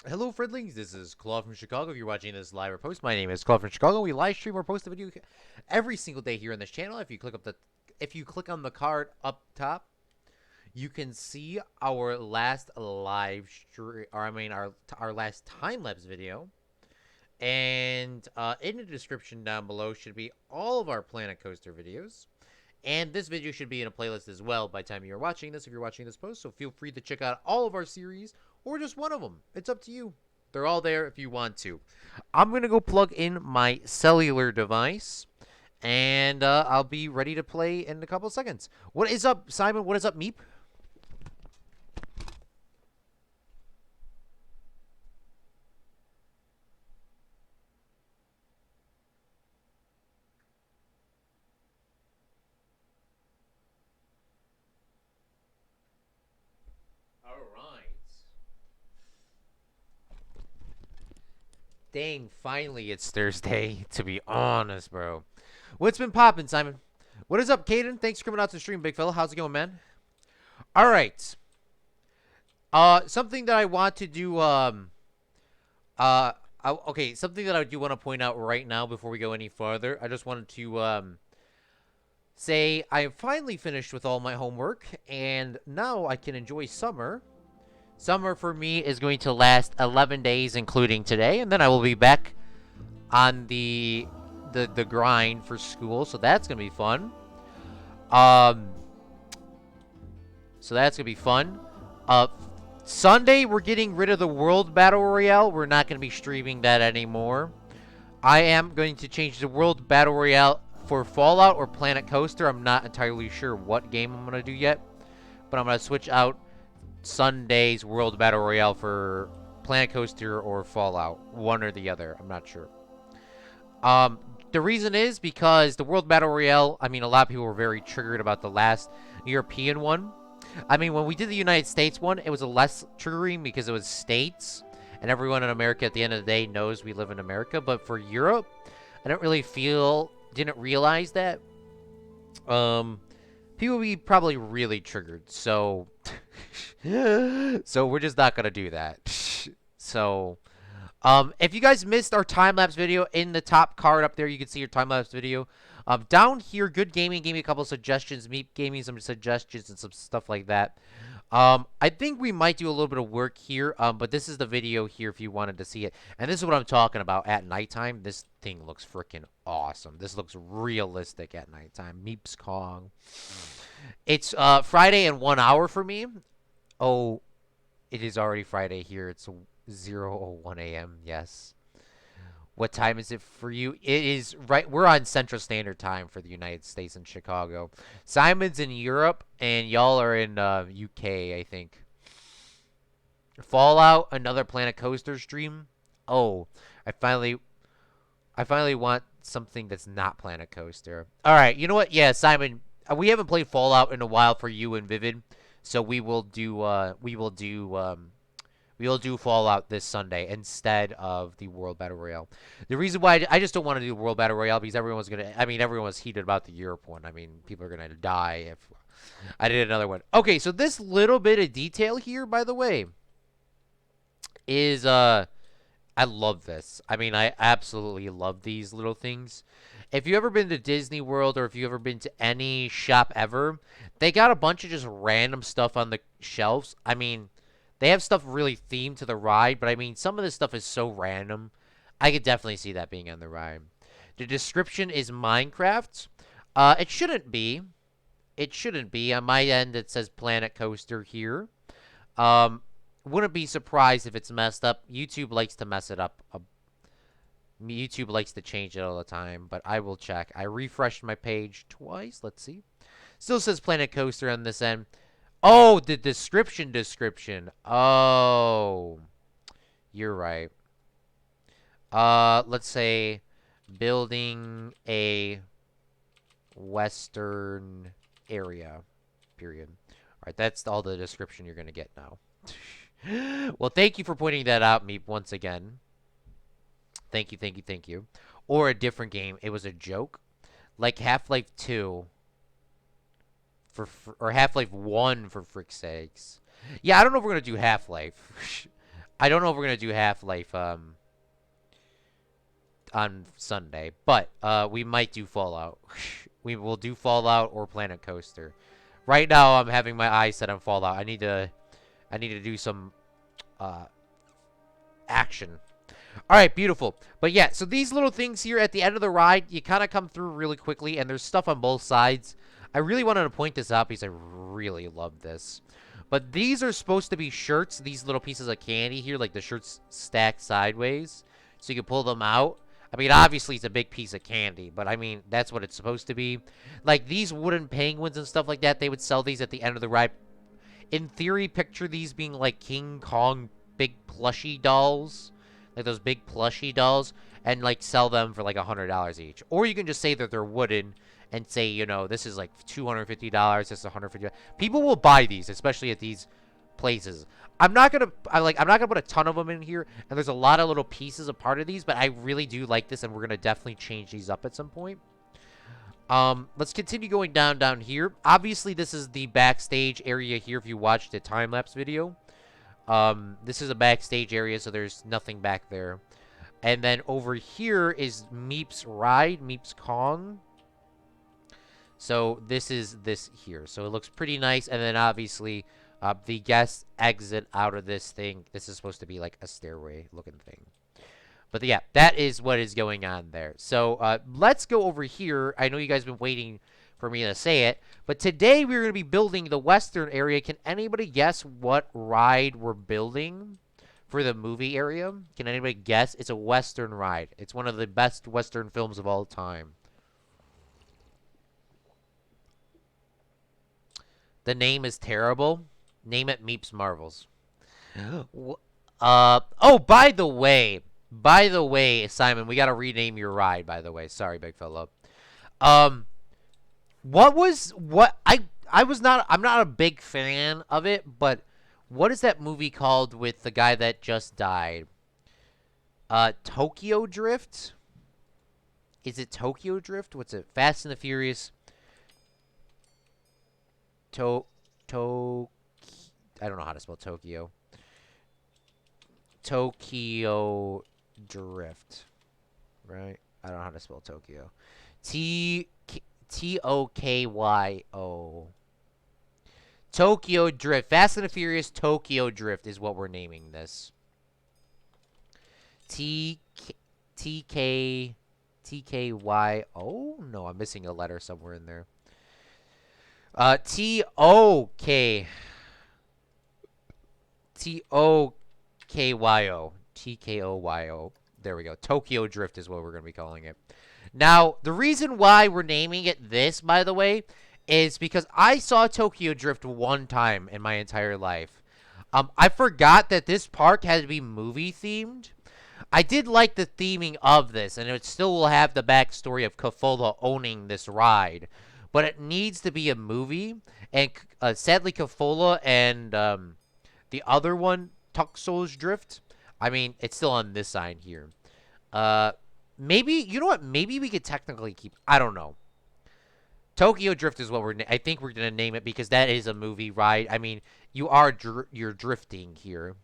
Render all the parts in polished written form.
Hello, friendlings. This is Claude from Chicago. If you're watching this live or post, my name is Claude from Chicago. We live stream or post a video every single day here on this channel. If you click on the card up top, you can see our last live stream, or I mean our last time lapse video. And in the description down below should be all of our Planet Coaster videos. And this video should be in a playlist as well by the time you're watching this, if you're watching this post. So feel free to check out all of our series or just one of them. It's up to you. They're all there if you want to. I'm going to go plug in my cellular device, and I'll be ready to play in a couple of seconds. What is up, Simon? What is up, Meep? All right. Dang, finally it's Thursday, to be honest, bro. What's been popping, Simon? What is up, Caden? Thanks for coming out to the stream, big fella. How's it going, man? All right. Something that I want to do, okay, something that I do want to point out right now before we go any further. I just wanted to, say I have finally finished with all my homework, and now I can enjoy summer. Summer for me is going to last 11 days, including today, and then I will be back on the grind for school, so that's gonna be fun. Um, so that's gonna be fun. Uh, Sunday we're getting rid of the World Battle Royale. We're not gonna be streaming that anymore. I am going to change the World Battle Royale for Fallout or Planet Coaster. I'm not entirely sure what game I'm gonna do yet, but I'm gonna switch out Sunday's World Battle Royale for Planet Coaster or Fallout, one or the other. I'm not sure. Um, the reason is because the World Battle Royale, I mean, a lot of people were very triggered about the last European one. I mean, when we did the United States one, it was a less triggering because it was states, and everyone in America at the end of the day knows we live in America. But for Europe, I don't really didn't realize that. People would be probably really triggered. So, so we're just not gonna do that. So, if you guys missed our time-lapse video, in the top card up there, you can see your time-lapse video. Down here, Good Gaming gave me a couple suggestions. Meep gave me some suggestions and some stuff like that. I think we might do a little bit of work here, but this is the video here if you wanted to see it. And this is what I'm talking about at nighttime. This thing looks freaking awesome. This looks realistic at nighttime. Meeps Kong. It's Friday in 1 hour for me. Oh, it is already Friday here. It's 0:01 a.m. Yes. What time is it for you? It is right. We're on Central Standard Time for the United States in Chicago. Simon's in Europe, and y'all are in UK, I think. Fallout, another Planet Coaster stream. Oh, I finally, I finally want something that's not Planet Coaster. All right, you know what? Yeah, Simon, we haven't played Fallout in a while for you and Vivid, so we will do Fallout this Sunday instead of the World Battle Royale. The reason why I just don't want to do World Battle Royale because everyone was heated about the Europe one. I mean, people are gonna die if I did another one. Okay, so this little bit of detail here, by the way, is I love this. I mean, I absolutely love these little things. If you ever been to Disney World or if you ever been to any shop ever, they got a bunch of just random stuff on the shelves. I mean, they have stuff really themed to the ride, but I mean, some of this stuff is so random. I could definitely see that being on the ride. The description is Minecraft. It shouldn't be. It shouldn't be. On my end, it says Planet Coaster here. Um, wouldn't be surprised if it's messed up. YouTube likes to mess it up. YouTube likes to change it all the time, but I will check. I refreshed my page twice. Let's see. Still says Planet Coaster on this end. Oh, the description. Oh, you're right. Let's say building a western area, period. All right, that's all the description you're going to get now. Well, thank you for pointing that out, Meep, once again. Thank you, thank you, thank you. Or a different game. It was a joke. Like Half-Life 2 or Half-Life 1 for frick's sakes. Yeah, I don't know if we're going to do Half-Life. I don't know if we're gonna do Half-Life on Sunday, but we might do Fallout. We will do Fallout or Planet Coaster. Right now, I'm having my eyes set on Fallout. I need to do some uh, action. All right, beautiful. But yeah, so these little things here at the end of the ride, you kind of come through really quickly, and there's stuff on both sides. I really wanted to point this out because I really love this. But these are supposed to be shirts, these little pieces of candy here, like the shirts stacked sideways, so you can pull them out. I mean, obviously, it's a big piece of candy, but I mean, that's what it's supposed to be. Like, these wooden penguins and stuff like that, they would sell these at the end of the ride. In theory, picture these being like King Kong big plushie dolls. Like those big plushie dolls. And, like, sell them for, like, $100 each. Or you can just say that they're wooden and say, you know, this is, like, $250, this is $150. People will buy these, especially at these places. I'm not gonna put a ton of them in here, and there's a lot of little pieces a part of these, but I really do like this, and we're gonna definitely change these up at some point. Let's continue going down here. Obviously, this is the backstage area here if you watched the time-lapse video. This is a backstage area, so there's nothing back there. And then over here is Meep's ride, Meep's Kong. So this is this here. So it looks pretty nice, and then obviously the guests exit out of this thing. This is supposed to be like a stairway looking thing. But yeah, that is what is going on there. So let's go over here. I know you guys have been waiting for me to say it. But today we're going to be building the western area. Can anybody guess what ride we're building for the movie area? Can anybody guess? It's a western ride. It's one of the best western films of all time. The name is terrible. Name it Meep's Marvels. Oh, by the way, Simon, we gotta rename your ride. By the way, sorry, big fella. I'm not a big fan of it, but what is that movie called with the guy that just died? Tokyo Drift. Is it Tokyo Drift? What's it? Fast and the Furious. I don't know how to spell Tokyo. Tokyo Drift. Right? I don't know how to spell Tokyo. Tokyo. Tokyo Drift. Fast and the Furious Tokyo Drift is what we're naming this. TKYO? No, I'm missing a letter somewhere in there. TOKYO. TKOYO. There we go. Tokyo Drift is what we're going to be calling it. Now, the reason why we're naming it this, by the way, is because I saw Tokyo Drift one time in my entire life. I forgot that this park had to be movie themed. I did like the theming of this, and it still will have the backstory of Coppola owning this ride. But it needs to be a movie, and sadly, Coppola and the other one, Tuxo's Drift, I mean, it's still on this sign here. Maybe, you know what? Maybe we could technically keep, I don't know. Tokyo Drift is what I think we're gonna name it because that is a movie ride. I mean, you're drifting here.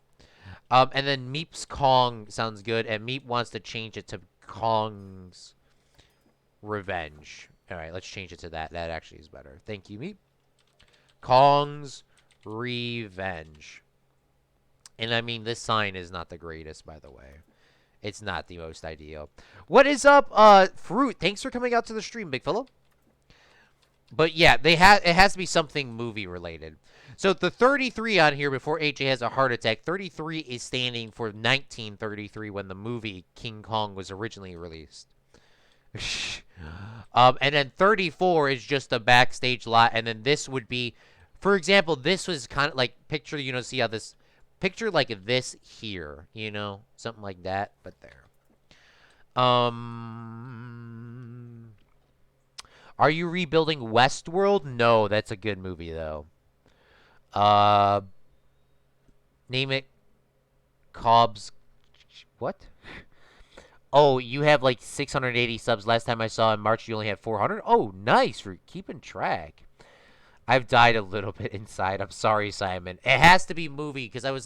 And then Meep's Kong sounds good, and Meep wants to change it to Kong's Revenge. All right, let's change it to that. That actually is better. Thank you, Meep. Kong's Revenge. And I mean, this sign is not the greatest, by the way. It's not the most ideal. What is up, Fruit? Thanks for coming out to the stream, big fella. But yeah, it has to be something movie related. So the 33 on here before AJ has a heart attack, 33 is standing for 1933 when the movie King Kong was originally released. And then 34 is just a backstage lot, and then this would be, for example, this was kind of like picture, you know, see how this picture like this here, you know, something like that, but there. Are you rebuilding Westworld? No, that's a good movie though. Name it Cobb's. What? Oh, you have like 680 subs. Last time I saw in March, you only had 400. Oh, nice for keeping track. I've died a little bit inside. I'm sorry, Simon. It has to be movie because I was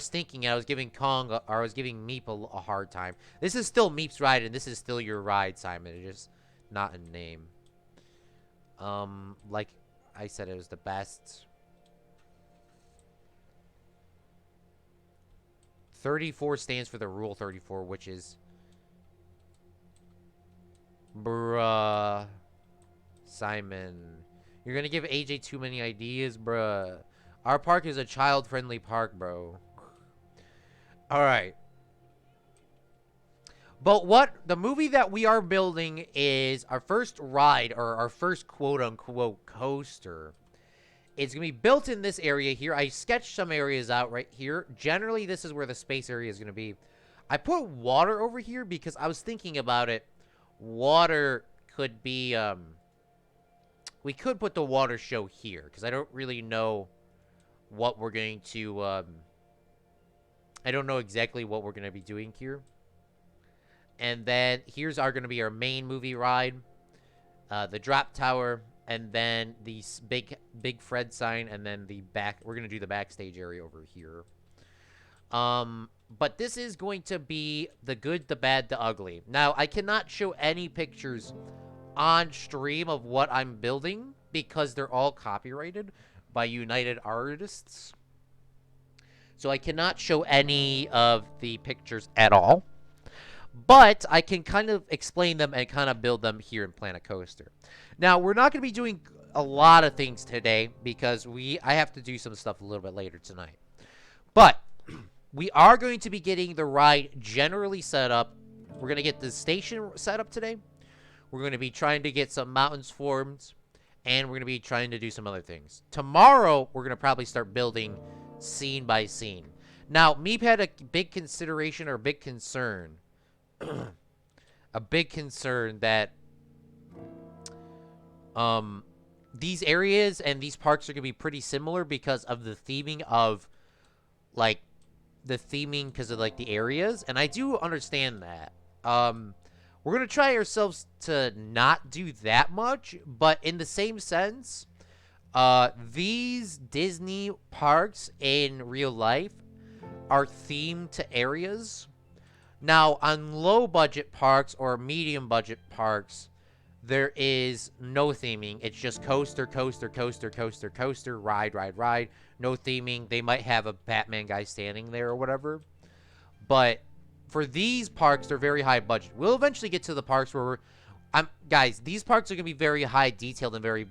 thinking, I was giving or I was giving Meep a hard time. This is still Meep's ride, and this is still your ride, Simon. It's just not a name. Like I said, it was the best. 34 stands for the Rule 34, which is... Bruh. Simon. You're gonna give AJ too many ideas, bruh. Our park is a child-friendly park, bro. Alright. But what the movie that we are building is our first ride, or our first quote-unquote coaster. It's going to be built in this area here. I sketched some areas out right here. Generally, this is where the space area is going to be. I put water over here because I was thinking about it. Water could be... we could put the water show here because I don't really know what we're going to... I don't know exactly what we're going to be doing here. And then here's going to be our main movie ride. The drop tower. And then the big Fred sign. And then we're going to do the backstage area over here. But this is going to be the good, the bad, the ugly. Now, I cannot show any pictures on stream of what I'm building because they're all copyrighted by United Artists. So I cannot show any of the pictures at all. But I can kind of explain them and kind of build them here in Planet Coaster. Now, we're not going to be doing a lot of things today because I have to do some stuff a little bit later tonight. But we are going to be getting the ride generally set up. We're going to get the station set up today. We're going to be trying to get some mountains formed. And we're going to be trying to do some other things. Tomorrow, we're going to probably start building scene by scene. Now, Meep had a big consideration or a big concern. A big concern that these areas and these parks are going to be pretty similar because of the theming of, like, because of, like, the areas. And I do understand that. We're going to try ourselves to not do that much, but in the same sense, these Disney parks in real life are themed to areas. Now, on low-budget parks or medium-budget parks, there is no theming. It's just coaster, coaster, coaster, coaster, coaster, ride, ride, ride. No theming. They might have a Batman guy standing there or whatever. But for these parks, they're very high budget. We'll eventually get to the parks where guys, these parks are going to be very high detailed and very,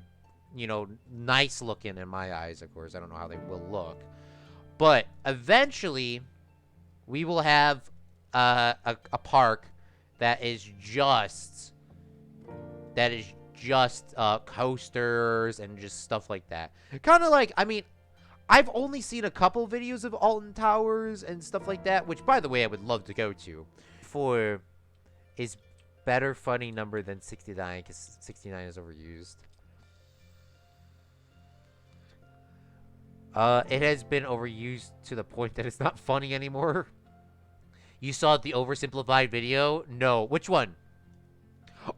nice looking in my eyes, of course. I don't know how they will look. But eventually, we will have a park that is just coasters and just stuff like that. Kind of like, I mean, I've only seen a couple videos of Alton Towers and stuff like that, which, by the way, I would love to go to. 4 is better funny number than 69 because 69 is overused. It has been overused to the point that it's not funny anymore. You saw the oversimplified video? No. Which one?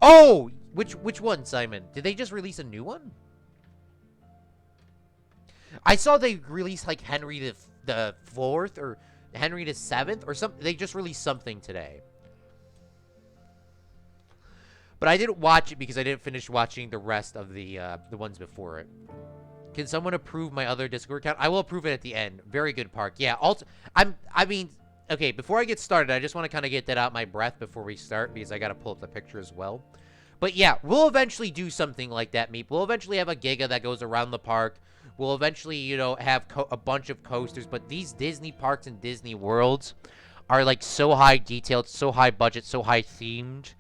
Oh! Which one, Simon? Did they just release a new one? I saw they released, like, Henry the 4th or Henry the 7th or something. They just released something today. But I didn't watch it because I didn't finish watching the rest of the ones before it. Can someone approve my other Discord account? I will approve it at the end. Very good park. Yeah, also, I mean... Okay, before I get started, I just want to kind of get that out my breath before we start because I got to pull up the picture as well. But yeah, we'll eventually do something like that, Meep. We'll eventually have a giga that goes around the park. We'll eventually, have a bunch of coasters. But these Disney parks and Disney worlds are, like, so high detailed, so high budget, so high themed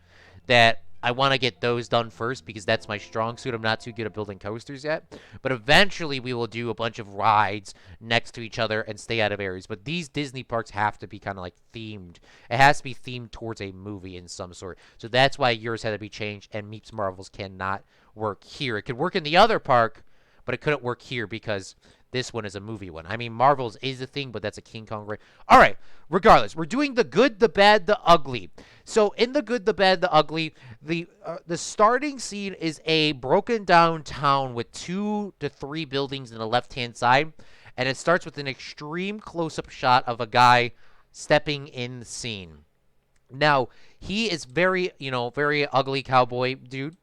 that I want to get those done first because that's my strong suit. I'm not too good at building coasters yet. But eventually we will do a bunch of rides next to each other and stay out of areas. But these Disney parks have to be kind of like themed. It has to be themed towards a movie in some sort. So that's why yours had to be changed and Meep's Marvels cannot work here. It could work in the other park, but it couldn't work here because This one is a movie one. I mean, Marvel's is a thing, but that's a King Kong. All right. Regardless, we're doing the good, the bad, the ugly. So in the good, the bad, the ugly, the starting scene is a broken down town with 2 to 3 buildings on the left-hand side, and it starts with an extreme close-up shot of a guy stepping in the scene. Now, he is very, very ugly cowboy dude,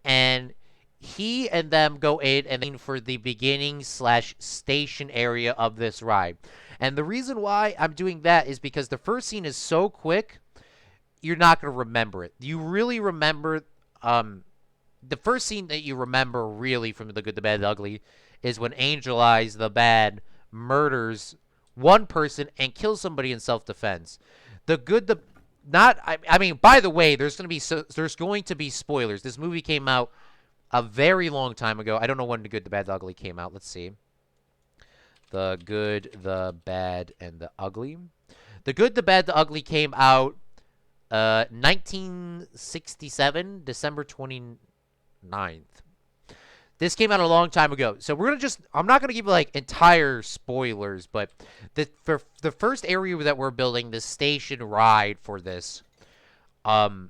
and he and them go in and for the beginning slash station area of this ride. And the reason why I'm doing that is because the first scene is so quick, you're not going to remember it. You really remember, the first scene that you remember really from The Good, the Bad, the Ugly is when Angel Eyes, the bad, murders one person and kills somebody in self-defense. The good, the not. I mean, by the way, there's going to be spoilers. This movie came out a very long time ago. I don't know when The Good, the Bad, the Ugly came out. Let's see. The Good, the Bad, and the Ugly. The Good, the Bad, the Ugly came out 1967, December 29th. This came out a long time ago. So we're going to I'm not going to give you like entire spoilers, but for the first area that we're building, the station ride for this, 2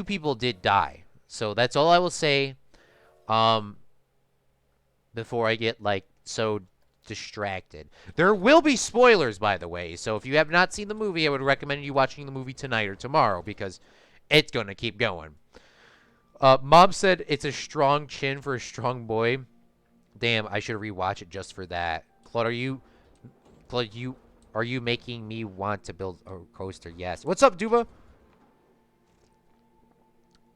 people did die. So that's all I will say before I get like so distracted. There will be spoilers, by the way. So if you have not seen the movie, I would recommend you watching the movie tonight or tomorrow because it's going to keep going. Mom said it's a strong chin for a strong boy. Damn, I should rewatch it just for that. Claude, are you making me want to build a coaster? Yes. What's up, Duva?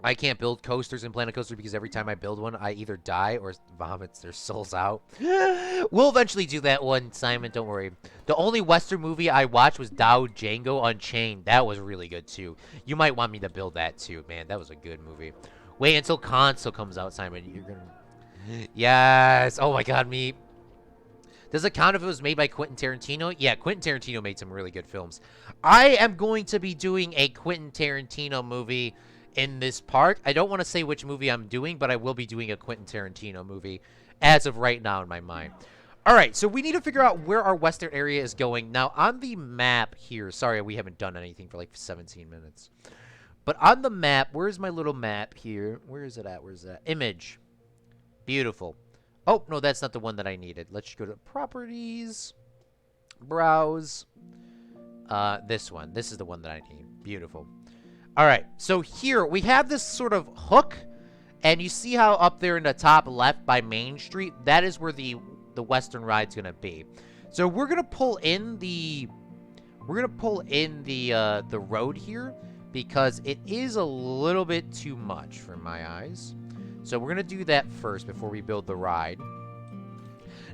I can't build coasters in Planet Coaster because every time I build one, I either die or vomits their souls out. We'll eventually do that one, Simon. Don't worry. The only Western movie I watched was Django Unchained. That was really good, too. You might want me to build that, too. Man, that was a good movie. Wait until Console comes out, Simon. You're gonna... Yes! Oh my god, me. Does it count if it was made by Quentin Tarantino? Yeah, Quentin Tarantino made some really good films. I am going to be doing a Quentin Tarantino movie in this park. I don't want to say which movie I'm doing, but I will be doing a Quentin Tarantino movie as of right now in my mind. Alright, so we need to figure out where our western area is going. Now, on the map here... Sorry, we haven't done anything for like 17 minutes. But on the map, where's my little map here? Where is it at? Where's that? Image. Beautiful. Oh, no, that's not the one that I needed. Let's go to Properties. Browse. This one. This is the one that I need. Beautiful. All right, so here we have this sort of hook. And you see how up there in the top left by Main Street, that is where the Western ride's going to be. So we're going to pull in the... the road here. Because it is a little bit too much for my eyes. So we're going to do that first before we build the ride.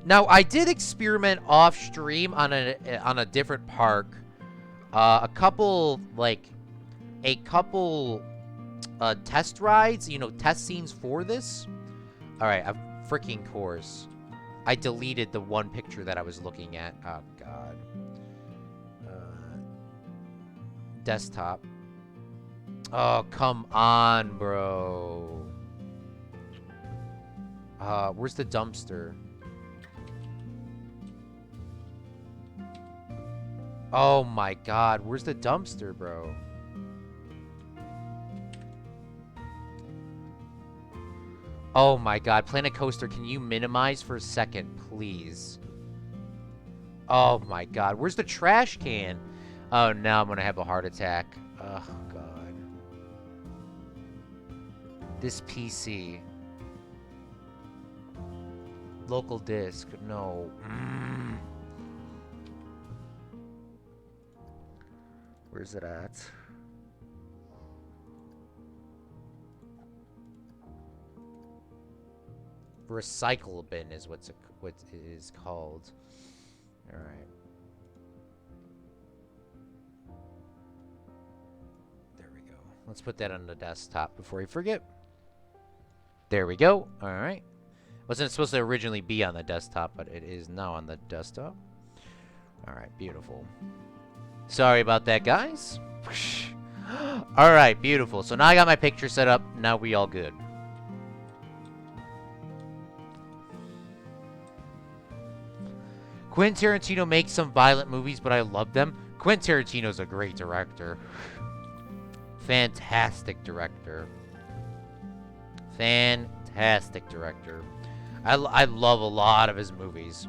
Now, I did experiment off stream on a different park. A couple test rides, test scenes for this. All right, a freaking course. I deleted the one picture that I was looking at. Oh, God. Desktop. Oh, come on, bro. Where's the dumpster? Oh my god, where's the dumpster, bro? Oh my god, Planet Coaster, can you minimize for a second, please? Oh my god, where's the trash can? Oh, now I'm gonna have a heart attack. Oh god. This PC. Local disk. No. Where's it at? Recycle bin is what it is called. All right. There we go. Let's put that on the desktop before we forget. There we go. All right. Wasn't supposed to originally be on the desktop, but it is now on the desktop. All right, beautiful. Sorry about that, guys. All right, beautiful. So now I got my picture set up. Now we all good. Quentin Tarantino makes some violent movies, but I love them. Quentin Tarantino's a great director. Fantastic director. Fantastic director. I love a lot of his movies.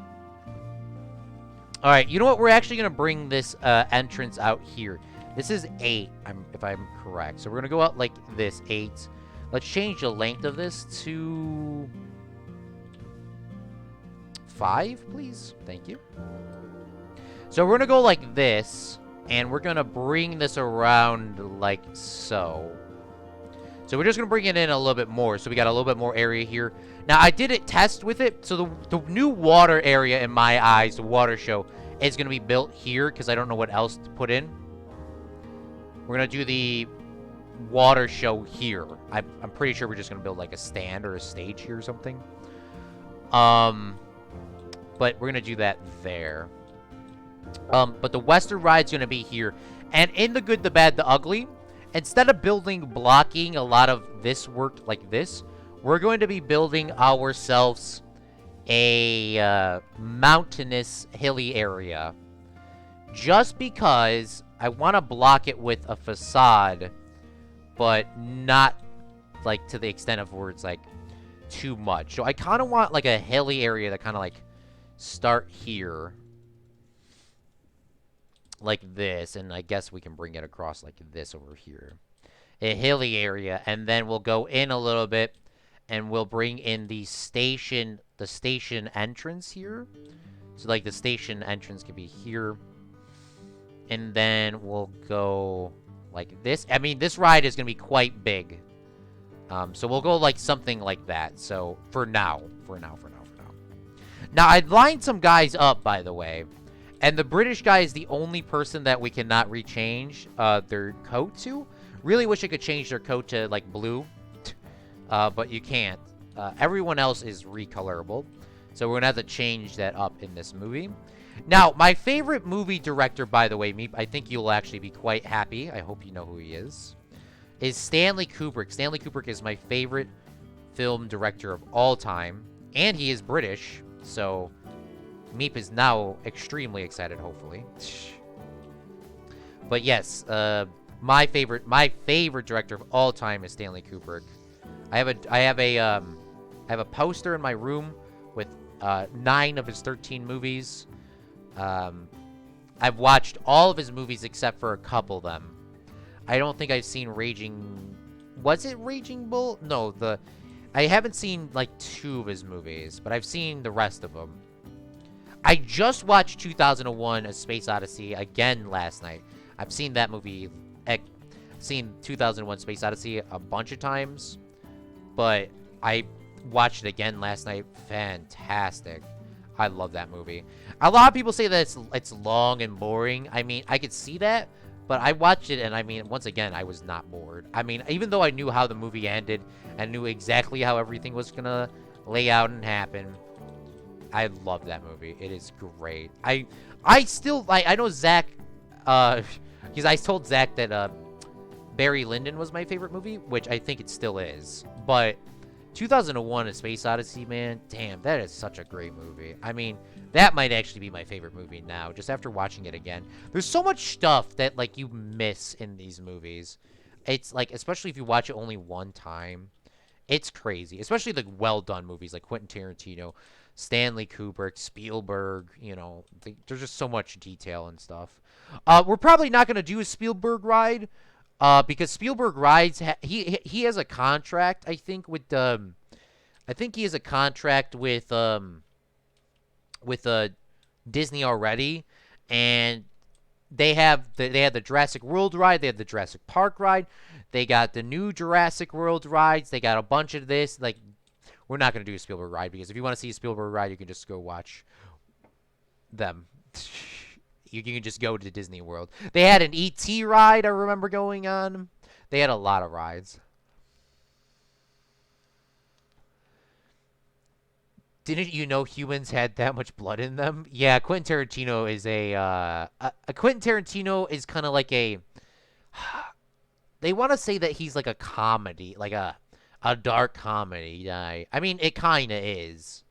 All right, you know what? We're actually going to bring this entrance out here. This is 8, if I'm correct. So we're going to go out like this, 8. Let's change the length of this to 5, please. Thank you. So we're going to go like this, and we're going to bring this around like so. So we're just going to bring it in a little bit more. So we got a little bit more area here. Now, I did it test with it. So the new water area in my eyes, the water show, is going to be built here because I don't know what else to put in. We're going to do the water show here. I'm pretty sure we're just going to build like a stand or a stage here or something. But we're going to do that there. But the Western ride's going to be here. And in the good, the bad, the ugly, instead of blocking a lot of this work like this, we're going to be building ourselves a mountainous, hilly area. Just because I want to block it with a facade, but not like to the extent of where it's like too much. So I kind of want like a hilly area that kind of like start here. Like this, and I guess we can bring it across like this over here. A hilly area, and then we'll go in a little bit, and we'll bring in the station entrance here. So like the station entrance can be here. And then we'll go like this. I mean, this ride is going to be quite big. So we'll go like something like that. So for now. Now, I'd lined some guys up, by the way. And the British guy is the only person that we cannot rechange their coat to. Really wish I could change their coat to, like, blue. But you can't. Everyone else is recolorable. So we're going to have to change that up in this movie. Now, my favorite movie director, by the way, I think you'll actually be quite happy. I hope you know who he is Stanley Kubrick. Stanley Kubrick is my favorite film director of all time. And he is British, so Meep is now extremely excited, hopefully. But yes, my favorite director of all time is Stanley Kubrick. I have a poster in my room with 9 of his 13 movies. I've watched all of his movies except for a couple of them. I don't think I've seen Raging... Was it Raging Bull? No, I haven't seen, like, 2 of his movies, but I've seen the rest of them. I just watched 2001: A Space Odyssey again last night. I've seen that movie... I've seen 2001: Space Odyssey a bunch of times, but I watched it again last night. Fantastic. I love that movie. A lot of people say that it's long and boring. I mean, I could see that, but I watched it, and I mean, once again, I was not bored. I mean, even though I knew how the movie ended and knew exactly how everything was gonna lay out and happen, I love that movie. It is great. I know Zach, because I told Zach that Barry Lyndon was my favorite movie, which I think it still is. But 2001: A Space Odyssey, man, damn, that is such a great movie. I mean, that might actually be my favorite movie now, just after watching it again. There's so much stuff that, like, you miss in these movies. It's, like, especially if you watch it only one time, it's crazy. Especially the well-done movies, like Quentin Tarantino, Stanley Kubrick, Spielberg, you know, there's just so much detail and stuff. We're probably not going to do a Spielberg ride, because Spielberg rides, he has a contract, I think, with he has a contract with Disney already, and they have the Jurassic World ride, they have the Jurassic Park ride, they got the new Jurassic World rides, they got a bunch of this. Like, we're not going to do a Spielberg ride, because if you want to see a Spielberg ride, you can just go watch them. You can just go to Disney World. They had an E.T. ride, I remember going on. They had a lot of rides. Didn't you know humans had that much blood in them? Yeah, Quentin Tarantino is Quentin Tarantino is kind of like a... They want to say that he's like a comedy, like a dark comedy guy. I mean, it kind of is.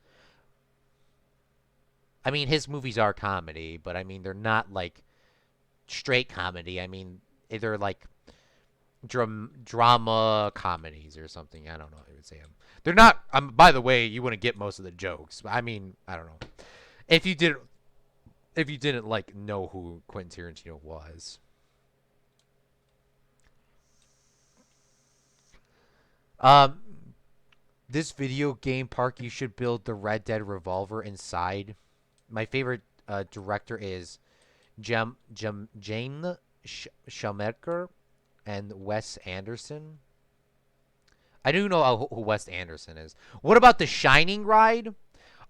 I mean, his movies are comedy, but I mean, they're not like straight comedy. I mean, they're like drama comedies or something. I don't know. I would say them. They're not. By the way, you wouldn't get most of the jokes. I mean, I don't know. If you didn't, if you didn't like know who Quentin Tarantino was. Um, this video game park, you should build the Red Dead revolver inside. My favorite director is Jane Schumacher and Wes Anderson. I do know who Wes Anderson is. What about the Shining ride?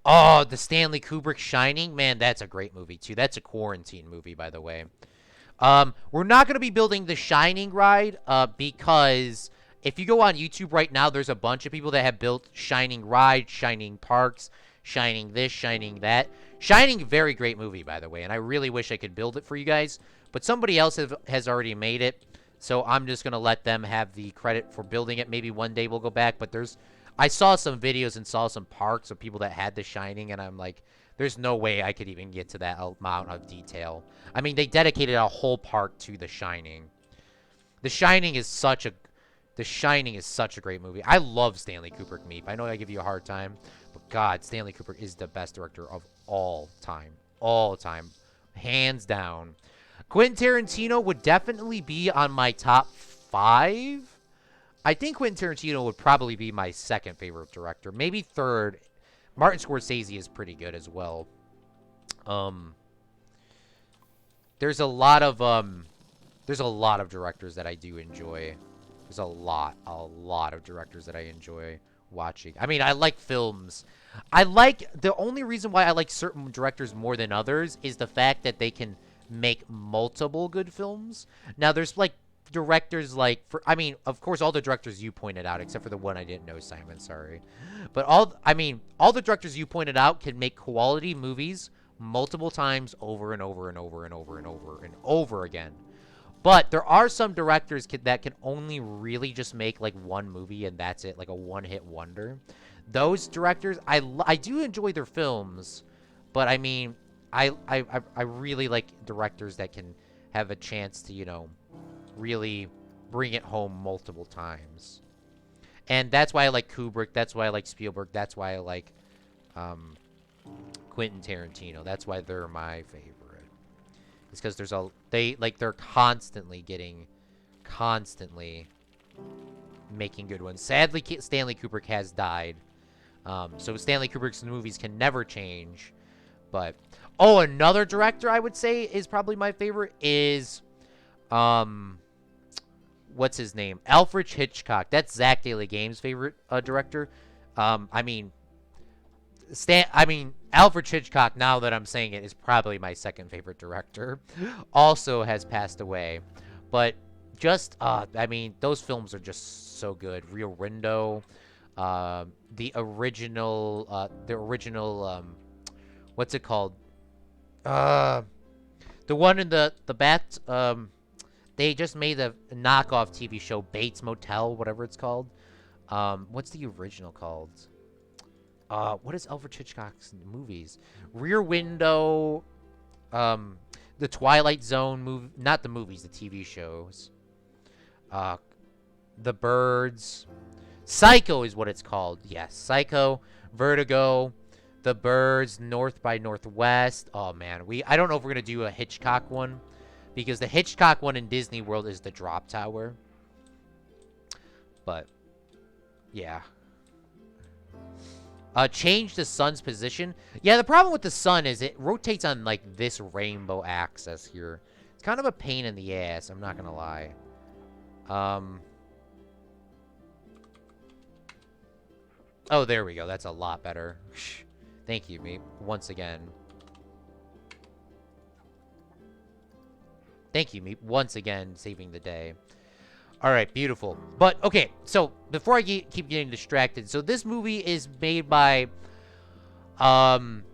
Oh, the Stanley Kubrick Shining? Man, that's a great movie, too. That's a quarantine movie, by the way. We're not going to be building the Shining ride because if you go on YouTube right now, there's a bunch of people that have built Shining rides, Shining parks, Shining this, Shining that. Shining, very great movie, by the way, and I really wish I could build it for you guys. But somebody else has already made it, so I'm just going to let them have the credit for building it. Maybe one day we'll go back, but I saw some videos and saw some parks of people that had The Shining, and I'm like, there's no way I could even get to that amount of detail. I mean, they dedicated a whole park to The Shining. The Shining is such a great movie. I love Stanley Kubrick, Meep. I know I give you a hard time, but God, Stanley Kubrick is the best director of all time. All time. Hands down. Quentin Tarantino would definitely be on my top 5. I think Quentin Tarantino would probably be my second favorite director. Maybe third. Martin Scorsese is pretty good as well. There's a lot of directors that I do enjoy. There's a lot of directors that I enjoy watching. I mean, I like films. The only reason why I like certain directors more than others is the fact that they can make multiple good films. Now, there's like directors like, of course, all the directors you pointed out, except for the one I didn't know, Simon, sorry. But all the directors you pointed out can make quality movies multiple times over and over and over and over and over and over again. But there are some directors that can only really just make like one movie and that's it, like a one-hit wonder. Those directors, I do enjoy their films, but I mean, I really like directors that can have a chance to, really bring it home multiple times. And that's why I like Kubrick. That's why I like Spielberg. That's why I like Quentin Tarantino. That's why they're my favorite. It's because they're constantly making good ones. Sadly, Stanley Kubrick has died. So Stanley Kubrick's movies can never change. But another director I would say is probably my favorite is what's his name? Alfred Hitchcock. That's Zach Daily Game's favorite director. Alfred Hitchcock, now that I'm saying it, is probably my second favorite director. Also has passed away. But just, those films are just so good. Rear Window, the original, what's it called? The one in the bat, they just made a knockoff TV show, Bates Motel, whatever it's called. What's the original called? What is Alfred Hitchcock's movies? Rear Window, The Twilight Zone movie, not the movies, the TV shows. The Birds. Psycho is what it's called. Yes, Psycho, Vertigo, The Birds, North by Northwest. Oh man, I don't know if we're gonna do a Hitchcock one, because the Hitchcock one in Disney World is the Drop Tower. But yeah. Change the sun's position. Yeah, the problem with the sun is it rotates on, like, this rainbow axis here. It's kind of a pain in the ass, I'm not gonna lie. Oh, there we go. That's a lot better. Thank you, mate. Once again. Thank you, mate. Once again, saving the day. Alright, beautiful. But, okay, so, before I keep getting distracted, so this movie is made by, God,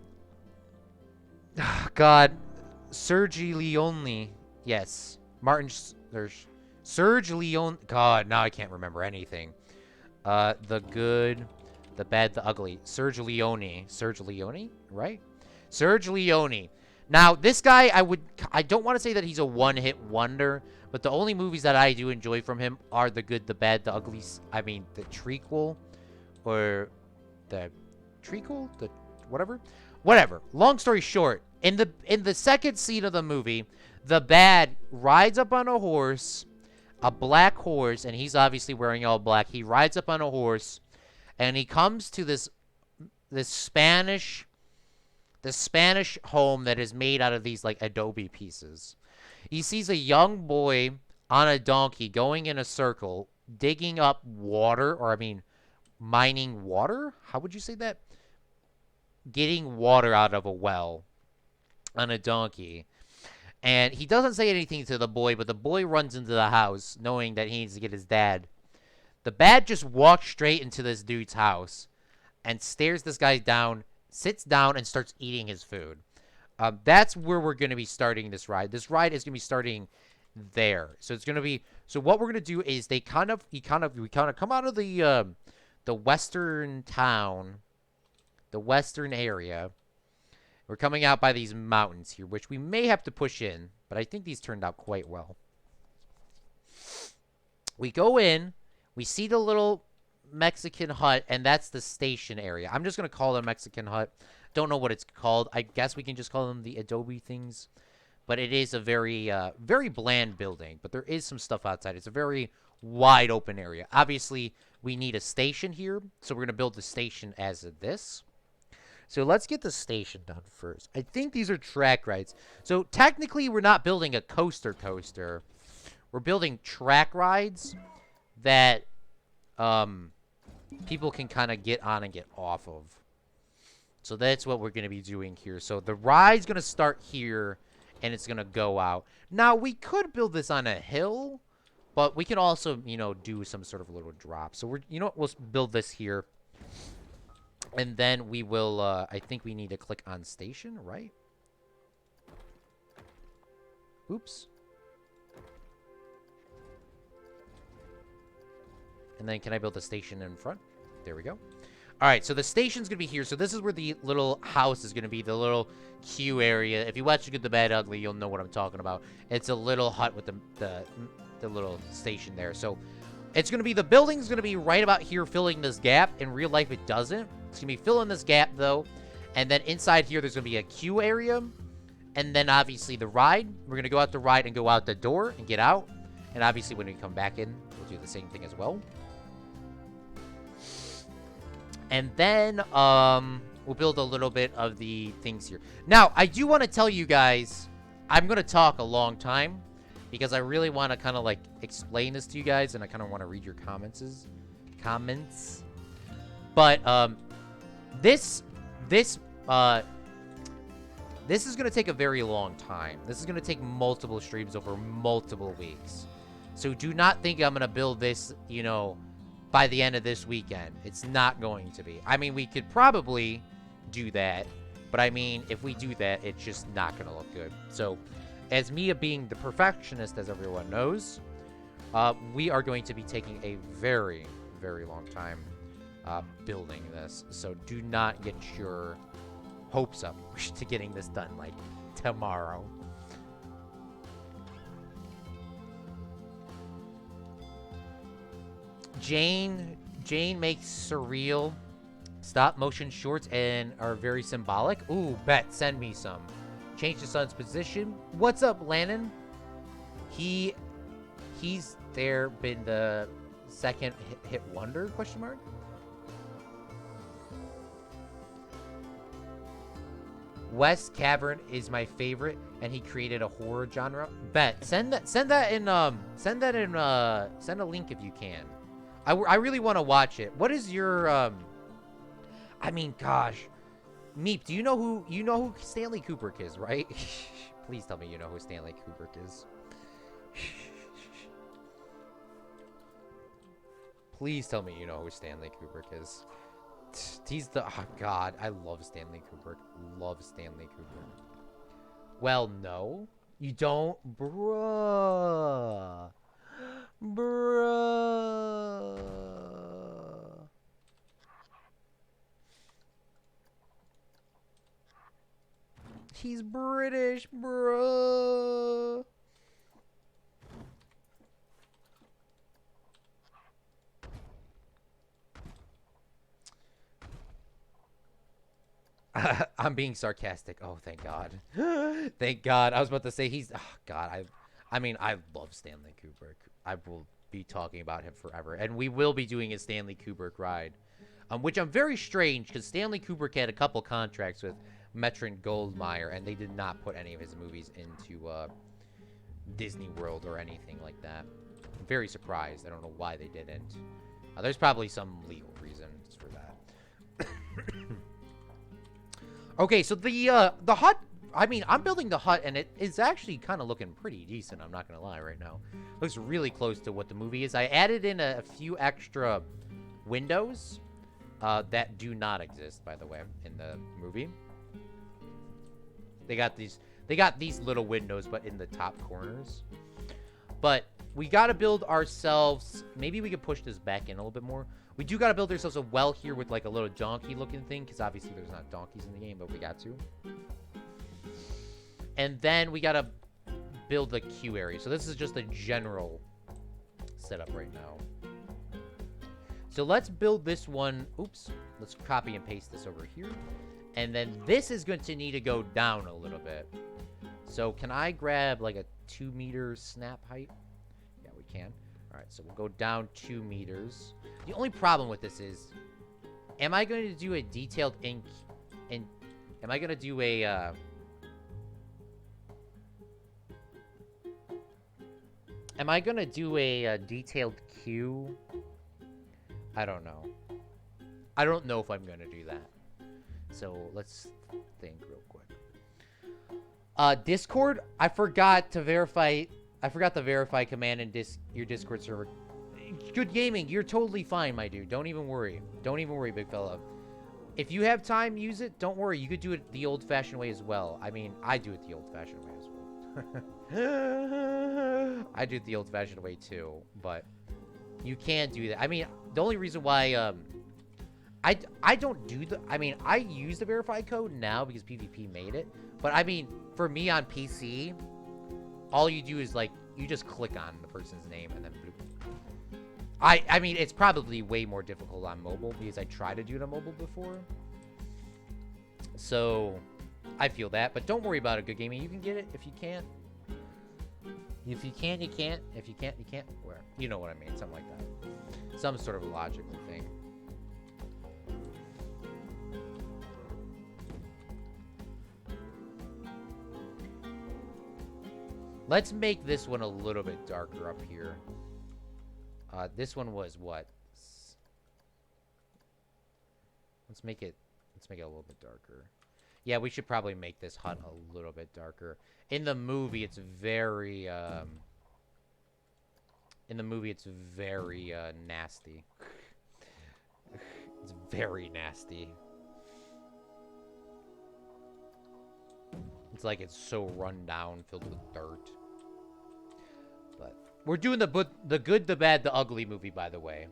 Sergio Leone. Yes. There's Sergio Leone. God, now I can't remember anything. The Good, the Bad, the Ugly. Sergio Leone, right? Serge Leone. Now, this guy, I don't want to say that he's a one-hit wonder, but the only movies that I do enjoy from him are The Good, the Bad, the Ugly, I mean, the Trequel, or the Trequel, the whatever. Whatever. Long story short, in the second scene of the movie, the bad rides up on a horse, a black horse, and he's obviously wearing all black. He rides up on a horse, and he comes to this Spanish home that is made out of these like adobe pieces. He sees a young boy on a donkey going in a circle, digging up water, or I mean, mining water? How would you say that? Getting water out of a well on a donkey. And he doesn't say anything to the boy, but the boy runs into the house knowing that he needs to get his dad. The bad just walks straight into this dude's house and stares this guy down, sits down, and starts eating his food. That's where we're going to be starting this ride. This ride is going to be starting there. So it's going to be, so what we're going to do is we kind of come out of the western town, the western area. We're coming out by these mountains here, which we may have to push in, but I think these turned out quite well. We go in, we see the little Mexican hut, and that's the station area. I'm just going to call it a Mexican hut. Don't know what it's called. I guess we can just call them the adobe things. But it is a very, very bland building. But there is some stuff outside. It's a very wide open area. Obviously, we need a station here. So we're going to build the station as this. So let's get the station done first. I think these are track rides. So technically, we're not building a coaster. We're building track rides that people can kind of get on and get off of. So that's what we're going to be doing here. So the ride's going to start here, and it's going to go out. Now, we could build this on a hill, but we can also, you know, do some sort of little drop. So, you know what, we'll build this here. And then we will, I think we need to click on station, right? Oops. And then can I build a station in front? There we go. All right, so the station's going to be here. So this is where the little house is going to be, the little queue area. If you watch The Good, the Bad, Ugly, you'll know what I'm talking about. It's a little hut with the little station there. So it's going to be, the building's going to be right about here filling this gap. In real life, it doesn't. It's going to be filling this gap, though. And then inside here, there's going to be a queue area. And then, obviously, the ride. We're going to go out the ride and go out the door and get out. And, obviously, when we come back in, we'll do the same thing as well. And then, we'll build a little bit of the things here. Now, I do want to tell you guys, I'm going to talk a long time. Because I really want to kind of, like, explain this to you guys. And I kind of want to read your comments. But, this is going to take a very long time. This is going to take multiple streams over multiple weeks. So do not think I'm going to build this, you know, by the end of this weekend. It's not going to be. I mean, we could probably do that. But I mean, if we do that, it's just not going to look good. So, as me being the perfectionist, as everyone knows, we are going to be taking a very, very long time building this. So do not get your hopes up to getting this done, like, tomorrow. Jane makes surreal stop motion shorts and are very symbolic. Ooh, bet, send me some. Change the sun's position. What's up, Lannon? He's there, been the second hit wonder, question mark? Wes Cavern is my favorite, and he created a horror genre. Bet, send a link if you can. I really want to watch it. What is your I mean, gosh, Meep, do you know who Stanley Kubrick is, right? Please tell me you know who Stanley Kubrick is. Please tell me you know who Stanley Kubrick is. He's the... Oh, God. I love Stanley Kubrick. Love Stanley Kubrick. Well, no. You don't? Bruh. Bruh. he's British, bro. I'm being sarcastic. Oh, thank God. Thank God. I was about to say he's... Oh, God. I mean, I love Stanley Kubrick. I will be talking about him forever. And we will be doing a Stanley Kubrick ride. Which I'm very strange, because Stanley Kubrick had a couple contracts with Metro-Goldwyn-Mayer, and they did not put any of his movies into Disney World or anything like that. I'm very surprised. I don't know why they didn't. There's probably some legal reasons for that. Okay, so the hut, I mean, I'm building the hut, and it is actually kind of looking pretty decent, I'm not going to lie right now. Looks really close to what the movie is. I added in a few extra windows that do not exist, by the way, in the movie. They got these little windows, but in the top corners. But we got to build ourselves, maybe we could push this back in a little bit more. We do got to build ourselves a well here with like a little donkey-looking thing, because obviously there's not donkeys in the game, but we got to. And then we got to build the queue area. So this is just a general setup right now. So let's build this one. Oops. Let's copy and paste this over here. And then this is going to need to go down a little bit. So can I grab like a 2-meter snap height? Yeah, we can. All right, so we'll go down 2 meters. The only problem with this is, am I going to do a detailed am I going to do a, am I going to do a detailed queue? I don't know. I don't know if I'm going to do that. So let's think real quick. Discord, I forgot the verify command in your Discord server. Good gaming, you're totally fine, my dude. Don't even worry. Don't even worry, big fella. If you have time, use it. Don't worry. You could do it the old-fashioned way as well. I mean, I do it the old-fashioned way as well. I do it the old-fashioned way too, but you can't do that. I mean, the only reason why I don't do the... I mean, I use the verify code now because PvP made it. But, I mean, for me on PC, all you do is, like, you just click on the person's name and then... bloop. I mean, it's probably way more difficult on mobile because I tried to do it on mobile before. So, I feel that. But don't worry about it, good gaming. You can get it if you can't. If you can, you can't. If you can't, you can't. Where? You know what I mean. Something like that. Some sort of logical thing. Let's make this one a little bit darker up here. This one was what? Let's make it a little bit darker. Yeah, we should probably make this hut a little bit darker. In the movie, it's very nasty. It's very nasty. It's like it's so run down, filled with dirt. But we're doing the good, the bad, the ugly movie, by the way.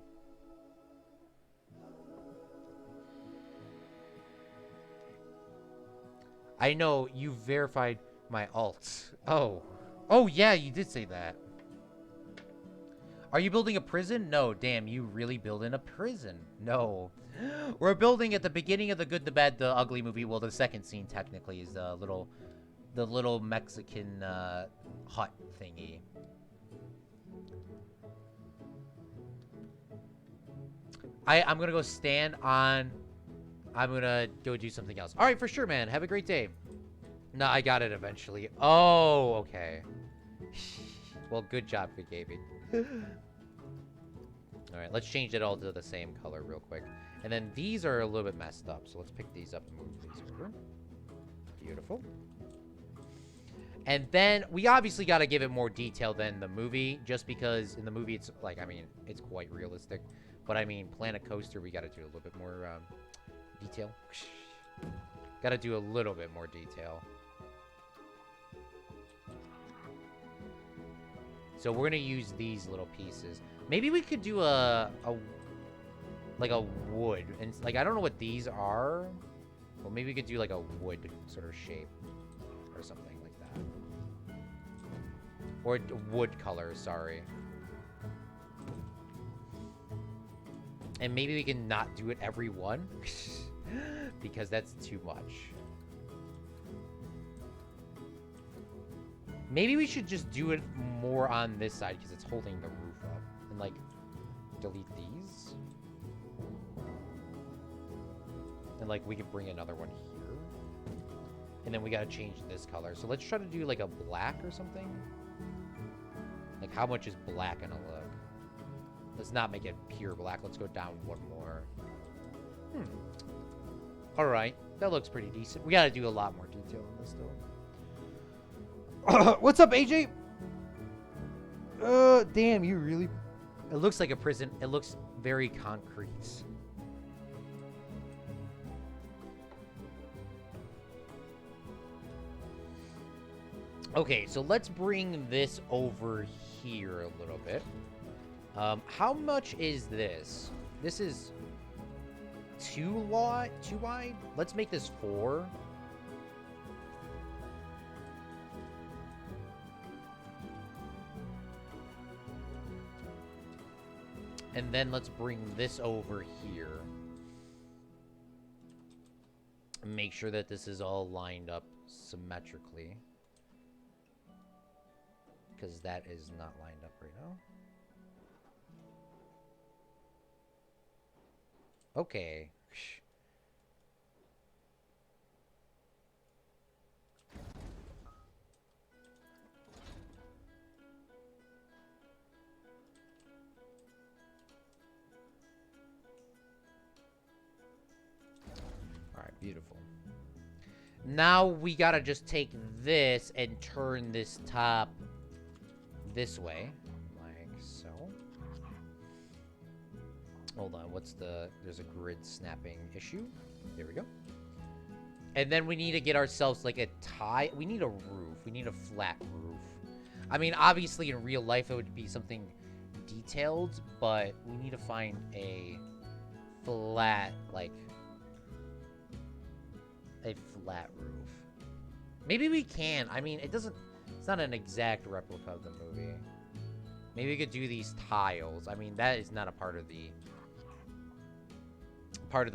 I know you verified my alts. Oh. Oh, yeah, you did say that. Are you building a prison? No, damn, you really building a prison. No. We're building at the beginning of the good, the bad, the ugly movie. Well, the second scene technically is the little Mexican hut thingy. I'm gonna go stand on. I'm gonna go do something else. All right, for sure, man. Have a great day. No, I got it eventually. Oh, okay. Well, good job, good gaming. All right, let's change it all to the same color real quick. And then these are a little bit messed up, so let's pick these up and move these over. Beautiful. And then we obviously got to give it more detail than the movie, just because in the movie it's like, I mean, it's quite realistic. But I mean, Planet Coaster, we got to do a little bit more detail. Got to do a little bit more detail. So we're gonna use these little pieces. Maybe we could do like a wood, and like I don't know what these are. Well, maybe we could do like a wood sort of shape. or something like that. Or wood color, sorry. And maybe we can not do it every one. Because that's too much. Maybe we should just do it more on this side because it's holding the roof up. And, like, delete these. And, like, we could bring another one here. And then we gotta change this color. So let's try to do, like, a black or something. Like, how much is black gonna look? Let's not make it pure black. Let's go down one more. Alright. That looks pretty decent. We gotta do a lot more detail on this, though. What's up, AJ? Damn, you really... It looks like a prison. It looks very concrete. Okay, so let's bring this over here a little bit. How much is this? This is 2 wide? Let's make this 4. And then let's bring this over here. And make sure that this is all lined up symmetrically. Because that is not lined up right now. Okay. Alright, beautiful. Now we gotta just take this and turn this top this way. Like so. Hold on, there's a grid snapping issue. There we go. And then we need to get ourselves like we need a roof. We need a flat roof. I mean, obviously in real life it would be something detailed, but we need to find a flat, like, a flat roof. Maybe we can. I mean, it's not an exact replica of the movie. Maybe we could do these tiles. I mean, that is not a part of the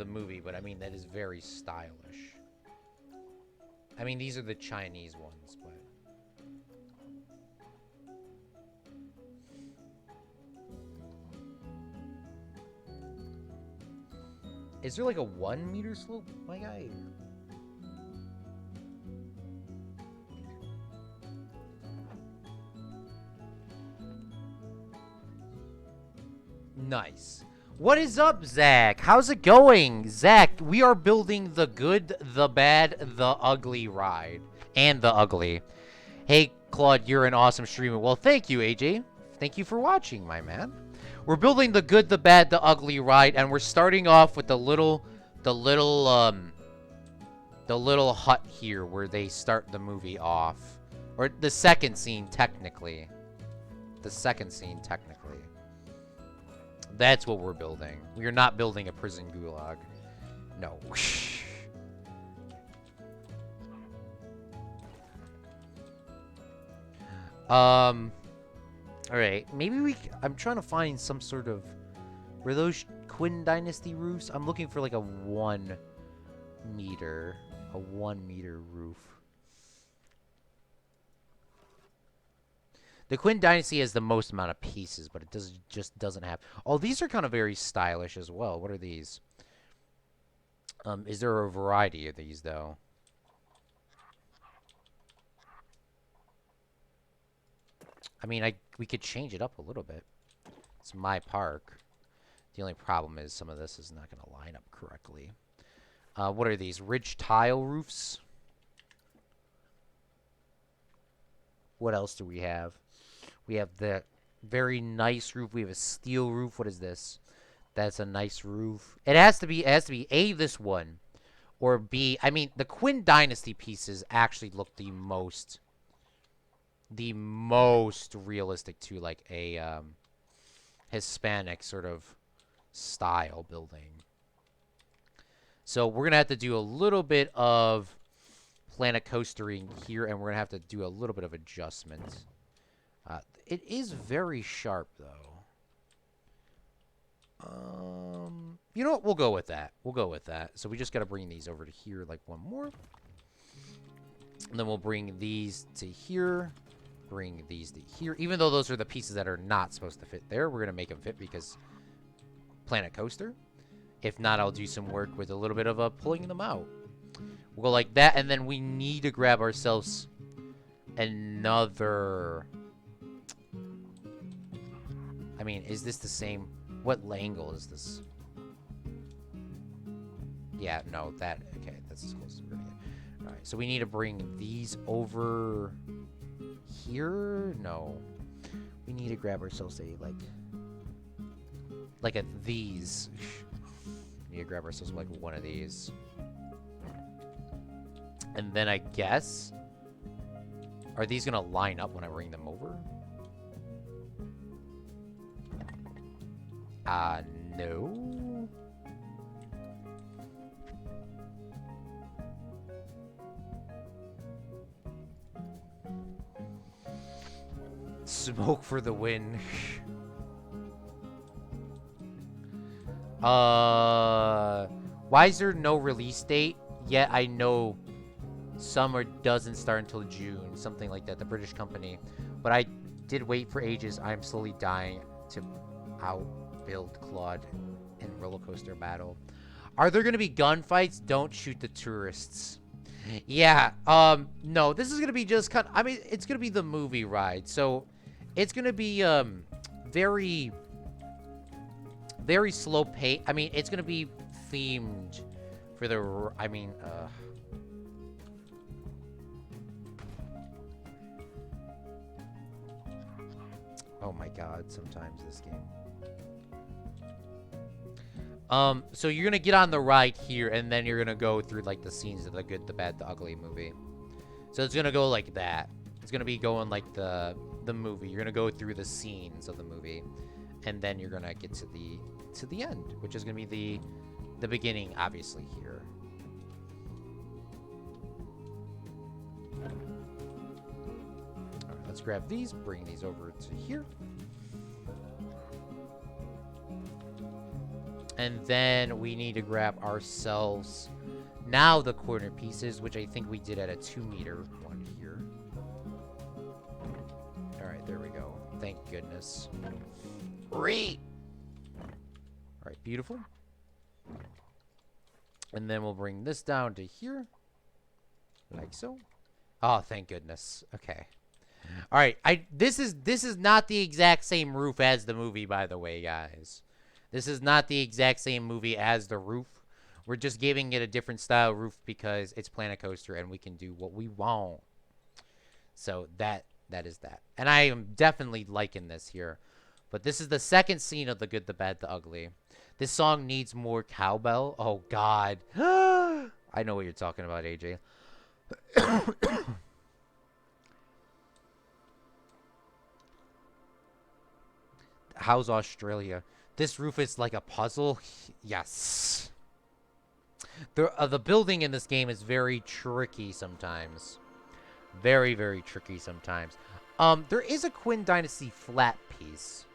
movie, but I mean, that is very stylish. I mean, these are the Chinese ones, but... Is there like a 1 meter slope, my guy? Nice. What is up, Zach? How's it going? Zach, we are building the good, the bad, the ugly ride. And the ugly. Hey, Claude, you're an awesome streamer. Well, thank you, AJ. Thank you for watching, my man. We're building the good, the bad, the ugly ride, and we're starting off with the little hut here where they start the movie off. Or the second scene, technically. The second scene, technically. That's what we're building. We are not building a prison gulag. No. Alright. Maybe I'm trying to find some sort of... Were those Qin Dynasty roofs? I'm looking for like a 1 meter. A 1 meter roof. The Qin Dynasty has the most amount of pieces, but it just doesn't have... Oh, these are kind of very stylish as well. What are these? Is there a variety of these, though? I mean, we could change it up a little bit. It's my park. The only problem is some of this is not going to line up correctly. What are these? Ridge tile roofs? What else do we have? We have the very nice roof. We have a steel roof. What is this? That's a nice roof. It has to be A, this one, or B. I mean, the Qin Dynasty pieces actually look the most realistic to like a Hispanic sort of style building. So we're gonna have to do a little bit of Planet Coastering here, and we're gonna have to do a little bit of adjustment. It is very sharp, though. You know what? We'll go with that. We'll go with that. So we just gotta bring these over to here, like one more. And then we'll bring these to here. Bring these to here. Even though those are the pieces that are not supposed to fit there, we're gonna make them fit because Planet Coaster. If not, I'll do some work with a little bit of pulling them out. We'll go like that, and then we need to grab ourselves another... I mean, is this the same? What angle is this? Yeah, no, that... Okay, that's as close as we're gonna get. Alright, so we need to bring these over here? No. We need to grab ourselves a, like a these. We need to grab ourselves, like, one of these. And then I guess... Are these gonna line up when I bring them over? No. Smoke for the win. Why is there no release date? Yet I know summer doesn't start until June, something like that, the British company. But I did wait for ages. I'm slowly dying to outbuild Claude in roller coaster battle. Are there gonna be gunfights? Don't shoot the tourists. Yeah, no, this is gonna be just kind of, I mean, it's gonna be the movie ride, so it's gonna be very slow pace. I mean, it's gonna be themed for the, I mean, oh my god, sometimes this game. So you're gonna get on the ride here, and then you're gonna go through, like, the scenes of the Good, the Bad, the Ugly movie. So it's gonna go like that. It's gonna be going like the movie. You're gonna go through the scenes of the movie, and then you're gonna get to the end, which is gonna be the beginning, obviously, here. Alright, let's grab these, bring these over to here. And then we need to grab ourselves now the corner pieces, which I think we did at a 2-meter one here. Alright, there we go. Thank goodness. Alright, beautiful. And then we'll bring this down to here. Like so. Oh, thank goodness. Okay. Alright, this is not the exact same roof as the movie, by the way, guys. This is not the exact same movie as the roof. We're just giving it a different style roof because it's Planet Coaster and we can do what we want. So that is that. And I am definitely liking this here. But this is the second scene of The Good, the Bad, the Ugly. This song needs more cowbell. Oh, God. I know what you're talking about, AJ. How's Australia? This roof is like a puzzle. Yes. The building in this game is very tricky sometimes. Very, very tricky sometimes. There is a Quinn Dynasty flat piece.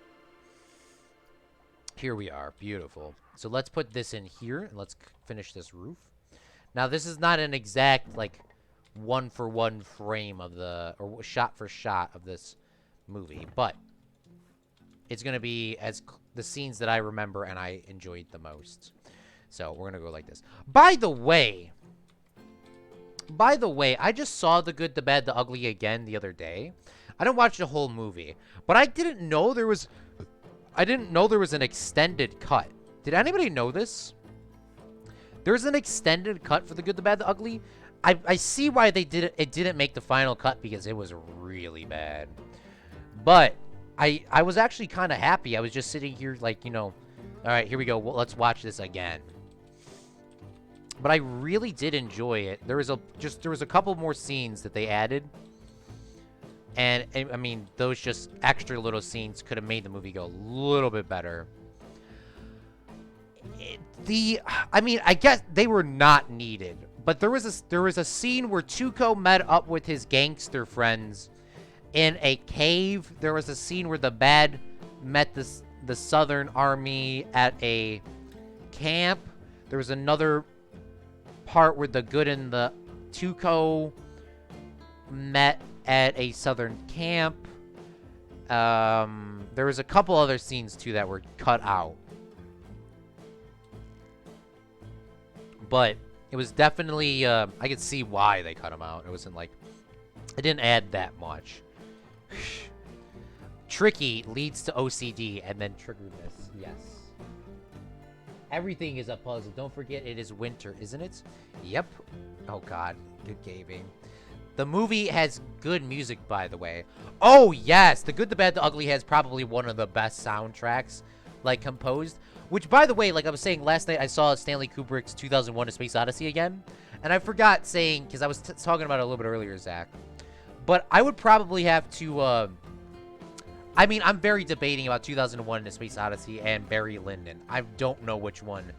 Here we are. Beautiful. So let's put this in here and let's finish this roof. Now, this is not an exact, like, one-for-one frame of the, or shot-for-shot of this movie, but it's going to be as the scenes that I remember and I enjoyed the most. So we're going to go like this. By the way, I just saw The Good, the Bad, the Ugly again the other day. I didn't watch the whole movie, but I didn't know there was an extended cut. Did anybody know this? There's an extended cut for The Good, the Bad, the Ugly. I see why they did it. It didn't make the final cut because it was really bad. But I was actually kind of happy. I was just sitting here like, you know, all right, here we go. Well, let's watch this again. But I really did enjoy it. There was a couple more scenes that they added. And, I mean, those just extra little scenes could have made the movie go a little bit better. I mean, I guess they were not needed. But there was a scene where Tuco met up with his gangster friends in a cave. There was a scene where the bad met the Southern Army at a camp. There was another part where the good and the Tuco met at a Southern camp. There was a couple other scenes too that were cut out. But it was definitely, I could see why they cut them out. It wasn't like, it didn't add that much. Tricky leads to OCD and then triggerness. Yes. Everything is a puzzle. Don't forget it is winter, isn't it? Yep. Oh, God. Good gaming. The movie has good music, by the way. Oh, yes. The Good, the Bad, the Ugly has probably one of the best soundtracks, like, composed. Which, by the way, like I was saying, last night I saw Stanley Kubrick's 2001 A Space Odyssey again. And I forgot saying, because I was talking about it a little bit earlier, Zach. But I would probably have to, I mean, I'm very debating about 2001 A Space Odyssey and Barry Lyndon. I don't know which one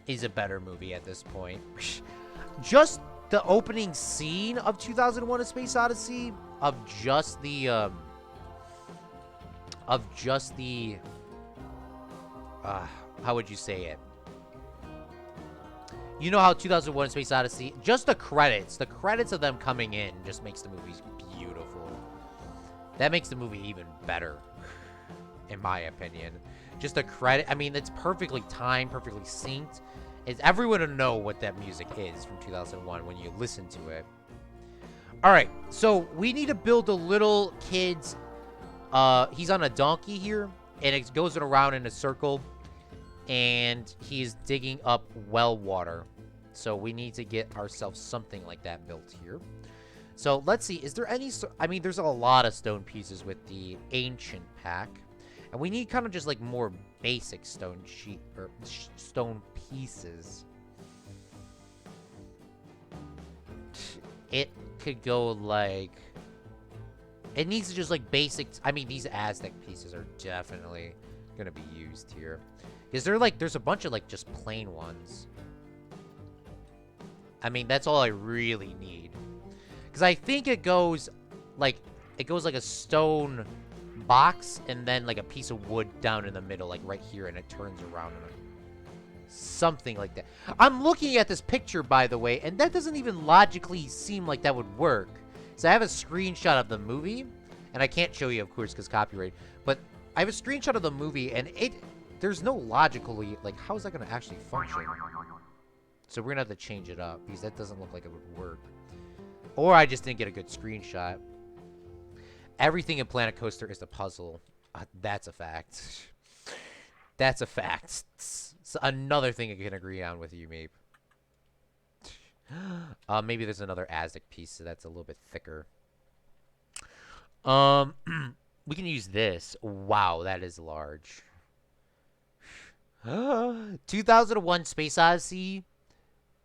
is a better movie at this point. Just the opening scene of 2001 A Space Odyssey, of just the, how would you say it? You know how 2001 A Space Odyssey, just the credits of them coming in just makes the movies beautiful. That makes the movie even better, in my opinion. Just the credit, I mean, it's perfectly timed, perfectly synced. Everyone will know what that music is from 2001 when you listen to it. Alright, so we need to build a little kid's, he's on a donkey here, and it goes around in a circle. And he's digging up well water. So we need to get ourselves something like that built here. So let's see. Is there any... I mean, there's a lot of stone pieces with the ancient pack. And we need kind of just like more basic stone stone pieces. It could go like... It needs to just like basic... I mean, these Aztec pieces are definitely going to be used here. Is there, like, there's a bunch of, like, just plain ones. I mean, that's all I really need. Because I think it goes, like a stone box and then, like, a piece of wood down in the middle, like, right here, and it turns around. Something like that. I'm looking at this picture, by the way, and that doesn't even logically seem like that would work. So I have a screenshot of the movie, and I can't show you, of course, because copyright. But I have a screenshot of the movie, and there's no logically, like, how is that going to actually function? So we're going to have to change it up, because that doesn't look like it would work. Or I just didn't get a good screenshot. Everything in Planet Coaster is a puzzle. That's a fact. That's a fact. It's another thing I can agree on with you, maybe. Maybe there's another Aztec piece, so that's a little bit thicker. We can use this. Wow, that is large. 2001 Space Odyssey.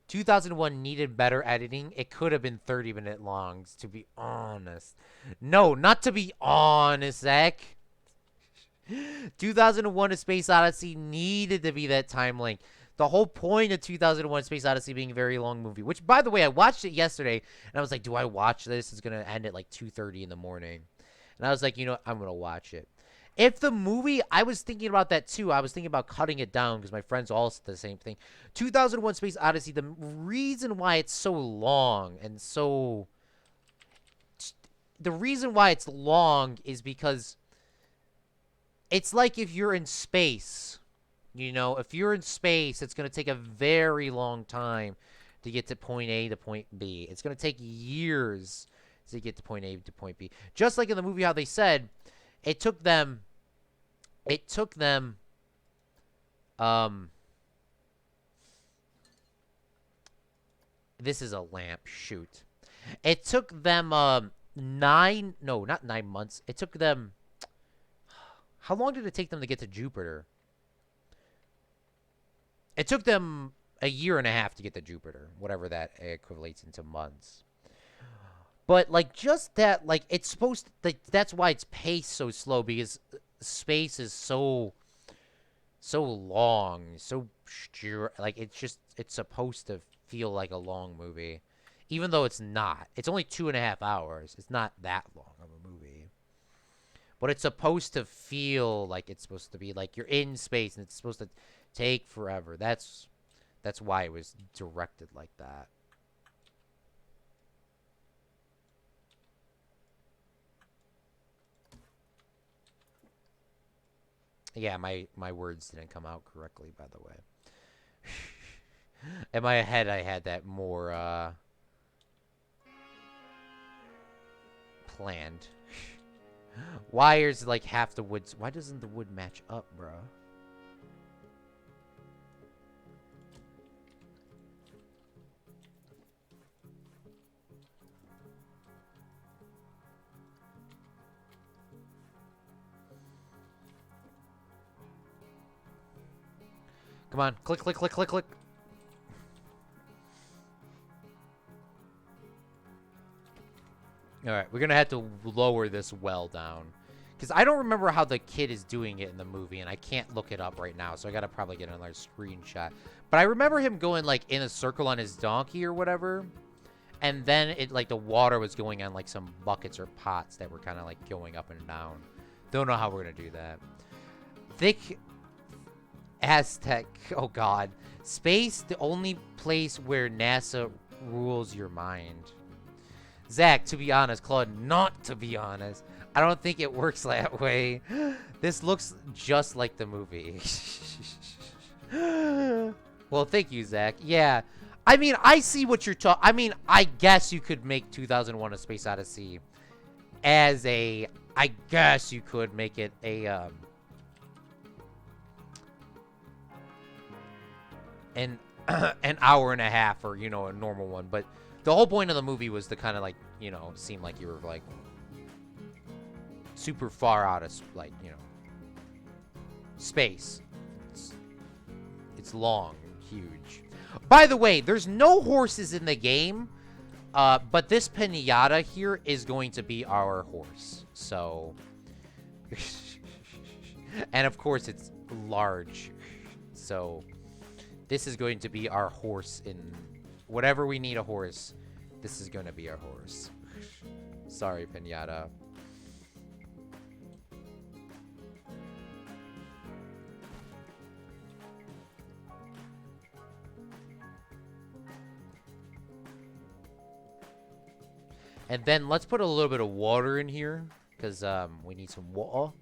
2001 needed better editing. It could have been 30-minute longs, to be honest. No, not to be honest, Zach. 2001 A Space Odyssey needed to be that time length. The whole point of 2001 Space Odyssey being a very long movie, which, by the way, I watched it yesterday, and I was like, do I watch this? It's going to end at like 2:30 in the morning. And I was like, you know, I'm going to watch it. If the movie, I was thinking about that too. I was thinking about cutting it down because my friends all said the same thing. 2001 Space Odyssey, the reason why it's so long and so... The reason why it's long is because it's like if you're in space. You know, if you're in space, it's going to take a very long time to get to point A to point B. It's going to take years to get to point A to point B. Just like in the movie how they said... It took them, this is a lamp, shoot. It took them, not 9 months. It took them, how long did it take them to get to Jupiter? It took them a year and a half to get to Jupiter, whatever that equates into months. But, like, just that, like, it's supposed to, like, that's why it's paced so slow, because space is so long, so, like, it's just, it's supposed to feel like a long movie, even though it's not. It's only 2.5 hours. It's not that long of a movie, but it's supposed to feel like it's supposed to be like you're in space and it's supposed to take forever. That's why it was directed like that. Yeah, my words didn't come out correctly, by the way. In my head, I had that more planned. Why is like half the wood? Why doesn't the wood match up, bro? Come on, click, click, click, click, click. All right, we're gonna have to lower this well down, because I don't remember how the kid is doing it in the movie, and I can't look it up right now, so I gotta probably get another screenshot. But I remember him going like in a circle on his donkey or whatever, and then it like the water was going on like some buckets or pots that were kind of like going up and down. Don't know how we're gonna do that. Thick Aztec. Oh God, space, the only place where NASA rules your mind. Zach, to be honest, Claude, not to be honest, I don't think it works that way. This looks just like the movie. Well, thank you, Zach. Yeah, I mean, I see what you're talking. I mean, I guess you could make 2001: A Space Odyssey as a. I guess you could make it a an an hour and a half, or a normal one, but the whole point of the movie was to kind of like seem like you were like super far out of like space. It's long, huge. By the way, there's no horses in the game, but this pinata here is going to be our horse. So, and of course it's large. So this is going to be our horse in whatever we need a horse. This is going to be our horse. Sorry, pinata. And then let's put a little bit of water in here, because we need some water.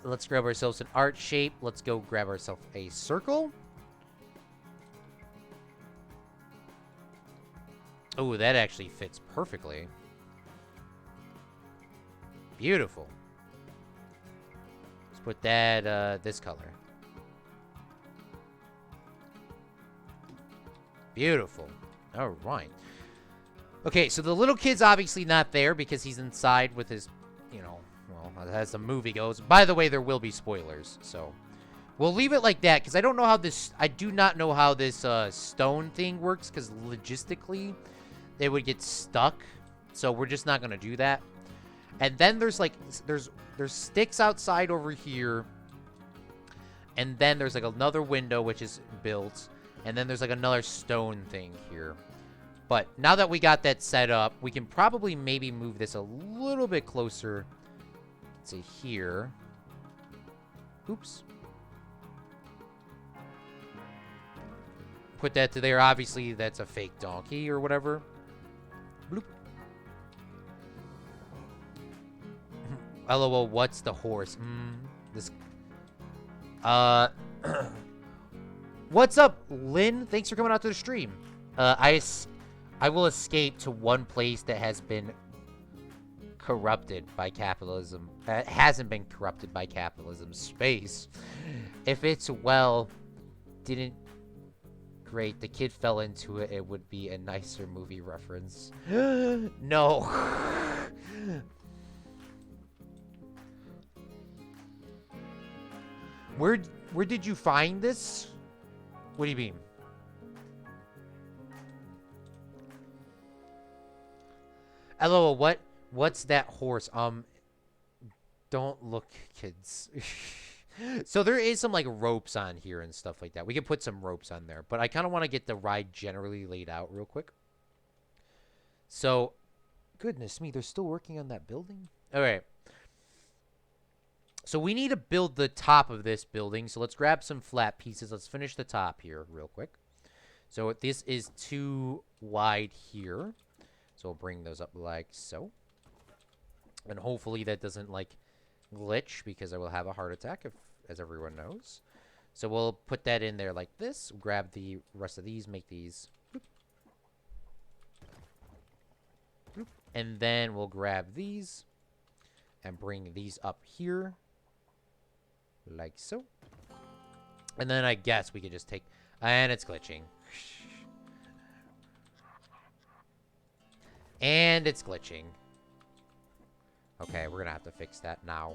Let's grab ourselves an art shape. Let's go grab ourselves a circle. Oh, that actually fits perfectly. Beautiful. Let's put that this color. Beautiful. All right. Okay, so the little kid's obviously not there because he's inside with his, well, as the movie goes. By the way, there will be spoilers, so we'll leave it like that because I don't know how this. I do not know how this stone thing works because logistically, they would get stuck. So we're just not gonna do that. And then there's like there's sticks outside over here, and then there's like another window which is built. And then there's like another stone thing here. But now that we got that set up, we can probably maybe move this a little bit closer to here. Oops. Put that to there. Obviously, that's a fake donkey or whatever. Bloop. LOL, what's the horse? This... What's up, Lynn? Thanks for coming out to the stream. I will escape to one place that has been corrupted by capitalism. Hasn't been corrupted by capitalism. Space. If it's didn't... Great, the kid fell into it. It would be a nicer movie reference. No. Where did you find this? What do you mean? LOL, what's that horse? Don't look, kids. So there is some like ropes on here and stuff like that. We can put some ropes on there, but I kind of want to get the ride generally laid out real quick. So, goodness me, they're still working on that building? All right. So we need to build the top of this building. So let's grab some flat pieces. Let's finish the top here real quick. So this is too wide here. So we'll bring those up like so. And hopefully that doesn't like glitch because I will have a heart attack, if, as everyone knows. So we'll put that in there like this. Grab the rest of these, make these. Bloop, bloop, and then we'll grab these and bring these up here. Like so. And then I guess we could just take... And it's glitching. And it's glitching. Okay, we're gonna have to fix that now.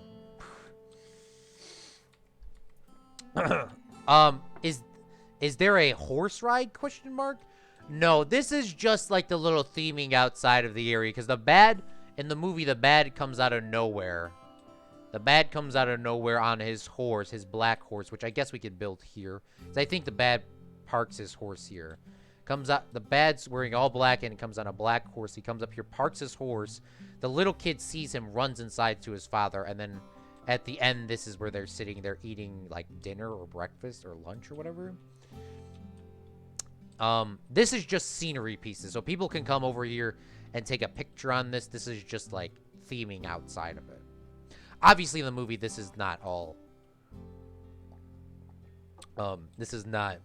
Is there a horse ride, question mark? No, this is just like the little theming outside of the area, because the bad, in the movie, the bad comes out of nowhere. The bad comes out of nowhere on his horse, his black horse, which I guess we could build here. So I think the bad parks his horse here. Comes out, the bad's wearing all black and comes on a black horse. He comes up here, parks his horse. The little kid sees him, runs inside to his father, and then at the end, this is where they're sitting. They're eating like dinner or breakfast or lunch or whatever. This is just scenery pieces, so people can come over here and take a picture on this. This is just like theming outside of it. Obviously, in the movie, this is not all. This is not.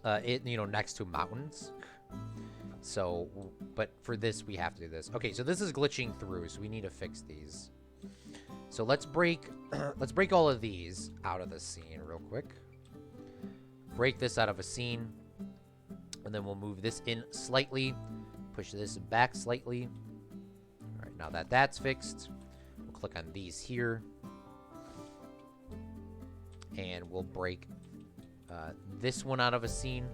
Next to mountains. So, but for this, we have to do this. Okay, so this is glitching through, so we need to fix these. So let's break, let's break all of these out of the scene real quick. Break this out of a scene, and then we'll move this in slightly. Push this back slightly. All right, now that that's fixed, we'll click on these here, and we'll break this one out of a scene.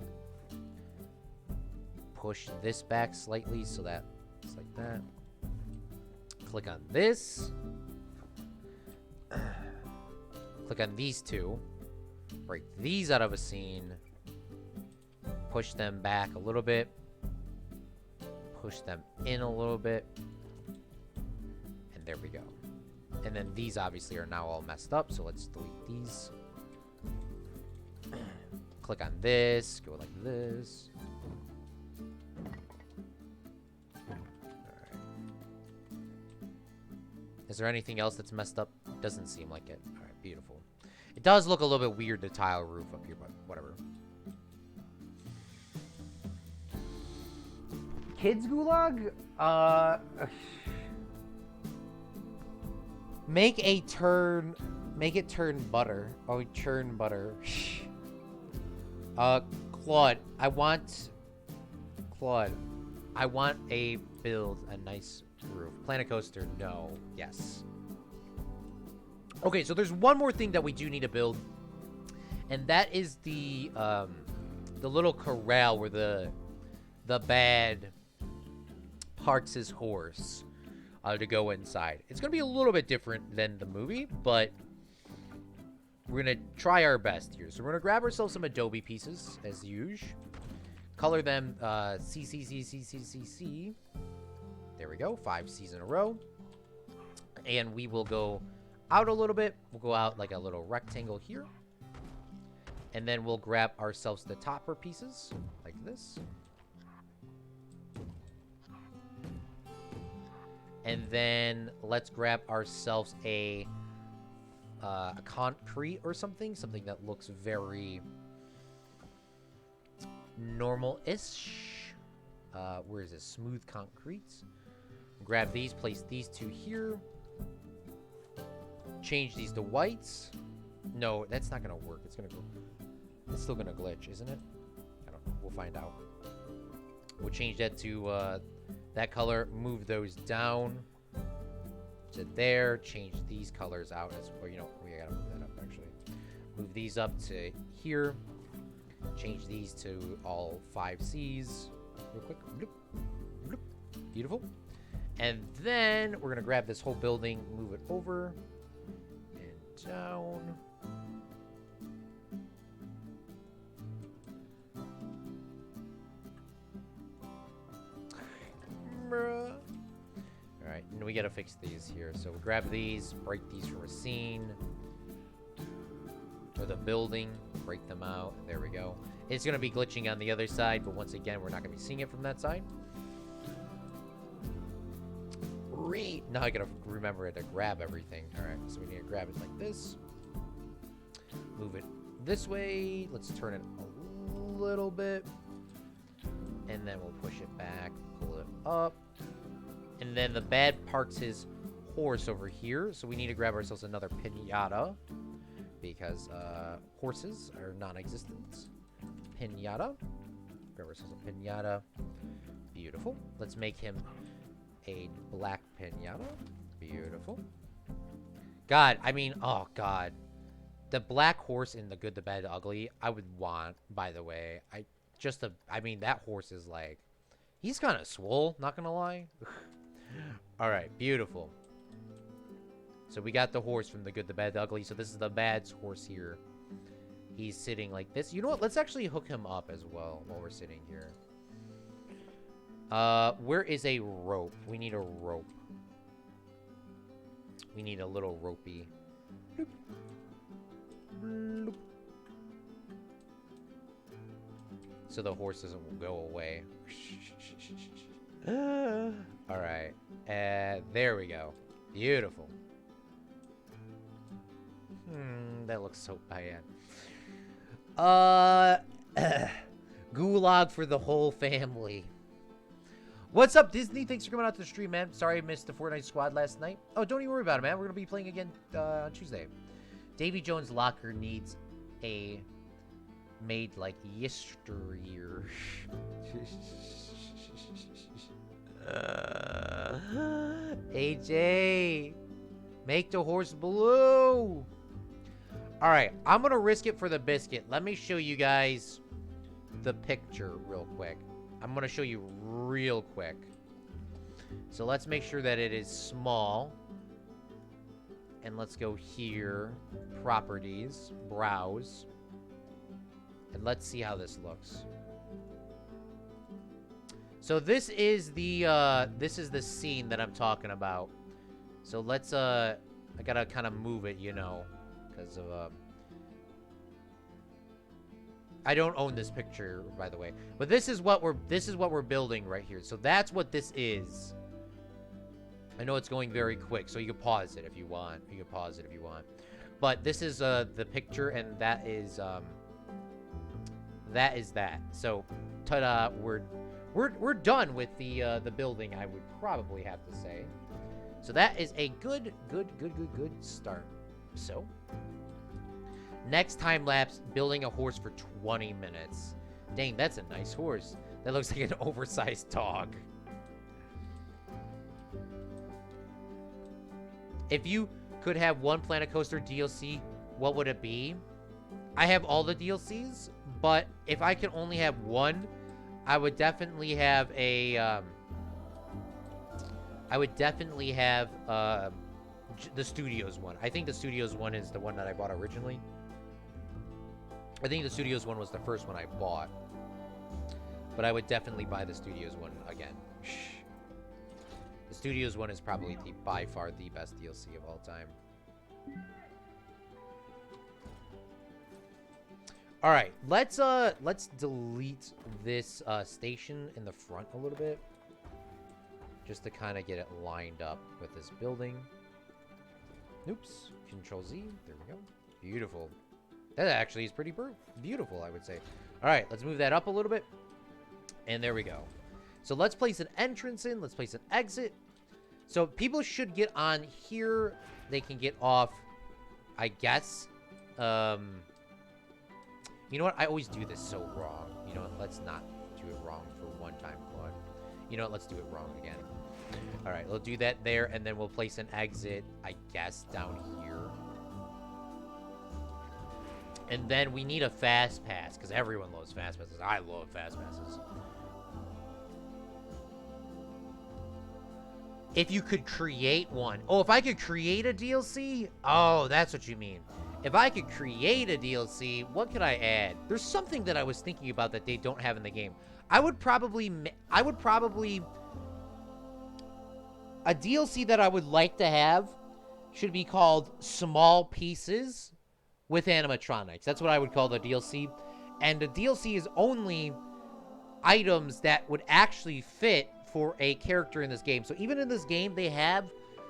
Push this back slightly so that it's like that. Click on this. Click on these two. Break these out of a scene. Push them back a little bit. Push them in a little bit. And there we go. And then these obviously are now all messed up, so let's delete these. Click on this, go like this. Alright. Is there anything else that's messed up? Doesn't seem like it. Alright, beautiful. It does look a little bit weird, the tile roof up here, but whatever. Kids Gulag? Make it turn butter. Oh, churn butter. Claude, I want a nice roof. Planet Coaster, no. Yes. Okay, so there's one more thing that we do need to build, and that is the little corral where the bad parks his horse to go inside. It's gonna be a little bit different than the movie, but we're going to try our best here. So we're going to grab ourselves some Adobe pieces, as usual. Color them C, C, C, C, C, C, C. There we go. 5 C's in a row. And we will go out a little bit. We'll go out like a little rectangle here. And then we'll grab ourselves the topper pieces, like this. And then let's grab ourselves a concrete or something that looks very normal-ish. Where is this? Smooth concrete. Grab these, place these two here. Change these to whites. No, that's not gonna work. It's still gonna glitch, isn't it? I don't know. We'll find out. We'll change that to that color. Move those down to there. Change these colors out as well. You know, we gotta move that up actually. Move these up to here. Change these to all 5 C's real quick. Bloop, bloop. Beautiful. And then we're gonna grab this whole building, move it over down. Bruh. Alright, and we gotta fix these here. So we'll grab these, break these from a scene. Or the building, break them out. There we go. It's gonna be glitching on the other side, but once again, we're not gonna be seeing it from that side. Now I gotta remember to grab everything. Alright, so we need to grab it like this. Move it this way. Let's turn it a little bit. And then we'll push it back, pull it up. And then the bad parks his horse over here. So we need to grab ourselves another pinata. Because horses are non-existent. Pinata. Grab ourselves a pinata. Beautiful. Let's make him a black pinata. Beautiful. God, I mean, oh God. The black horse in The Good, the Bad, the Ugly, I would want, by the way. I mean, that horse is like, he's kind of swole, not gonna lie. Alright, beautiful. So we got the horse from The Good, the Bad, the Ugly. So this is the bad horse here. He's sitting like this. You know what? Let's actually hook him up as well while we're sitting here. Where is a rope? We need a rope. We need a little ropey. Bloop. Bloop. So the horse doesn't go away. Alright. There we go. Beautiful. That looks so bad. Gulag for the whole family. What's up, Disney? Thanks for coming out to the stream, man. Sorry I missed the Fortnite squad last night. Oh, don't even worry about it, man. We're going to be playing again on Tuesday. Davy Jones' locker needs a made like yesteryear. AJ, make the horse blue. All right, I'm going to risk it for the biscuit. Let me show you guys the picture real quick. I'm going to show you real quick. So let's make sure that it is small. And let's go here. Properties. Browse. And let's see how this looks. So this is the scene that I'm talking about. So let's I gotta kind of move it, you know, because of I don't own this picture, by the way. But this is what we're building right here. So that's what this is. I know it's going very quick, so you can pause it if you want. You can pause it if you want. But this is the picture, and that is that. So, ta-da! We're done with the building. I would probably have to say. So that is a good start. So. Next time lapse, building a horse for 20 minutes. Dang, that's a nice horse. That looks like an oversized dog. If you could have one Planet Coaster DLC, what would it be? I have all the DLCs, but if I could only have one, I would definitely have a, the Studios one. I think the Studios one is the one that I bought originally. I think the Studios one was the first one I bought. But I would definitely buy the Studios one again. The Studios one is probably by far the best DLC of all time. Alright, let's delete this station in the front a little bit. Just to kind of get it lined up with this building. Oops. Control Z. There we go. Beautiful. That actually is pretty beautiful, I would say. All right, let's move that up a little bit. And there we go. So let's place an entrance in. Let's place an exit. So people should get on here. They can get off, I guess. You know what? I always do this so wrong. You know what? Let's not do it wrong for one time, Claude. You know what? Let's do it wrong again. All right, we'll do that there. And then we'll place an exit, I guess, down here. And then we need a fast pass, because everyone loves fast passes. I love fast passes. If you could create one. Oh, if I could create a DLC? Oh, that's what you mean. If I could create a DLC, what could I add? There's something that I was thinking about that they don't have in the game. I would probably, a DLC that I would like to have should be called Small Pieces with Animatronics. That's what I would call the DLC. And the DLC is only items that would actually fit for a character in this game. So even in this game, they have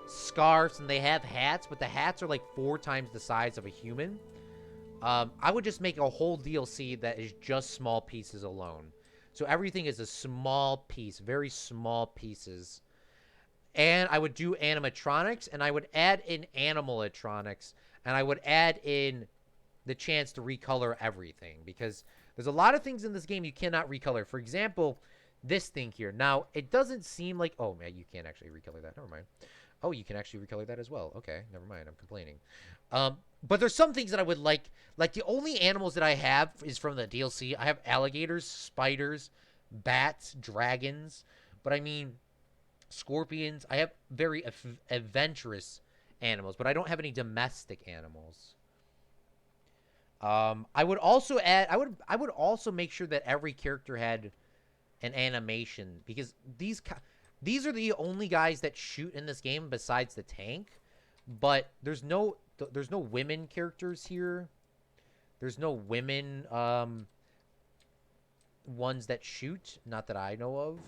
scarves and they have hats, but the hats are like 4 times the size of a human. I would just make a whole DLC that is just small pieces alone. So everything is a small piece, very small pieces. And I would do animatronics, and I would add in animatronics, and I would add in the chance to recolor everything, because there's a lot of things in this game you cannot recolor. For example, this thing here. Now, it doesn't seem like... Oh, man, you can't actually recolor that. Never mind. Oh, you can actually recolor that as well. Okay, never mind. I'm complaining. But there's some things that I would like. Like, the only animals that I have is from the DLC. I have alligators, spiders, bats, dragons. But, I mean, scorpions. I have very adventurous animals, but I don't have any domestic animals. I would also add... I would also make sure that every character had an animation, because these are the only guys that shoot in this game besides the tank. But there's no women characters here. There's no women ones that shoot, not that I know of.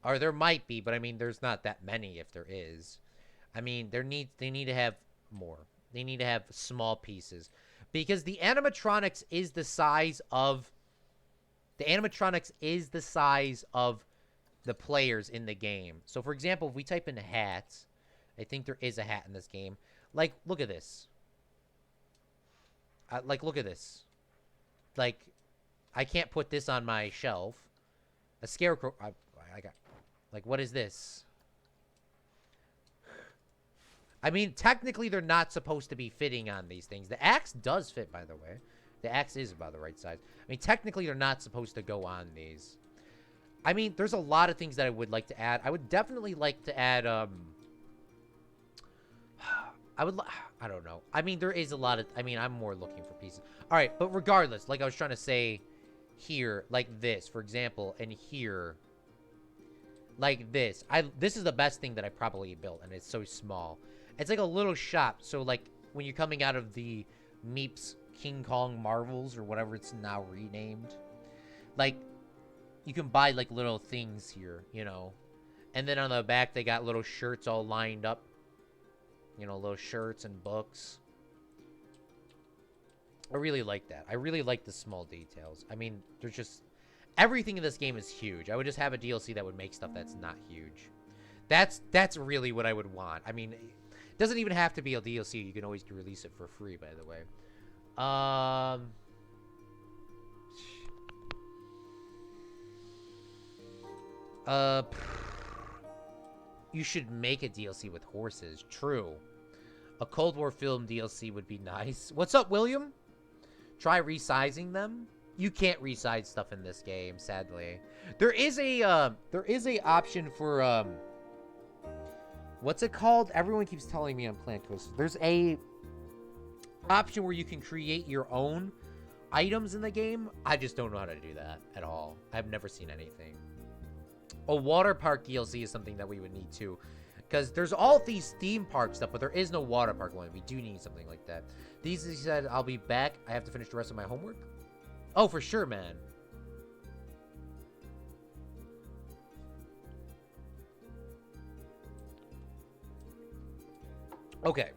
Or there might be, but I mean there's not that many if there is. I mean they need to have more. They need to have small pieces, because the animatronics is the size of the players in the game. So for example, if we type in hats, I think there is a hat in this game. Like, look at this. Look at this. Like, I can't put this on my shelf. A scarecrow. I got. Like, what is this? I mean, technically, they're not supposed to be fitting on these things. The axe does fit, by the way. The axe is about the right size. I mean, technically, they're not supposed to go on these. I mean, there's a lot of things that I would like to add. I would definitely like to add, I don't know. I mean, there is a lot of... I mean, I'm more looking for pieces. All right, but regardless, like I was trying to say here, like this, for example, and here, like this. This is the best thing that I probably built, and it's so small. It's like a little shop, so, like, when you're coming out of the Meeps King Kong Marvels, or whatever it's now renamed, like, you can buy, like, little things here, you know. And then on the back, they got little shirts all lined up. You know, little shirts and books. I really like that. I really like the small details. I mean, there's just... Everything in this game is huge. I would just have a DLC that would make stuff that's not huge. That's really what I would want. I mean, it doesn't even have to be a DLC. You can always release it for free, by the way. You should make a DLC with horses. True. A Cold War film DLC would be nice. What's up, William? Try resizing them. You can't resize stuff in this game, sadly. There is a option for what's it called? Everyone keeps telling me on Planet Coaster. There's a option where you can create your own items in the game. I just don't know how to do that at all. I've never seen anything. A water park DLC is something that we would need too, because there's all these theme park stuff, but there is no water park one. We do need something like that. He said, I'll be back. I have to finish the rest of my homework. Oh, for sure, man. Okay.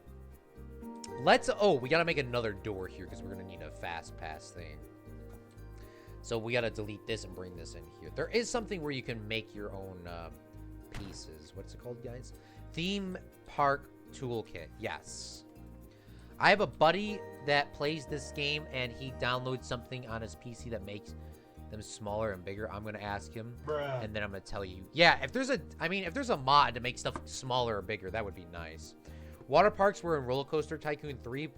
We gotta make another door here, because we're gonna need a fast pass thing. So we gotta delete this and bring this in here. There is something where you can make your own pieces. What's it called, guys? Theme Park Toolkit. Yes. I have a buddy that plays this game, and he downloads something on his PC that makes them smaller and bigger. I'm gonna ask him, and then I'm gonna tell you. Yeah, if there's a mod to make stuff smaller or bigger, that would be nice. Water parks were in Roller Coaster Tycoon 3,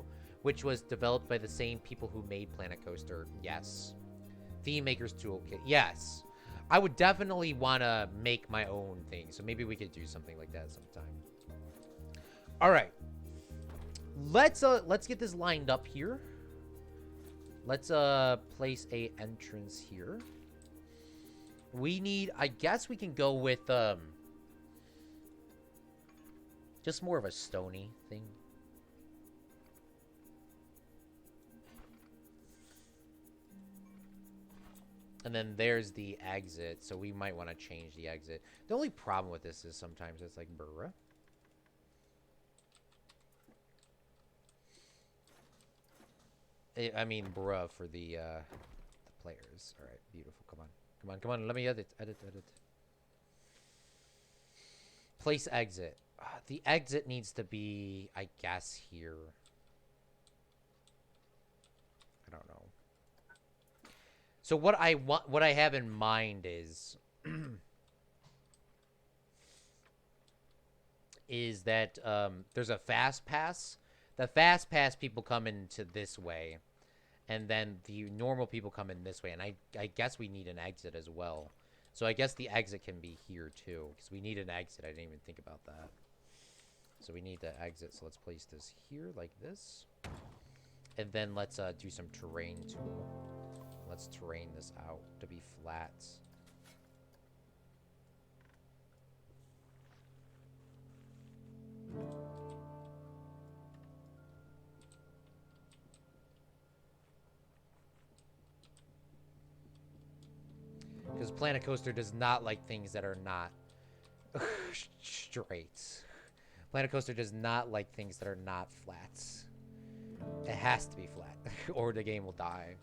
which was developed by the same people who made Planet Coaster. Yes. Theme Maker's Toolkit. Yes. I would definitely want to make my own thing. So maybe we could do something like that sometime. All right. Let's get this lined up here. Let's place a entrance here. We need, I guess we can go with just more of a stony thing. And then there's the exit, so we might want to change the exit. The only problem with this is sometimes it's like, bruh. I mean, bruh for the players. All right, beautiful. Come on. Come on, come on. Let me edit. Place exit. The exit needs to be, I guess, here. I don't know. So what I have in mind is is that there's a fast pass. The fast pass people come into this way, and then the normal people come in this way. And I guess we need an exit as well. So I guess the exit can be here too, because we need an exit. I didn't even think about that. So we need to exit. So let's place this here like this, and then let's do some terrain tool. Let's terrain this out to be flat. Because Planet Coaster does not like things that are not straight. Planet Coaster does not like things that are not flat. It has to be flat, or the game will die.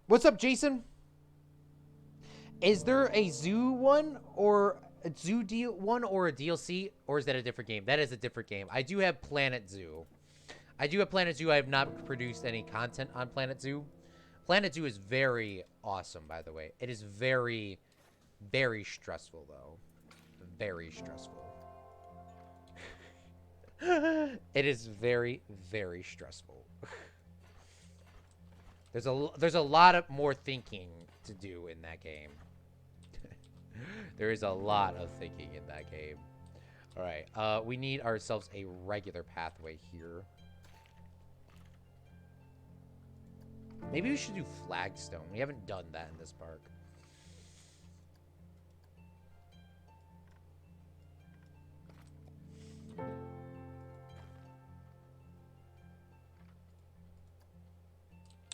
What's up, Jason? Is there a zoo one or a zoo deal one or a DLC, or is that a different game? That is a different game. I do have Planet Zoo. I have not produced any content on Planet Zoo. Planet Zoo is very awesome, by the way. It is very, very stressful, though. Very stressful. It is very, very stressful. There's a lot of more thinking to do in that game. There is a lot of thinking in that game. All right, we need ourselves a regular pathway here. Maybe we should do flagstone. We haven't done that in this park.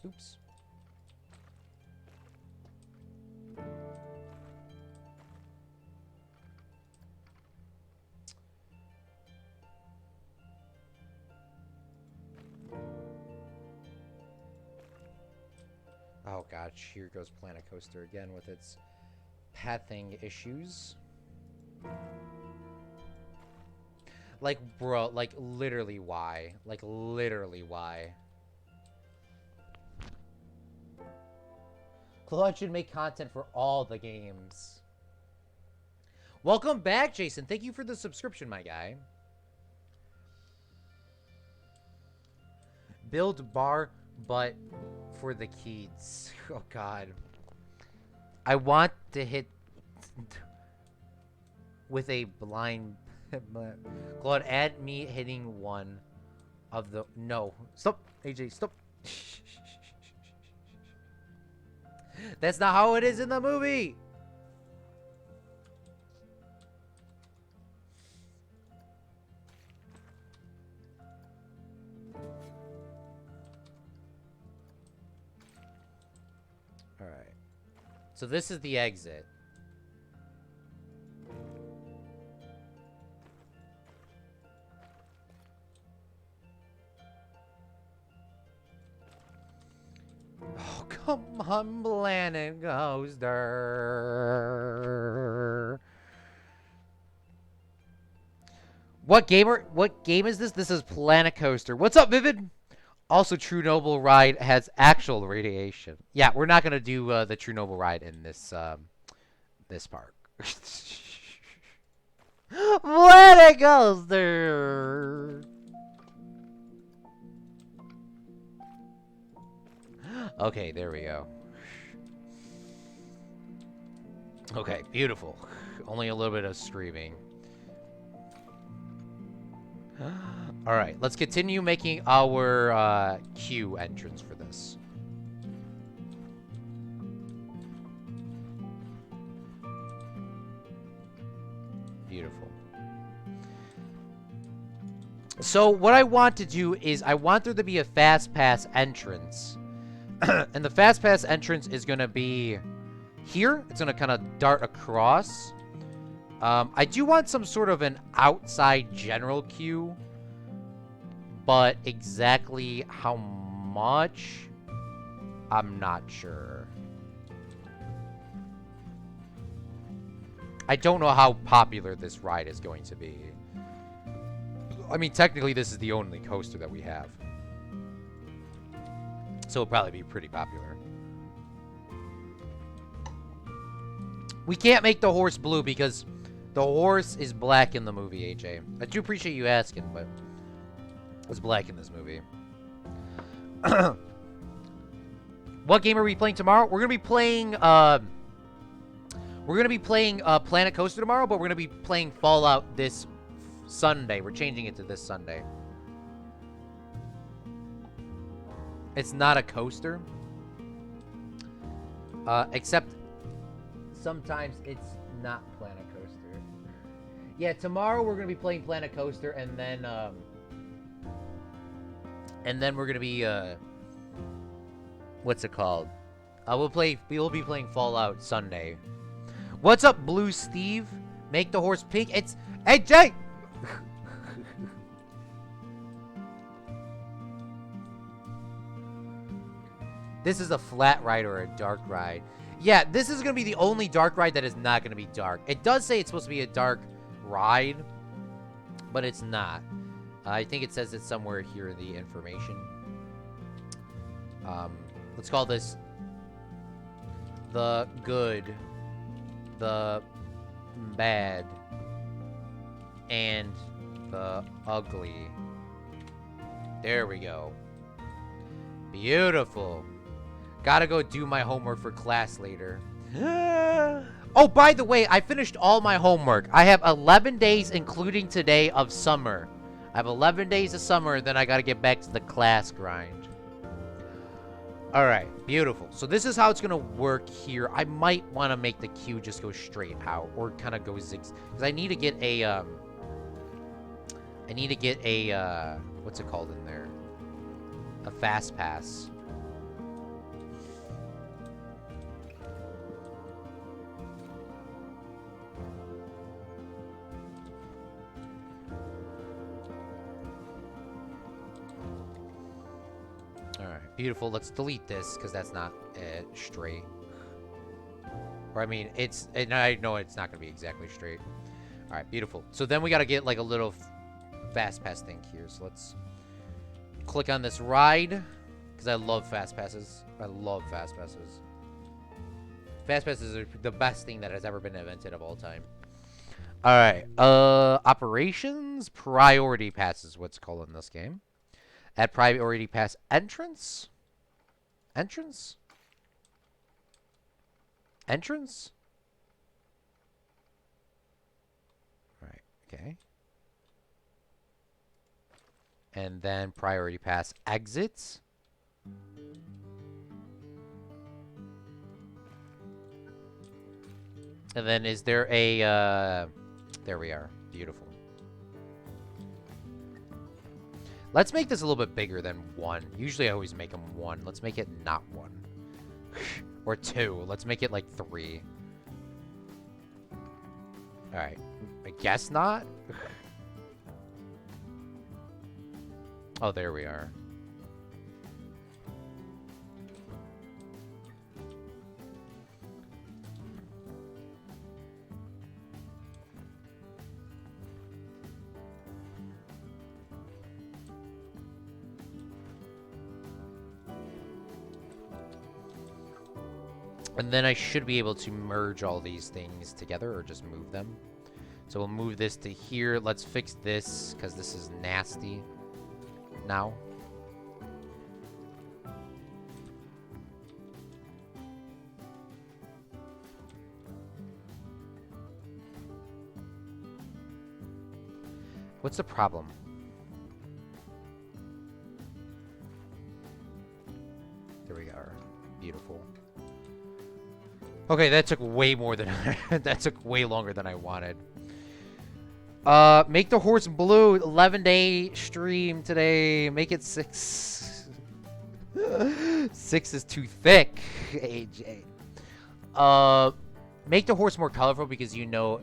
Oops. Oh gosh, here goes Planet Coaster again with its pathing issues. Like, bro, like literally why? Like literally why? Claude should make content for all the games. Welcome back, Jason. Thank you for the subscription, my guy. Build bar, but for the kids. Oh, God. I want to hit with a blind... Claude, add me hitting one of the... No. Stop. AJ, stop. That's not how it is in the movie. All right. So this is the exit. Oh, come on, Planet Coaster. What game is this? This is Planet Coaster. What's up, Vivid? Also, True Noble Ride has actual radiation. Yeah, we're not gonna do the True Noble Ride in this this park. Planet Coaster. Okay, there we go. Okay, beautiful. Only a little bit of screaming. All right, let's continue making our queue entrance for this. Beautiful. So what I want to do is I want there to be a Fastpass entrance. And the Fastpass entrance is going to be here. It's going to kind of dart across. I do want some sort of an outside general queue. But exactly how much, I'm not sure. I don't know how popular this ride is going to be. I mean, technically, this is the only coaster that we have. So it'll probably be pretty popular. We can't make the horse blue because the horse is black in the movie, AJ. I do appreciate you asking, but it's black in this movie. What game are we playing tomorrow? We're gonna be playing Planet Coaster tomorrow, but we're gonna be playing Fallout this Sunday. We're changing it to this Sunday. It's not a coaster. Except sometimes it's not Planet Coaster. Yeah, tomorrow we're gonna be playing Planet Coaster, and then we're gonna be what's it called? We will be playing Fallout Sunday. What's up, Blue Steve? Make the horse pink. It's hey Jay. This is a flat ride or a dark ride. Yeah, this is gonna be the only dark ride that is not gonna be dark. It does say it's supposed to be a dark ride, but it's not. I think it says it somewhere here in the information. Let's call this the good, the bad, and the ugly. There we go. Beautiful. Gotta go do my homework for class later. Oh, by the way, I finished all my homework. I have 11 days, including today, of summer. I have 11 days of summer, then I gotta get back to the class grind. Alright, beautiful. So this is how it's gonna work here. I might want to make the queue just go straight out, or kind of go zigzag. Because I need to get a, what's it called in there? A fast pass. Alright, beautiful. Let's delete this, because that's not straight. Or, I mean, and I know it's not going to be exactly straight. Alright, beautiful. So then we got to get, like, a little fast pass thing here. So let's click on this ride, because I love fast passes. I love fast passes. Fast passes are the best thing that has ever been invented of all time. Alright, operations, priority pass is what's called in this game. Add priority pass entrance? Entrance? Entrance? Right, okay. And then priority pass exits. And then is there a, there we are. Beautiful. Let's make this a little bit bigger than 1. Usually I always make them 1. Let's make it not 1. Or 2. Let's make it like 3. Alright. I guess not. Oh, there we are. And then I should be able to merge all these things together or just move them. So we'll move this to here. Let's fix this because this is nasty now. What's the problem? There we are. Beautiful. Okay, that took way more than that took way longer than I wanted. Make the horse blue. 11-day stream today. Make it 6. 6 is too thick, AJ. Make the horse more colorful because you know,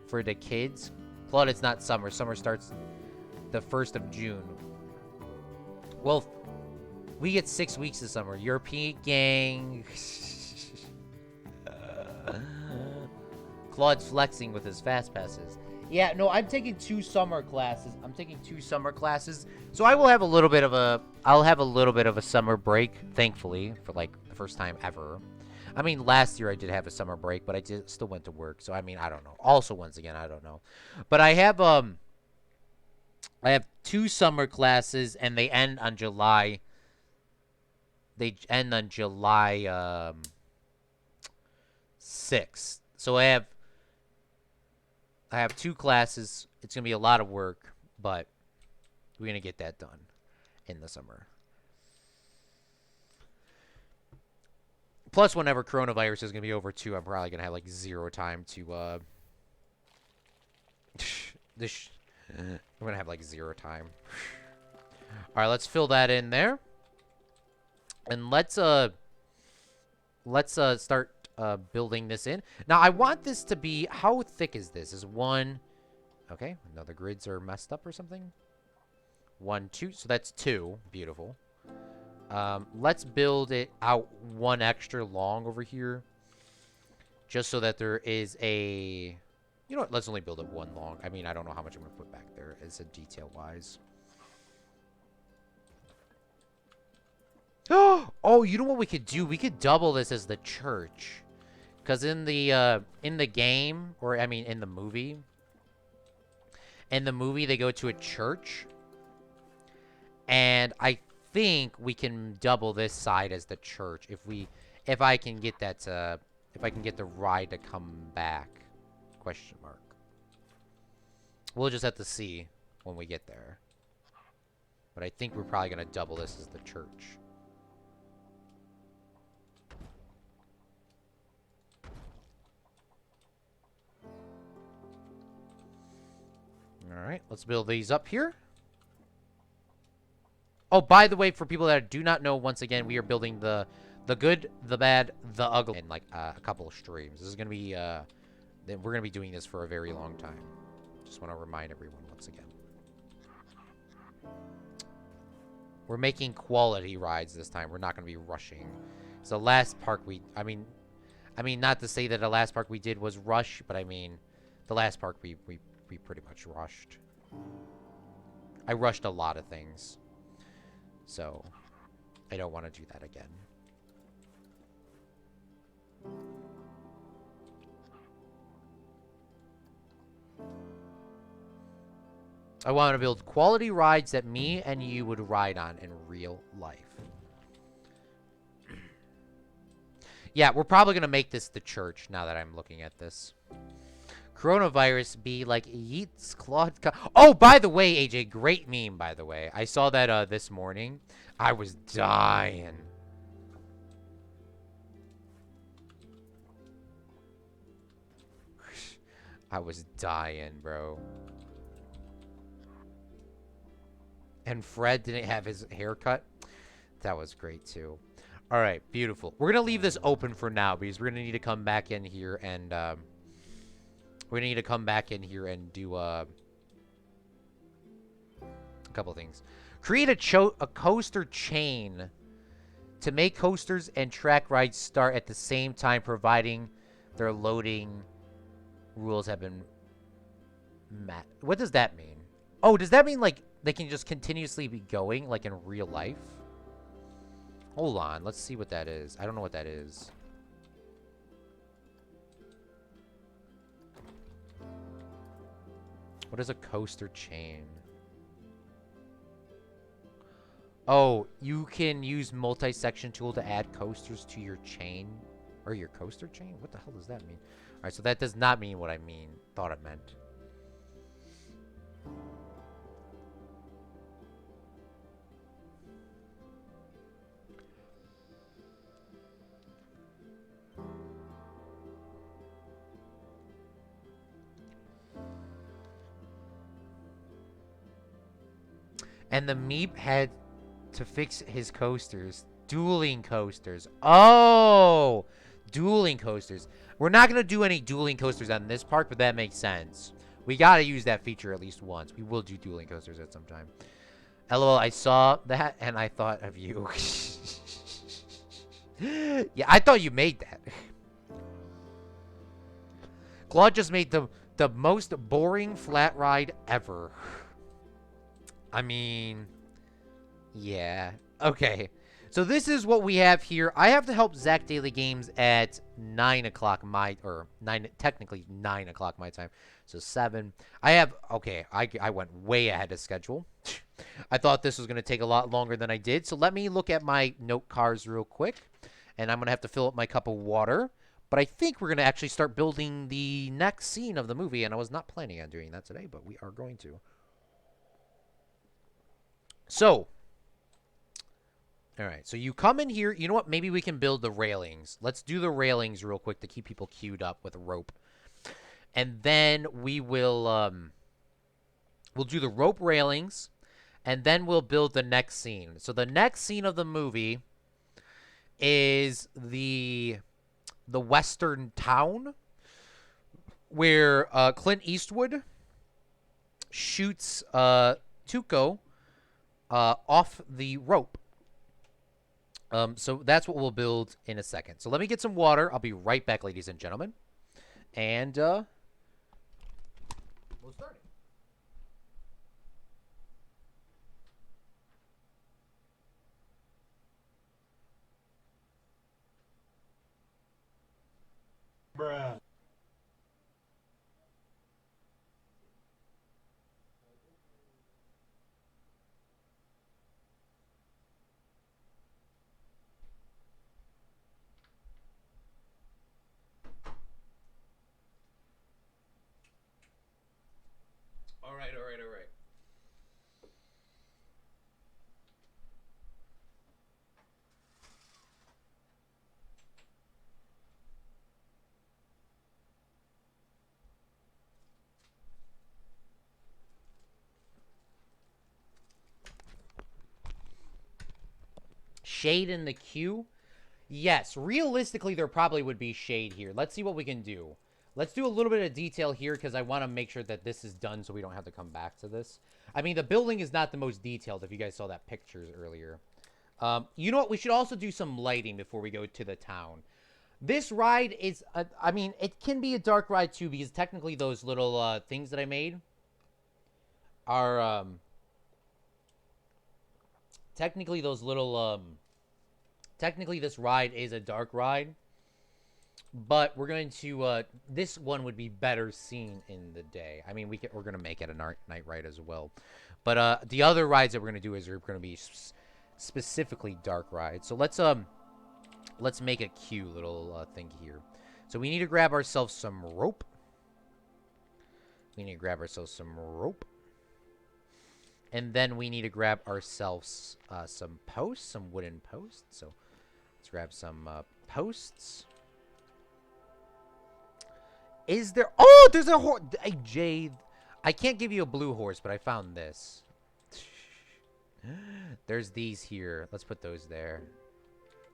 for the kids, Claude, it's not summer. Summer starts the 1st of June. Well, we get 6 weeks of summer. European gang. Claude's flexing with his fast passes. Yeah, no, I'm taking 2 summer classes. So I will have a little bit of a summer break, thankfully, for like the first time ever. I mean, last year I did have a summer break, but I still went to work. So I mean, I don't know. Also, once again, I don't know. But I have 2 summer classes, and they end on July. They end on July 6th. So I have 2 classes. It's going to be a lot of work, but we're going to get that done in the summer. Plus, whenever coronavirus is going to be over, too, I'm probably going to have, like, 0 time to, I'm going to have, like, 0 time. All right, let's fill that in there. And let's start building this in. Now, I want this to be... How thick is this? Is 1... Okay, no, the grids are messed up or something. 1, 2. So that's 2. Beautiful. Let's build it out 1 extra long over here. Just so that there is a... You know what? Let's only build it 1 long. I mean, I don't know how much I'm going to put back there as a detail-wise. Oh, you know what we could do? We could double this as the church. Because in the game, or I mean in the movie, they go to a church. And I think we can double this side as the church if I can get that if I can get the ride to come back. Question mark. We'll just have to see when we get there. But I think we're probably going to double this as the church. Alright, let's build these up here. Oh, by the way, for people that do not know, once again, we are building the good, the bad, the ugly in like a couple of streams. This is going to be, we're going to be doing this for a very long time. Just want to remind everyone once again. We're making quality rides this time. We're not going to be rushing. So the last park I mean, not to say that the last park we did was rush, but I mean, the last park we pretty much rushed. I rushed a lot of things. So, I don't want to do that again. I want to build quality rides that me and you would ride on in real life. Yeah, we're probably going to make this the church now that I'm looking at this. Coronavirus be like Yeats Claude. Oh, by the way, AJ, great meme, by the way. I saw that this morning. I was dying. I was dying, bro. And Fred didn't have his haircut. That was great, too. All right, beautiful. We're going to leave this open for now because we're going to need to come back in here and... we're going to need to come back in here and do a couple things. Create a coaster chain to make coasters and track rides start at the same time, providing their loading rules have been met. What does that mean? Oh, does that mean like they can just continuously be going like in real life? Hold on. Let's see what that is. I don't know what that is. What is a coaster chain? Oh, you can use multi-section tool to add coasters to your chain. Or your coaster chain? What the hell does that mean? Alright, so that does not mean what I thought it meant. And the Meep had to fix his coasters. Dueling coasters. Oh! Dueling coasters. We're not going to do any dueling coasters on this park, but that makes sense. We got to use that feature at least once. We will do dueling coasters at some time. LOL, I saw that and I thought of you. Yeah, I thought you made that. Claude just made the most boring flat ride ever. I mean, yeah. Okay. So this is what we have here. I have to help Zach Daily Games at 9 o'clock technically 9 o'clock my time. So 7. I went way ahead of schedule. I thought this was going to take a lot longer than I did. So let me look at my note cards real quick. And I'm going to have to fill up my cup of water. But I think we're going to actually start building the next scene of the movie. And I was not planning on doing that today, but we are going to. So, all right. So you come in here. You know what? Maybe we can build the railings. Let's do the railings real quick to keep people queued up with a rope. And then we will, we'll do the rope railings. And then we'll build the next scene. So the next scene of the movie is the western town where Clint Eastwood shoots Tuco off the rope. So that's what we'll build in a second. So let me get some water. I'll be right back, ladies and gentlemen. And we'll start it. Bruh. All right. Shade in the queue? Yes, realistically, there probably would be shade here. Let's see what we can do. Let's do a little bit of detail here because I want to make sure that this is done so we don't have to come back to this. I mean, the building is not the most detailed if you guys saw that pictures earlier. You know what? We should also do some lighting before we go to the town. This ride is, I mean, it can be a dark ride too because technically those little things that I made are, technically those little, technically this ride is a dark ride. But we're going to, this one would be better seen in the day. I mean, we're going to make it a night ride as well. But the other rides that we're going to do are going to be specifically dark rides. So let's make a cute little thing here. So we need to grab ourselves some rope. And then we need to grab ourselves some posts, some wooden posts. So let's grab some posts. Is there... Oh, there's a horse. Hey, Jade. I can't give you a blue horse, but I found this. There's these here. Let's put those there.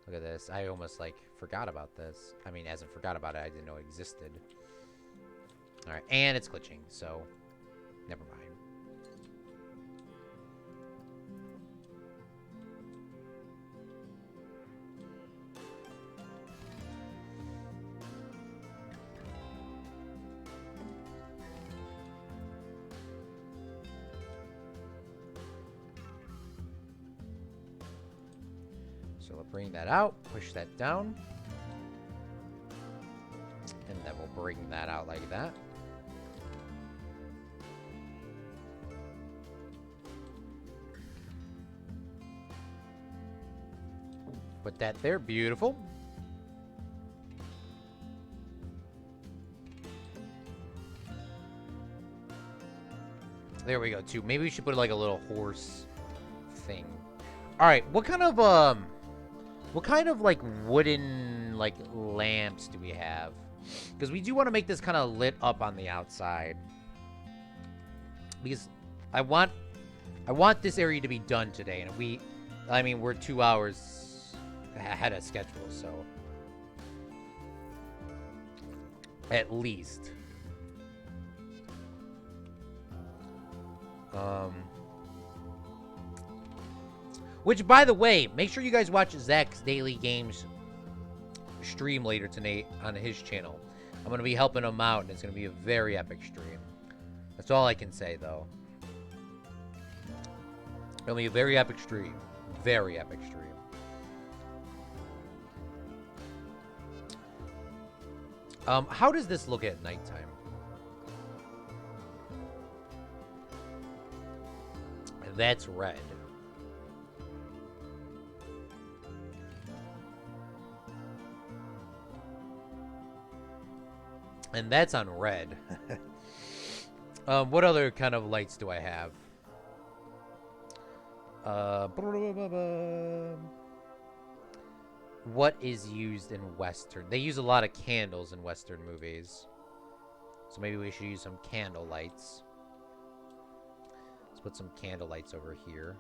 Look at this. I almost, like, forgot about this. I mean, as in forgot about it, I didn't know it existed. All right, and it's glitching, so never mind. So we'll bring that out, push that down. And then we'll bring that out like that. Put that there, beautiful. There we go, too. Maybe we should put like a little horse thing. All right, what kind of like wooden like lamps do we have? Because we do want to make this kind of lit up on the outside. Because I want I want this area to be done today, and I mean, we're 2 hours ahead of schedule, so at least. Which, by the way, make sure you guys watch Zach's Daily Games stream later tonight on his channel. I'm going to be helping him out, and it's going to be a very epic stream. That's all I can say, though. It'll be a very epic stream. Very epic stream. How does this look at nighttime? That's red. And that's on red. What other kind of lights do I have? What is used in Western? They use a lot of candles in Western movies. So maybe we should use some candle lights. Let's put some candle lights over here.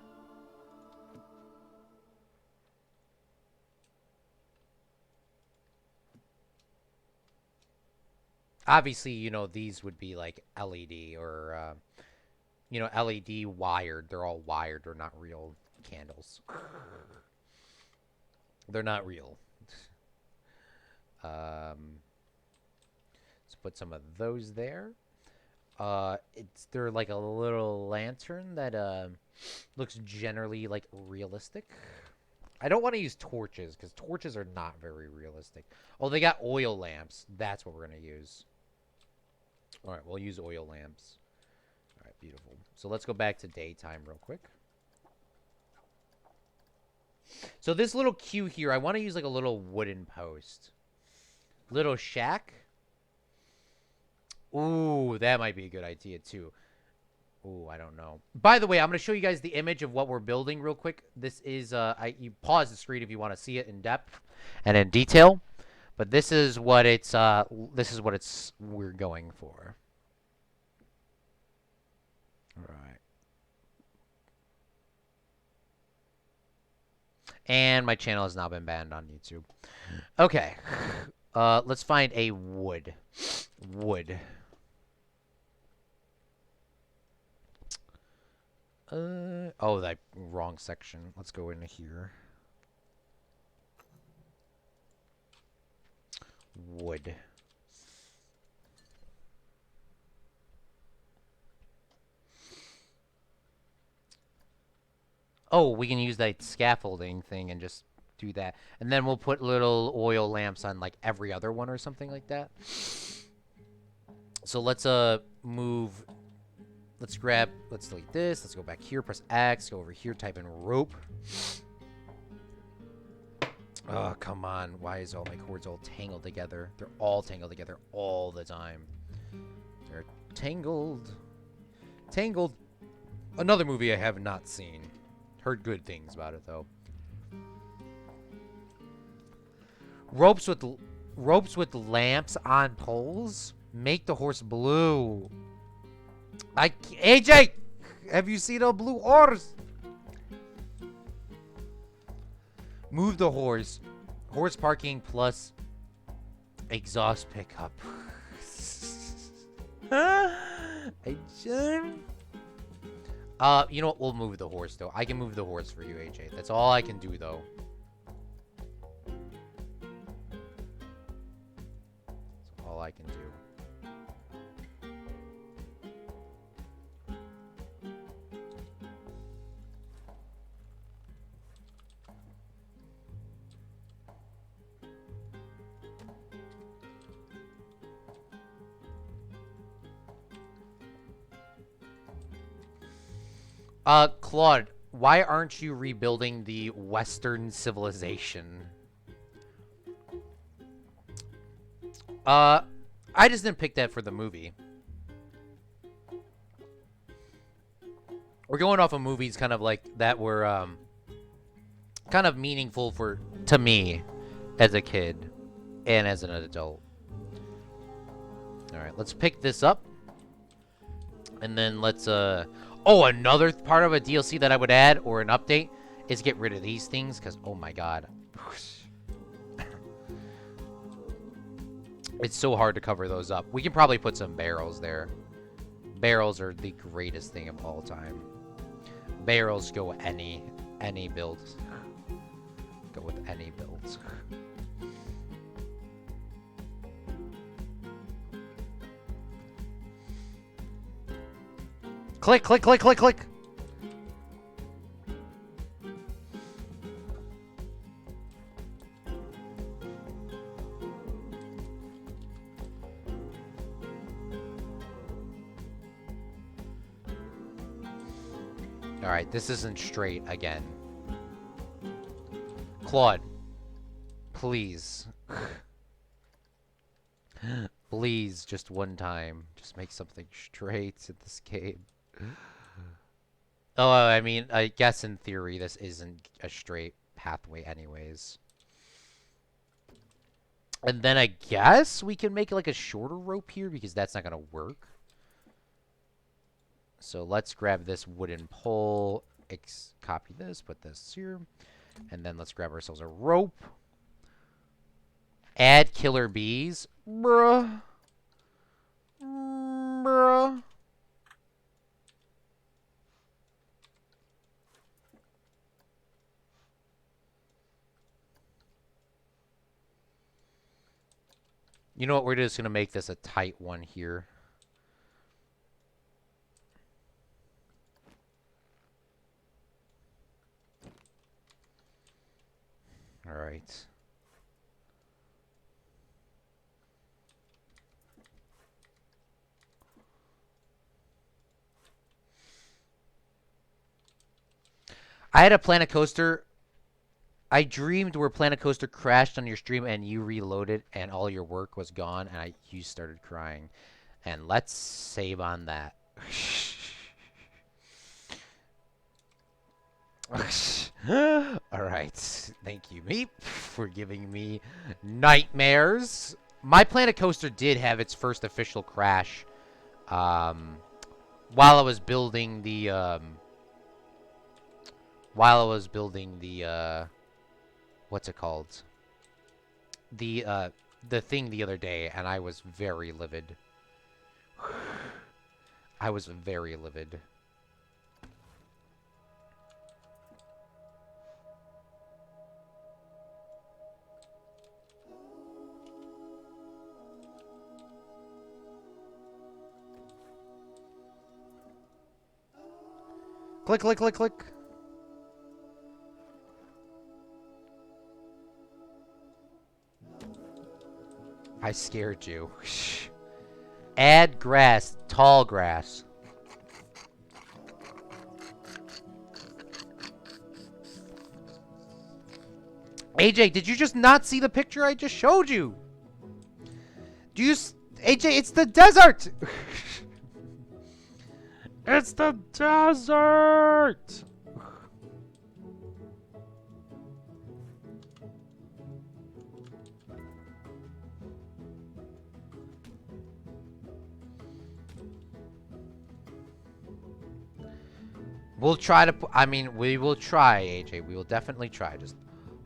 Obviously, you know, these would be like LED or, you know, LED wired. They're all wired. They're not real candles. They're not real. Let's put some of those there. They're like a little lantern that looks generally like realistic. I don't want to use torches because torches are not very realistic. Oh, they got oil lamps. That's what we're going to use. All right, we'll use oil lamps. All right, beautiful. So let's go back to daytime real quick. So this little queue here, I want to use like a little wooden post. Little shack. Ooh, that might be a good idea too. Ooh, I don't know. By the way, I'm going to show you guys the image of what we're building real quick. This is, you pause the screen if you want to see it in depth and in detail. But this is what we're going for. All right. And my channel has now been banned on YouTube. Okay. Let's find a wood. Wood. Oh, that wrong section. Let's go into here. Wood. Oh, we can use that scaffolding thing and just do that. And then we'll put little oil lamps on like every other one or something like that. So let's move. Let's delete this. Let's go back here, press X, go over here, type in rope. Oh, come on. Why is all my cords all tangled together? They're all tangled together all the time. They're tangled. Tangled. Another movie I have not seen. Heard good things about it, though. Ropes with lamps on poles? Make the horse blue. AJ! Have you seen a blue horse? Move the horse. Horse parking plus exhaust pickup. AJ? You know what? We'll move the horse, though. I can move the horse for you, AJ. That's all I can do, though. That's all I can do. Claude, why aren't you rebuilding the Western civilization? I just didn't pick that for the movie. We're going off of movies kind of like that were, kind of meaningful to me as a kid and as an adult. Alright, let's pick this up. And then let's, Oh, another part of a DLC that I would add, or an update, is get rid of these things, because, oh my god. It's so hard to cover those up. We can probably put some barrels there. Barrels are the greatest thing of all time. Barrels go any build. Go with any builds. Click, click, click, click, click. All right, this isn't straight again. Claude, please. Please, just one time. Just make something straight in this game. Oh, I mean, I guess in theory this isn't a straight pathway anyways. And then I guess we can make like a shorter rope here because that's not going to work. So let's grab this wooden pole, copy this, put this here, and then let's grab ourselves a rope. Add killer bees. Bruh. Bruh. You know what? We're just going to make this a tight one here. All right. I had a Planet Coaster. I dreamed where Planet Coaster crashed on your stream and you reloaded and all your work was gone and you started crying. And let's save on that. Alright. Thank you, Meep, for giving me nightmares. My Planet Coaster did have its first official crash while I was building the what's it called? The thing the other day, and I was very livid. I was very livid. Click, click, click, click. I scared you. Add grass. Tall grass. AJ, did you just not see the picture I just showed you? Do you... AJ, it's the desert! It's the desert! We'll try to... I mean, we will try, AJ. We will definitely try. Just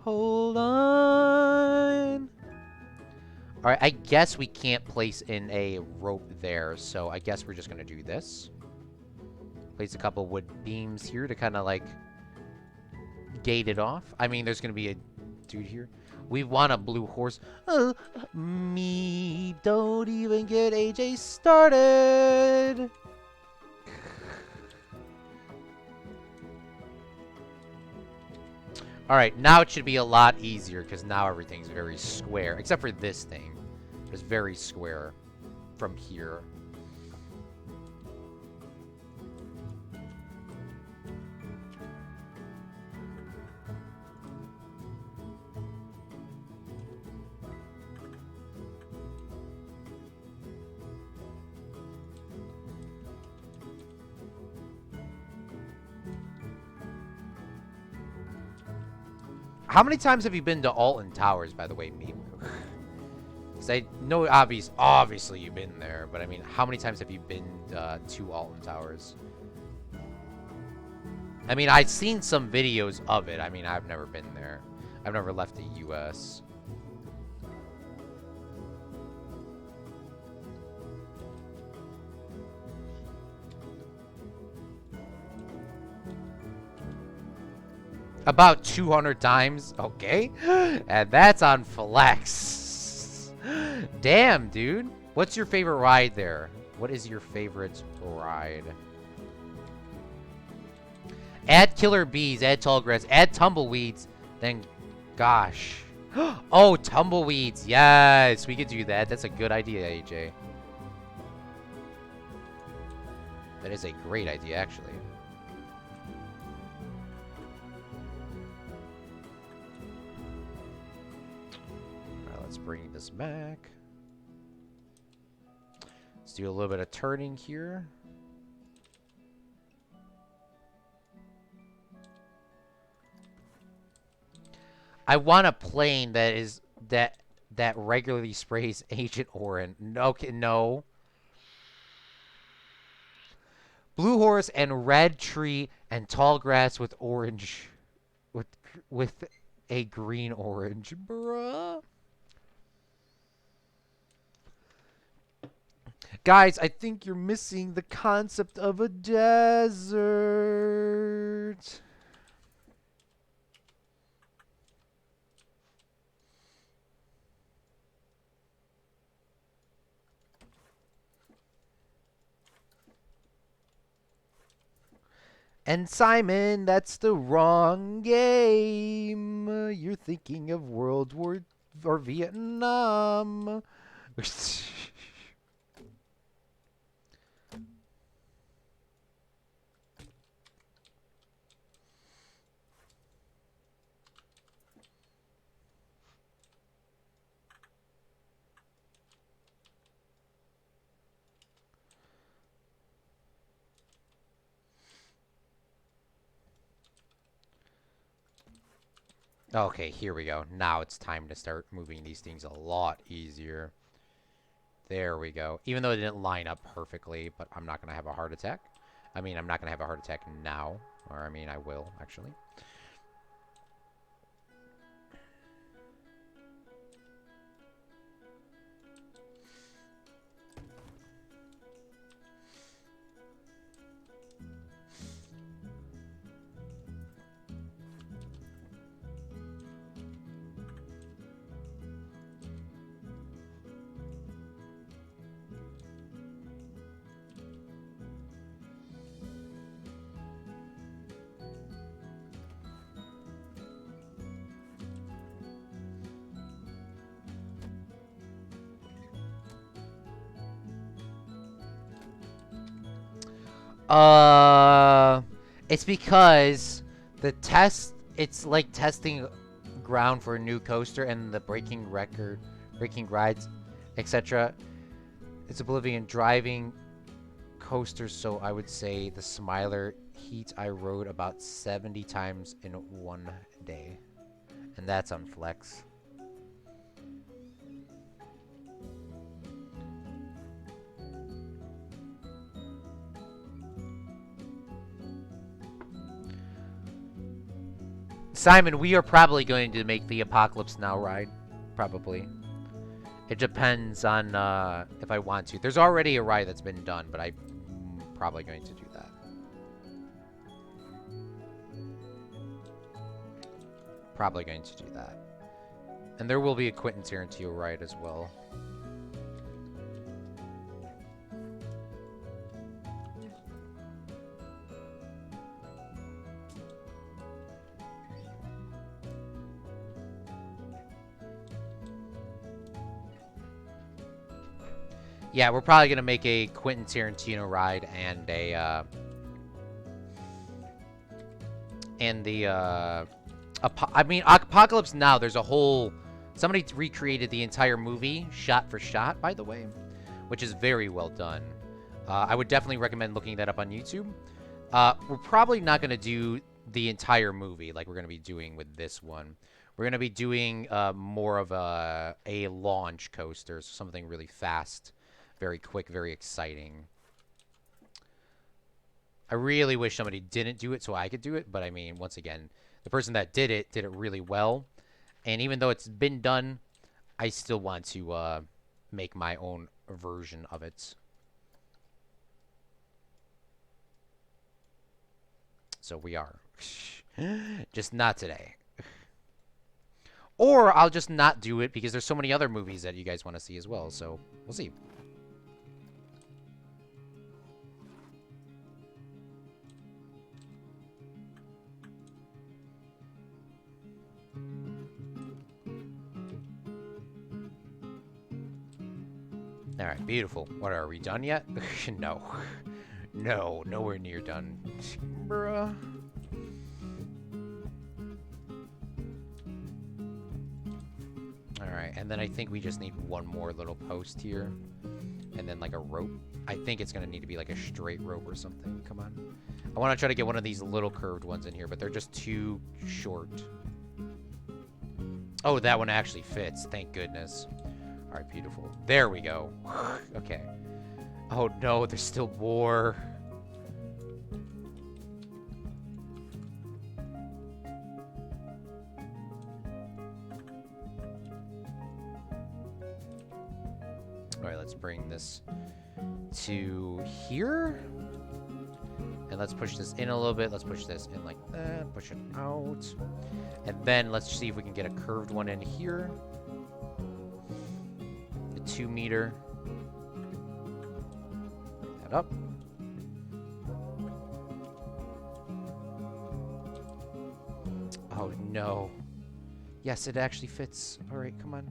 hold on. Alright, I guess we can't place in a rope there, so I guess we're just going to do this. Place a couple wood beams here to kind of, like, gate it off. I mean, there's going to be a dude here. We want a blue horse. Me, don't even get AJ started. Alright, now it should be a lot easier because now everything's very square. Except for this thing. It's very square from here. How many times have you been to Alton Towers, by the way, Meep? Because I know obviously you've been there, but I mean, how many times have you been to Alton Towers? I mean, I've seen some videos of it. I mean, I've never been there. I've never left the U.S. About 200 times. Okay. And that's on Flex. Damn, dude. What's your favorite ride there? What is your favorite ride? Add killer bees, add tall grass, add tumbleweeds, then gosh. Oh, tumbleweeds. Yes, we could do that. That's a good idea, AJ. That is a great idea, actually. Alright, let's bring this back. Let's do a little bit of turning here. I want a plane that is that regularly sprays Agent Orange. No, no. Blue horse and red tree and tall grass with orange, with a green orange, bruh. Guys, I think you're missing the concept of a desert. And Simon, that's the wrong game. You're thinking of World War or Vietnam. Okay, here we go. Now it's time to start moving these things a lot easier. There we go. Even though it didn't line up perfectly, but I'm not going to have a heart attack. I mean, I'm not going to have a heart attack now. Or, I mean, I will, actually. It's because the test, it's like testing ground for a new coaster and the breaking rides, etc. It's Oblivion driving coasters, so I would say the Smiler Heat I rode about 70 times in one day. And that's on Flex. Simon, we are probably going to make the Apocalypse Now ride. Probably. It depends on if I want to. There's already a ride that's been done, but I'm probably going to do that. Probably going to do that. And there will be a Quentin Tarantino ride as well. Yeah, we're probably going to make a Quentin Tarantino ride and a, I mean, Apocalypse Now, there's a whole, somebody recreated the entire movie, shot for shot, by the way, which is very well done. I would definitely recommend looking that up on YouTube. We're probably not going to do the entire movie like we're going to be doing with this one. We're going to be doing more of a launch coaster, so something really fast. Very quick, very exciting. I really wish somebody didn't do it so I could do it, but I mean, once again, the person that did it really well. And even though it's been done, I still want to make my own version of it. So we are. Just not today. Or I'll just not do it because there's so many other movies that you guys want to see as well. So we'll see. All right, beautiful. What, are we done yet? No. No, nowhere near done. Bruh. Alright, and then I think we just need one more little post here. And then like a rope. I think it's going to need to be like a straight rope or something. Come on. I want to try to get one of these little curved ones in here, but they're just too short. Oh, that one actually fits. Thank goodness. Alright, beautiful. There we go. Okay. Oh no, there's still more. Alright, let's bring this to here. And let's push this in a little bit. Let's push this in like that. Push it out. And then let's see if we can get a curved one in here. The 2 meter. Bring that up. Oh no. Yes, it actually fits. Alright, come on.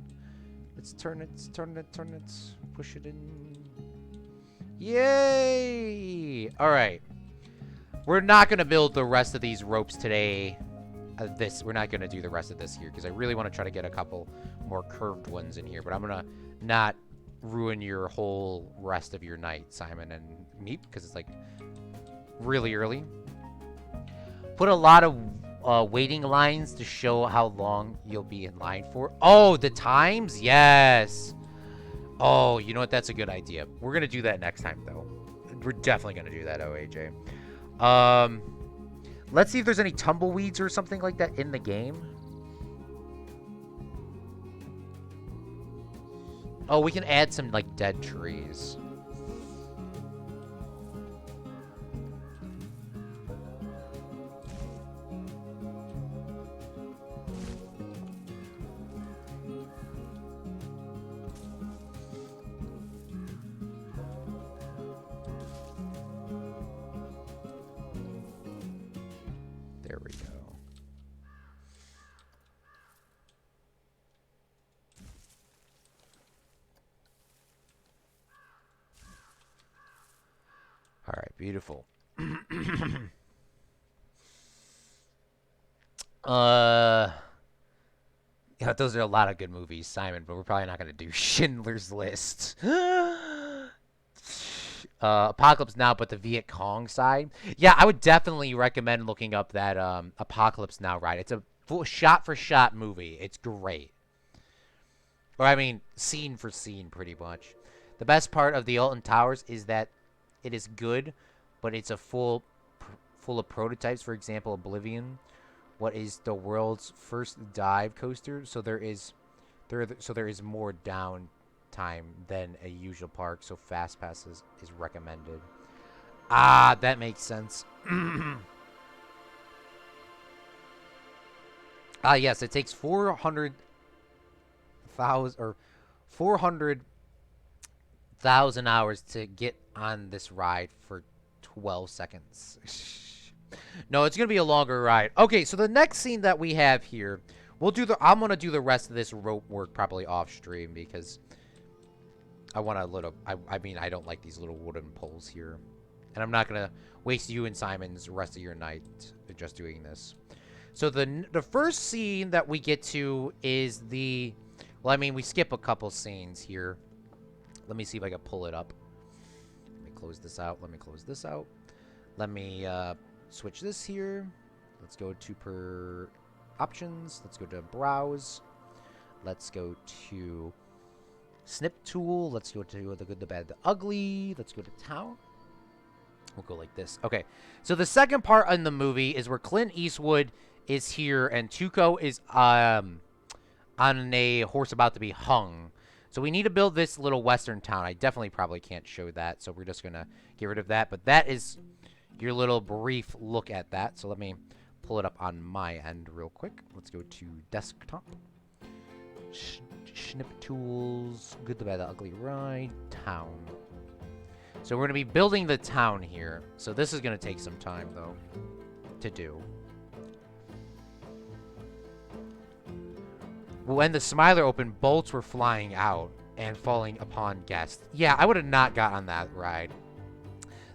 Let's turn it, turn it, turn it. Push it in. Yay! Alright. We're not going to build the rest of these ropes today. We're not going to do the rest of this here because I really want to try to get a couple more curved ones in here. But I'm going to not ruin your whole rest of your night, Simon and Meep, because it's like really early. Put a lot of waiting lines to show how long you'll be in line for. Oh, the times? Yes. Oh, you know what? That's a good idea. We're going to do that next time, though. We're definitely going to do that, OAJ. Let's see if there's any tumbleweeds or something like that in the game. Oh, we can add some, like, dead trees. There we go. All right, beautiful. Yeah, those are a lot of good movies, Simon, but we're probably not going to do Schindler's List. Apocalypse Now, but the Viet Cong side. Yeah, I would definitely recommend looking up that Apocalypse Now ride. It's a full shot-for-shot movie. It's great. Or, I mean, scene for scene, pretty much. The best part of the Alton Towers is that it is good, but it's a full of prototypes. For example, Oblivion, what is the world's first dive coaster? So there is more downtime than a usual park. So Fastpass is recommended. Ah, that makes sense. Yes, it takes 400,000 hours to get on this ride for 12 seconds. No, it's going to be a longer ride. Okay, so the next scene that we have here, I'm going to do the rest of this rope work probably off stream because I want a little, I mean, I don't like these little wooden poles here. And I'm not going to waste you and Simon's rest of your night just doing this. So the first scene that we get to is well, I mean, we skip a couple scenes here. Let me see if I can pull it up. Let me close this out. Let me close this out. Let me switch this here. Let's go to options. Let's go to browse. Let's go to snip tool. Let's go to the good, the bad, the ugly. Let's go to town. We'll go like this. Okay. So the second part in the movie is where Clint Eastwood is here and Tuco is on a horse about to be hung. So we need to build this little western town. I definitely probably can't show that, so we're just going to get rid of that. But that is your little brief look at that. So let me pull it up on my end real quick. Let's go to desktop. Snip tools. Good, the bad, the ugly, right. Town. So we're going to be building the town here. So this is going to take some time, though, to do. When the Smiler opened, bolts were flying out and falling upon guests. Yeah, I would have not got on that ride.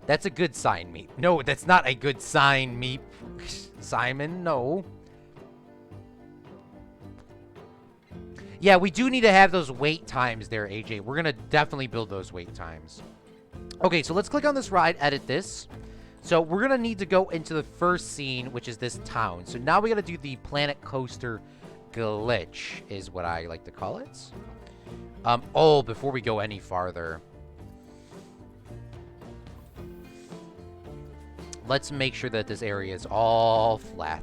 That's a good sign, Meep. No, that's not a good sign, Meep. Simon, no. Yeah, we do need to have those wait times there, AJ. We're going to definitely build those wait times. Okay, so let's click on this ride, edit this. So we're going to need to go into the first scene, which is this town. So now we got to do the Planet Coaster glitch, is what I like to call it. Oh, before we go any farther, let's make sure that this area is all flat.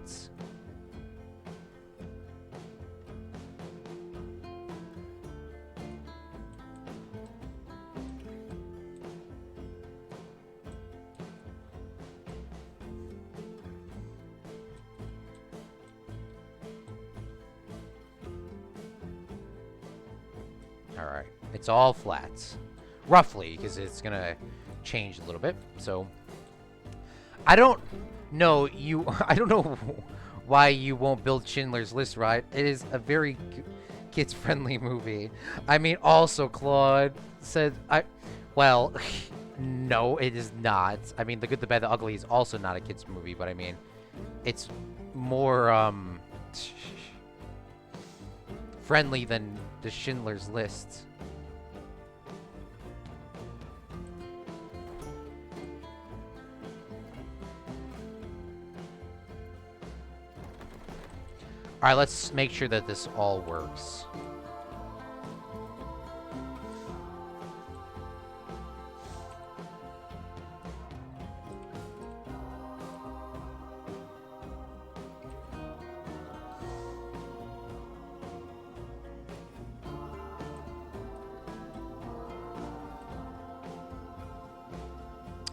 Alright, it's all flats. Roughly, because it's going to change a little bit. So, I don't know I don't know why you won't build Schindler's List, right? It is a very kids-friendly movie. I mean, also, Claude said, well, no, it is not. I mean, The Good, the Bad, the Ugly is also not a kids' movie, but I mean, it's more, friendly than the Schindler's List. Alright, let's make sure that this all works.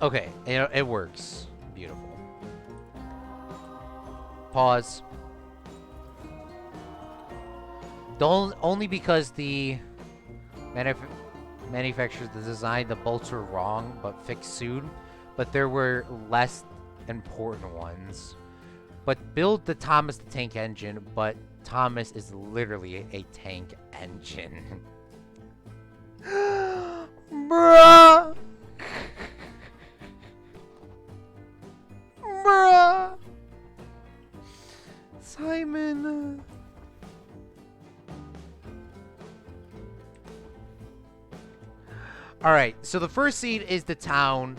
Okay, it works. Beautiful. Pause. Only because the manufacturers designed the bolts were wrong, but fixed soon. But there were less important ones. But build the Thomas the Tank Engine, but Thomas is literally a tank engine. Bruh! Bruh! Simon! Alright, so the first scene is the town.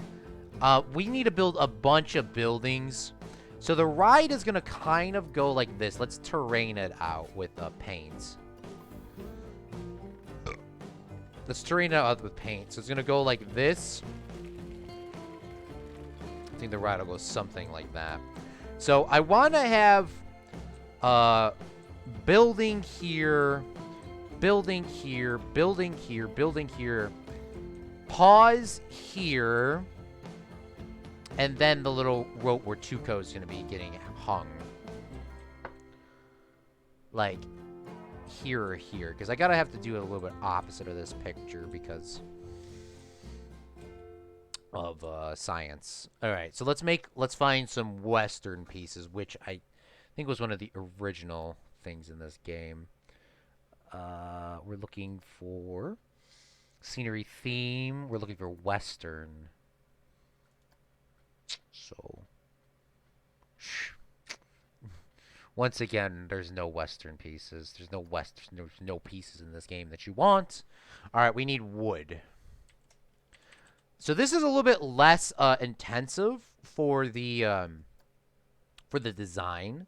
We need to build a bunch of buildings. So the ride is going to kind of go like this. Let's terrain it out with paint. Let's terrain it out with paint. So it's going to go like this. I think the ride will go something like that. So I want to have building here, building here, building here, building here. Pause here. And then the little rope where Tuco is going to be getting hung. Like here or here. Because I got to have to do a little bit opposite of this picture because of science. Alright, so let's find some Western pieces, which I think was one of the original things in this game. We're looking for scenery theme. We're looking for Western. So, once again, there's no Western pieces. There's no pieces in this game that you want. All right, we need wood. So this is a little bit less intensive for the design.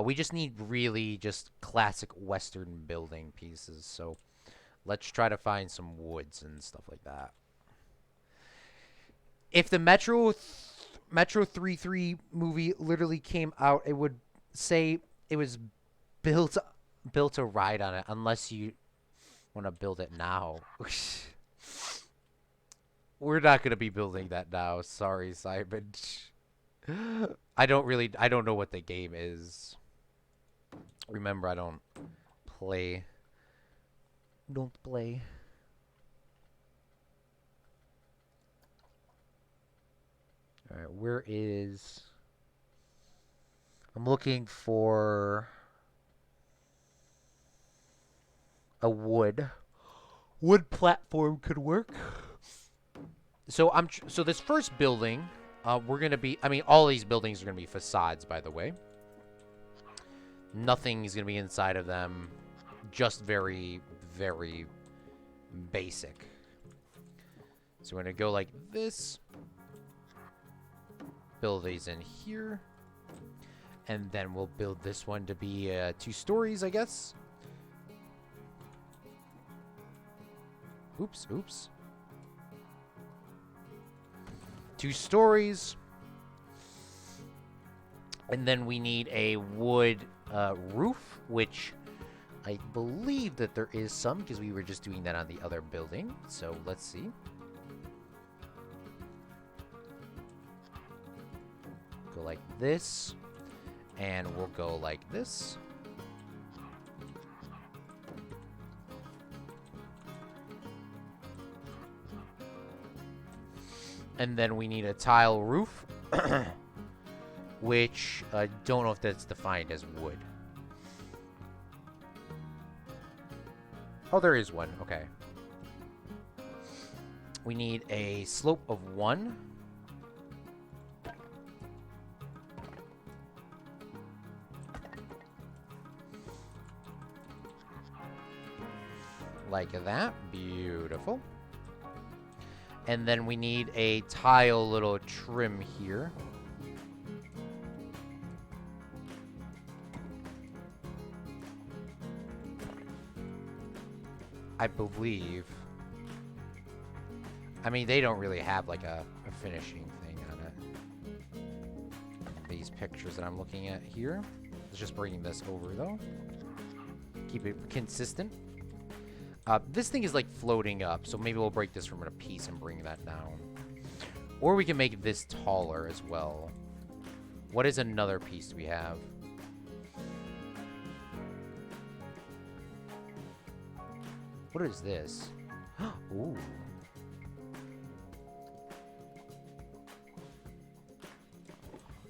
We just need really just classic Western building pieces. So let's try to find some woods and stuff like that. If the Metro 3 movie literally came out, it would say it was built a ride on it, unless you want to build it now. We're not gonna be building that now. Sorry, Simon. I don't know what the game is. Remember, I don't play. Don't play. All right, where is? I'm looking for a wood platform could work. So so this first building, we're gonna be. I mean, all these buildings are gonna be facades, by the way. Nothing's gonna be inside of them. Just very, very basic. So we're gonna go like this. Build these in here. And then we'll build this one to be 2 stories, I guess. Oops. 2 stories. And then we need a wood roof, which I believe that there is some, because we were just doing that on the other building. So let's see. Go like this. And we'll go like this. And then we need a tile roof, which I don't know if that's defined as wood. Oh, there is one. Okay. We need a slope of 1. Like that. Beautiful. And then we need a tile little trim here. I believe. I mean, they don't really have like a finishing thing on it. These pictures that I'm looking at here. Let's just bring this over though. Keep it consistent. This thing is like floating up, so maybe we'll break this from a piece and bring that down. Or we can make this taller as well. What is another piece we have? What is this? Ooh.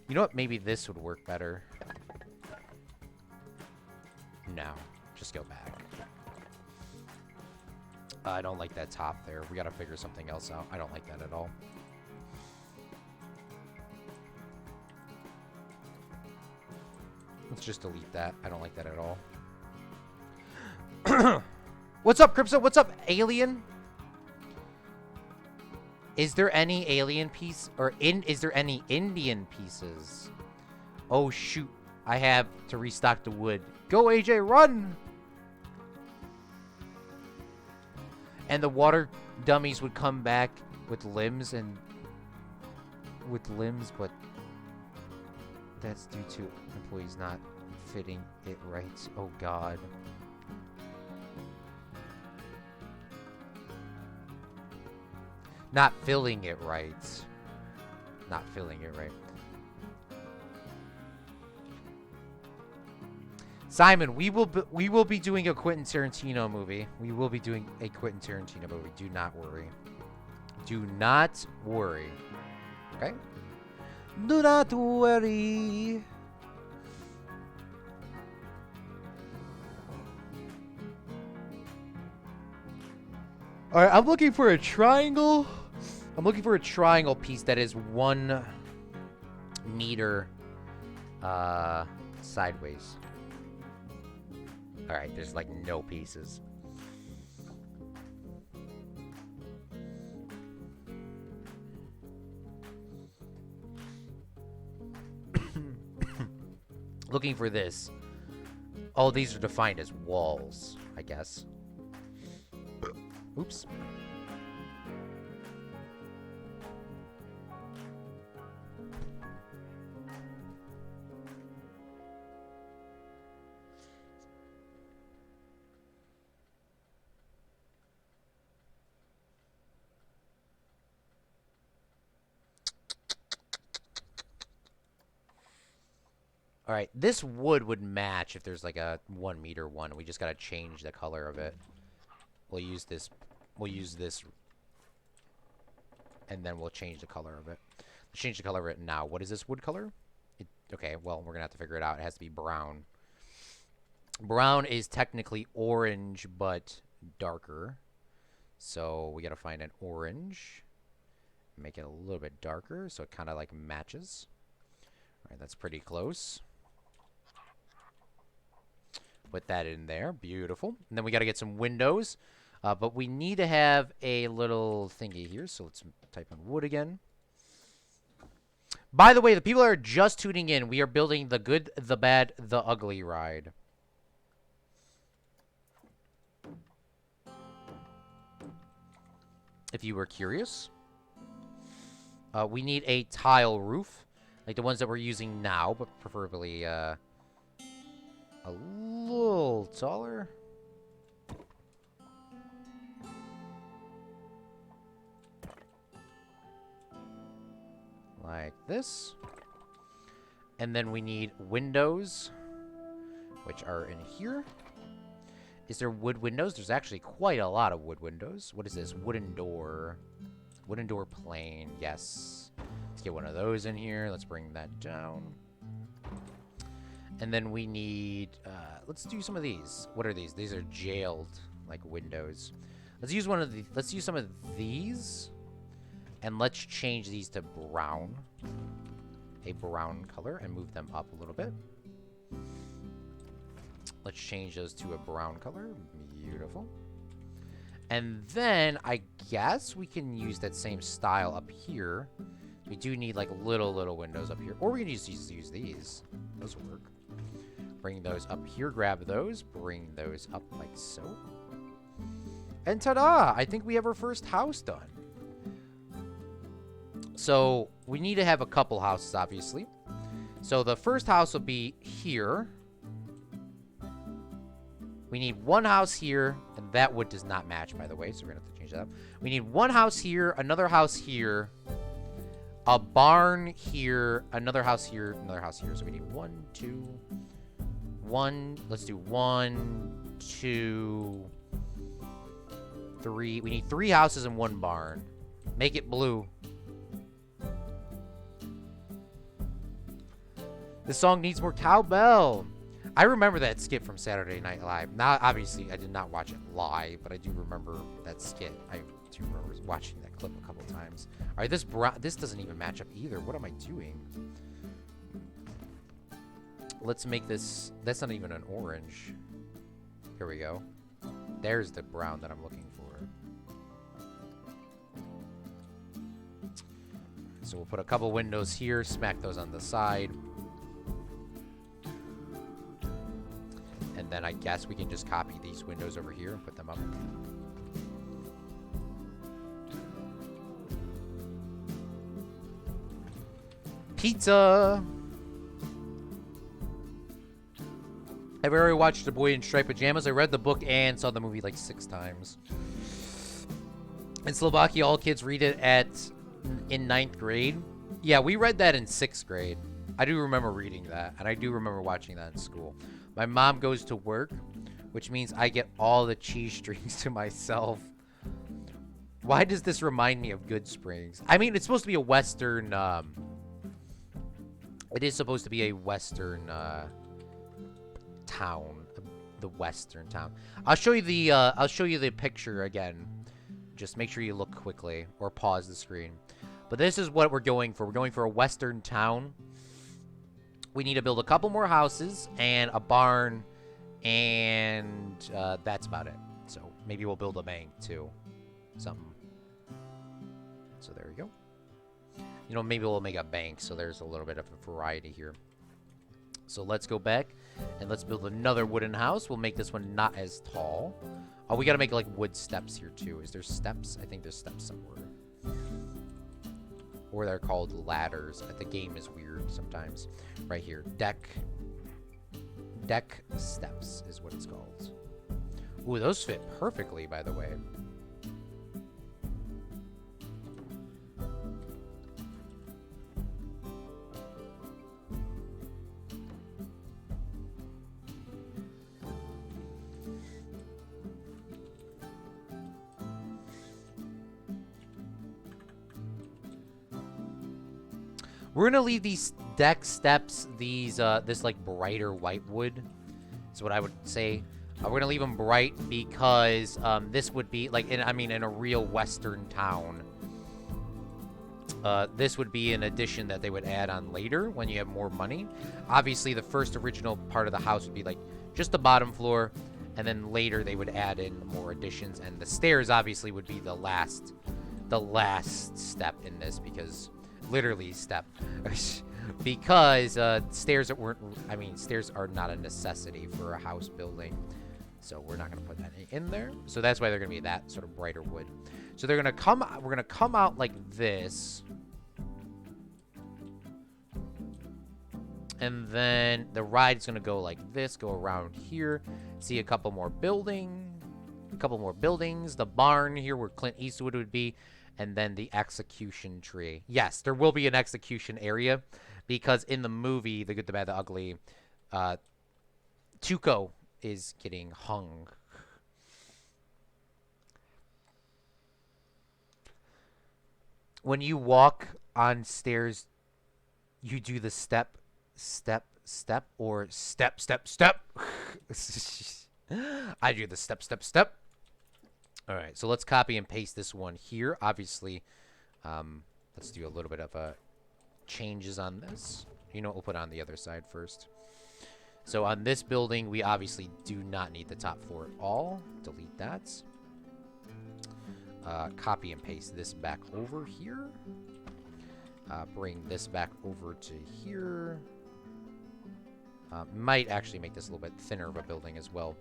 You know what? Maybe this would work better. No. Just go back. I don't like that top there. We gotta figure something else out. I don't like that at all. Let's just delete that. I don't like that at all. What's up, Crypto? What's up, alien? Is there any alien piece? Or is there any Indian pieces? Oh, shoot. I have to restock the wood. Go, AJ, run! And the water dummies would come back with limbs but that's due to employees not fitting it right. Oh God. Not filling it right. Not filling it right. Simon, we will be doing a Quentin Tarantino movie. We will be doing a Quentin Tarantino movie. Do not worry. Do not worry. Okay? Do not worry. All right, I'm looking for a triangle. I'm looking for a triangle piece that is 1 meter sideways. All right, there's like no pieces. Looking for this. Oh, these are defined as walls, I guess. Oops. All right, this wood would match if there's like a 1 meter one. We just gotta change the color of it. We'll use this. We'll use this, and then we'll change the color of it. Let's change the color of it now. What is this wood color? Okay, well, we're gonna have to figure it out. It has to be brown. Brown is technically orange, but darker. So we gotta find an orange. Make it a little bit darker, so it kind of like matches. All right, that's pretty close. Put that in there. Beautiful. And then we got to get some windows. But we need to have a little thingy here. So let's type in wood again. By the way, the people that are just tuning in, we are building the good, the bad, the ugly ride. If you were curious. We need a tile roof. Like the ones that we're using now, but preferably a little taller. Like this. And then we need windows, which are in here. Is there wood windows? There's actually quite a lot of wood windows. What is this? Wooden door. Wooden door plane. Yes. Let's get one of those in here. Let's bring that down. And then we need, let's do some of these. What are these? These are jailed, like, windows. Let's use one of the, let's use some of these. And let's change these to brown. A brown color, and move them up a little bit. Let's change those to a brown color. Beautiful. And then, I guess we can use that same style up here. We do need, like, little windows up here. Or we can just use these. Those will work. Bring those up here. Grab those. Bring those up like so. And ta-da! I think we have our first house done. So, we need to have a couple houses, obviously. So, the first house will be here. We need one house here, and that wood does not match, by the way, so we're going to have to change that up. We need one house here, another house here, a barn here, another house here, another house here. So we need 1, 2, 1. Let's do 1, 2, 3. We need 3 houses and 1 barn. Make it blue. This song needs more cowbell. I remember that skit from Saturday Night Live. Now, obviously, I did not watch it live, but I do remember that skit. I do remember watching that clip a couple times. All right, this doesn't even match up either. What am I doing? Let's make this... That's not even an orange. Here we go. There's the brown that I'm looking for. So we'll put a couple windows here. Smack those on the side. And then I guess we can just copy these windows over here and put them up. Pizza! I've already watched The Boy in Striped Pajamas. I read the book and saw the movie like 6 times. In Slovakia, all kids read it in 9th grade. Yeah, we read that in 6th grade. I do remember reading that, and I do remember watching that in school. My mom goes to work, which means I get all the cheese strings to myself. Why does this remind me of Good Springs? I mean, it's supposed to be a Western, it is supposed to be a Western, town. The Western town. I'll show you the picture again. Just make sure you look quickly, or pause the screen. But this is what we're going for. We're going for a Western town. We need to build a couple more houses and a barn, and that's about it. So maybe we'll build a bank too, something. So there we go. You know, maybe we'll make a bank so there's a little bit of a variety here. So let's go back and let's build another wooden house. We'll make this one not as tall. Oh, we gotta make like wood steps here too. Is there steps? I think there's steps somewhere. Or they're called ladders. The game is weird sometimes. Right here. Deck steps is what it's called. Ooh, those fit perfectly, by the way. We're gonna leave these deck steps, these this like brighter white wood. Is what I would say. We're gonna leave them bright because this would be like, in a real Western town. This would be an addition that they would add on later when you have more money. Obviously, the first original part of the house would be like just the bottom floor, and then later they would add in more additions. And the stairs obviously would be the last step in this, because literally step because stairs are not a necessity for a house building. So we're not going to put that in there. So that's why they're going to be that sort of brighter wood. So we're going to come out like this. And then the ride is going to go like this, go around here. See a couple more buildings. The barn here where Clint Eastwood would be. And then the execution tree. Yes, there will be an execution area. Because in the movie, The Good, the Bad, the Ugly, Tuco is getting hung. When you walk on stairs, you do the step, or step. I do the step. All right, so let's copy and paste this one here. Obviously, let's do a little bit of changes on this. You know what, we'll put on the other side first. So on this building, we obviously do not need the top floor at all. Delete that. Copy and paste this back over here. Bring this back over to here. Might actually make this a little bit thinner of a building as well.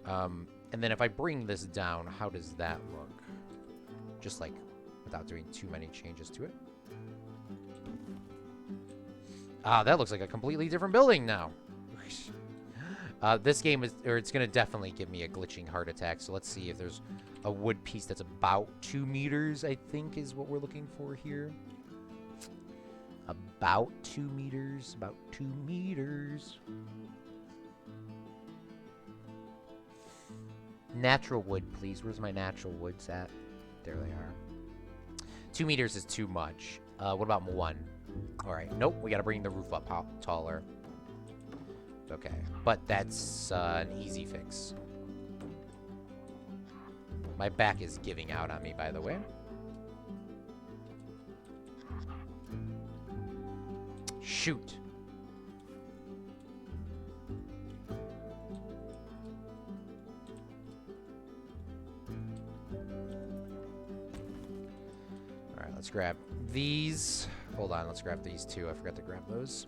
And then if I bring this down, how does that look? Just like without doing too many changes to it. That looks like a completely different building now. This game it's going to definitely give me a glitching heart attack. So let's see if there's a wood piece that's about 2 meters, I think is what we're looking for here. About 2 meters. About 2 meters. Natural wood, please. Where's my natural woods at? There they are. 2 meters is too much. What about 1? All right. Nope. We got to bring the roof up taller. Okay. But that's an easy fix. My back is giving out on me, by the way. Shoot. All right, let's grab these. Hold on, let's grab these two. I forgot to grab those.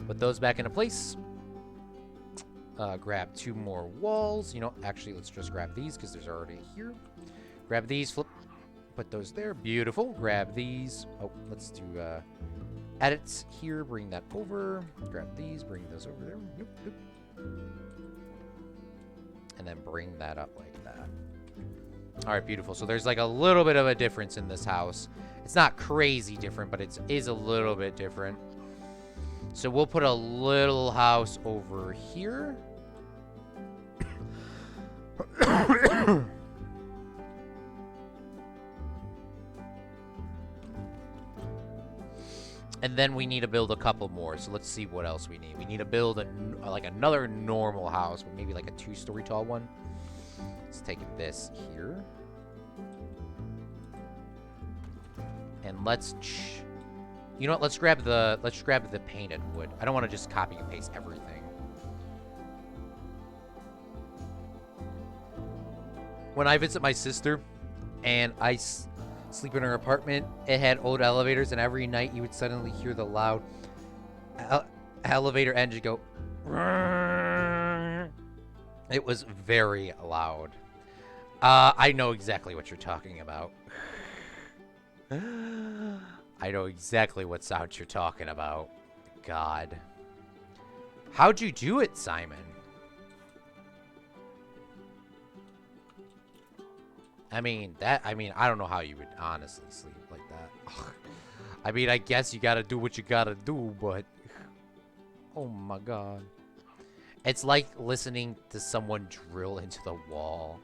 Put those back into place. Grab 2 more walls. You know, actually, let's just grab these because there's already here. Grab these, flip, put those there. Beautiful. Grab these. Oh, let's do edits here. Bring that over. Grab these. Bring those over there. Nope, nope. And then bring that up like that. All right, beautiful. So there's like a little bit of a difference in this house. It's not crazy different, but it is a little bit different. So we'll put a little house over here. And then we need to build a couple more. So let's see what else we need. We need to build like another normal house, maybe like a 2-story tall one. Let's take this here. And let's you know what? Let's grab the painted wood. I don't want to just copy and paste everything. When I visit my sister and I sleep in her apartment, it had old elevators, and every night you would suddenly hear the loud elevator engine go. It was very loud. I know exactly what you're talking about. I know exactly what sound you're talking about. God. How'd you do it, Simon? I mean, I don't know how you would honestly sleep like that. Ugh. I mean, I guess you gotta do what you gotta do, but... Oh my God. It's like listening to someone drill into the wall.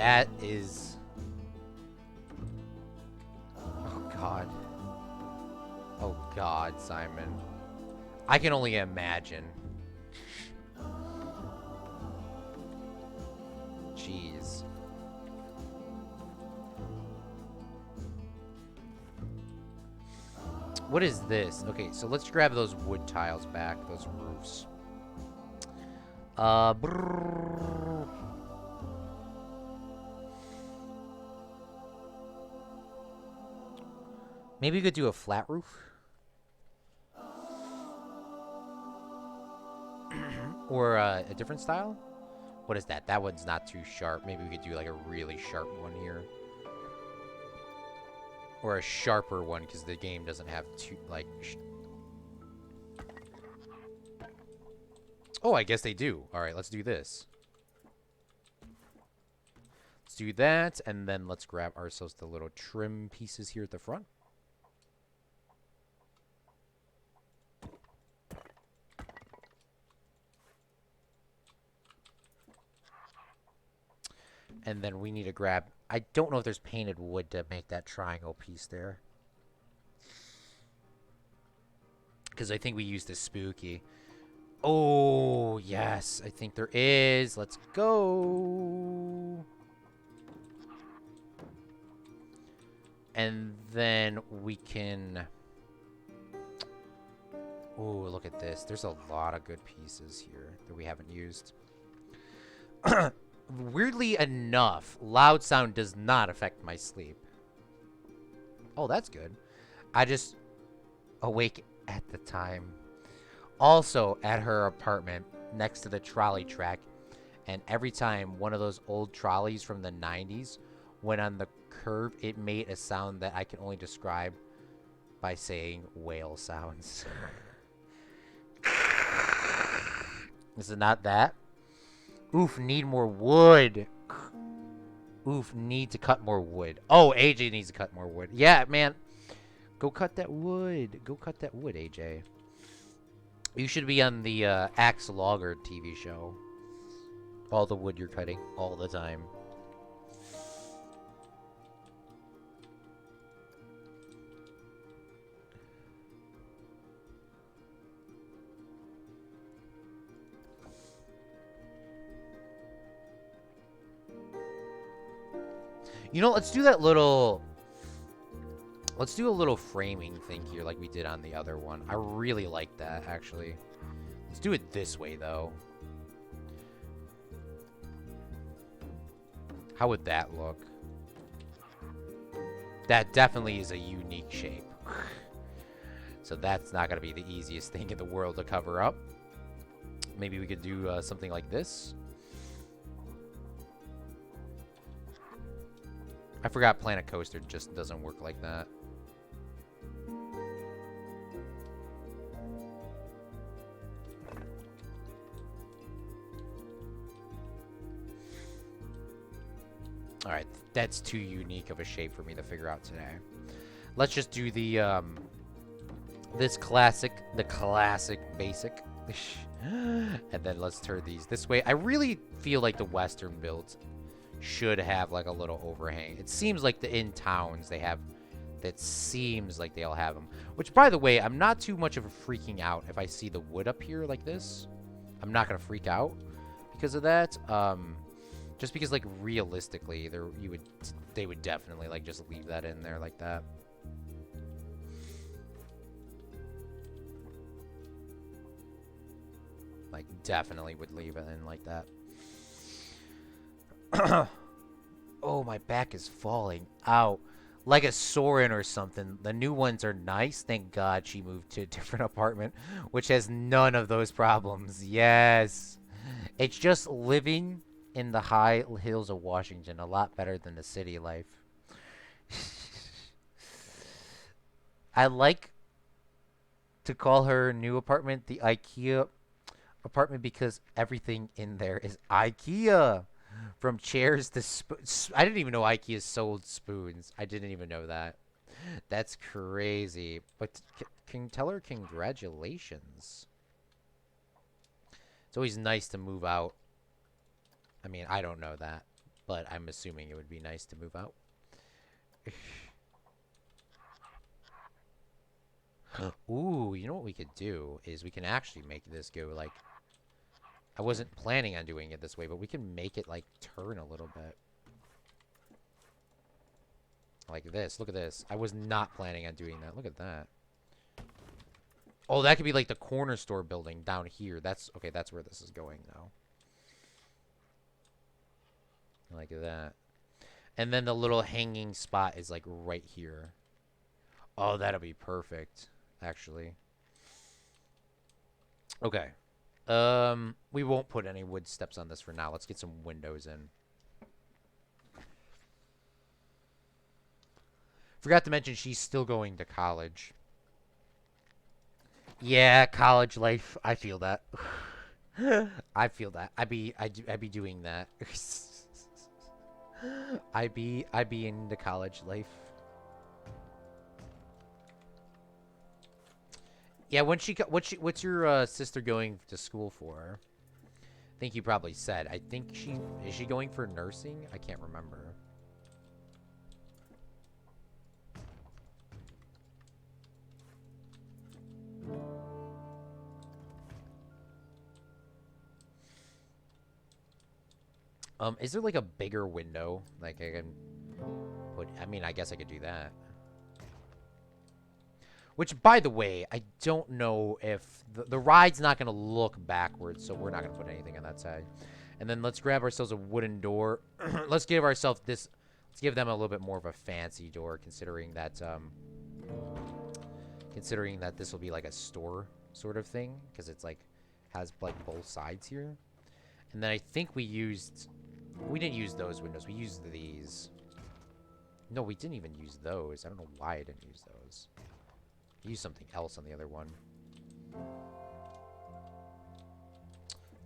That is... Oh, God. Oh, God, Simon. I can only imagine. Jeez. What is this? Okay, so let's grab those wood tiles back, those roofs. Brrr. Maybe we could do a flat roof? Or a different style? What is that? That one's not too sharp. Maybe we could do like a really sharp one here. Or a sharper one, because the game doesn't have too, like... Oh, I guess they do. Alright, let's do this. Let's do that, and then let's grab ourselves the little trim pieces here at the front. And then we need to grab... I don't know if there's painted wood to make that triangle piece there. Because I think we used this spooky. Oh, yes. I think there is. Let's go. And then we can... Oh, look at this. There's a lot of good pieces here that we haven't used. Weirdly enough, loud sound does not affect my sleep. Oh, that's good. I just awake at the time. Also, at her apartment, next to the trolley track, and every time one of those old trolleys from the 90s went on the curb, it made a sound that I can only describe by saying whale sounds. Is it not that? Oof, need more wood. Oof, need to cut more wood. Oh, AJ needs to cut more wood. Yeah, man. Go cut that wood. Go cut that wood, AJ. You should be on the Axe Logger TV show. All the wood you're cutting all the time. You know, let's do that little... Let's do a little framing thing here like we did on the other one. I really like that, actually. Let's do it this way, though. How would that look? That definitely is a unique shape. So that's not going to be the easiest thing in the world to cover up. Maybe we could do something like this. I forgot Planet Coaster just doesn't work like that. Alright, that's too unique of a shape for me to figure out today. Let's just do the, the classic basic. And then let's turn these this way. I really feel like the Western builds should have like a little overhang. It seems like the in towns they have, that seems like they'll have them. Which, by the way, I'm not too much of a freaking out if I see the wood up here like this. I'm not gonna freak out because of that. Just because, like, realistically, they would definitely like just leave that in there like that. Like, definitely would leave it in like that. Oh, my back is falling out. Like a Soren or something. The new ones are nice. Thank God she moved to a different apartment, which has none of those problems. Yes. It's just living in the high hills of Washington. A lot better than the city life. I like to call her new apartment the IKEA apartment because everything in there is IKEA. From chairs to spoons. I didn't even know IKEA sold spoons. I didn't even know that. That's crazy. But can tell her congratulations. It's always nice to move out. I mean, I don't know that. but I'm assuming it would be nice to move out. Ooh, you know what we could do is we can actually make this go like, I wasn't planning on doing it this way, but we can make it like turn a little bit. Like this. Look at this. I was not planning on doing that. Look at that. Oh, that could be like the corner store building down here. That's okay, that's where this is going now. Like that. And then the little hanging spot is like right here. Oh, that'll be perfect, actually. Okay. We won't put any wood steps on this for now. Let's get some windows in. Forgot to mention she's still going to college. Yeah, college life. I feel that. I feel that. I be doing that. I be in the college life. Yeah, what's your sister going to school for? I think you probably said. I think is she going for nursing? I can't remember. Is there like a bigger window? Like I can put, I mean, I guess I could do that. Which, by the way, I don't know if the ride's not going to look backwards, so we're not going to put anything on that side. And then let's grab ourselves a wooden door. Let's give ourselves this, let's give them a little bit more of a fancy door, considering that this will be like a store sort of thing, because it's like, has like both sides here. And then I think we didn't use those windows. We used these. No, we didn't even use those. I don't know why I didn't use those. I used something else on the other one.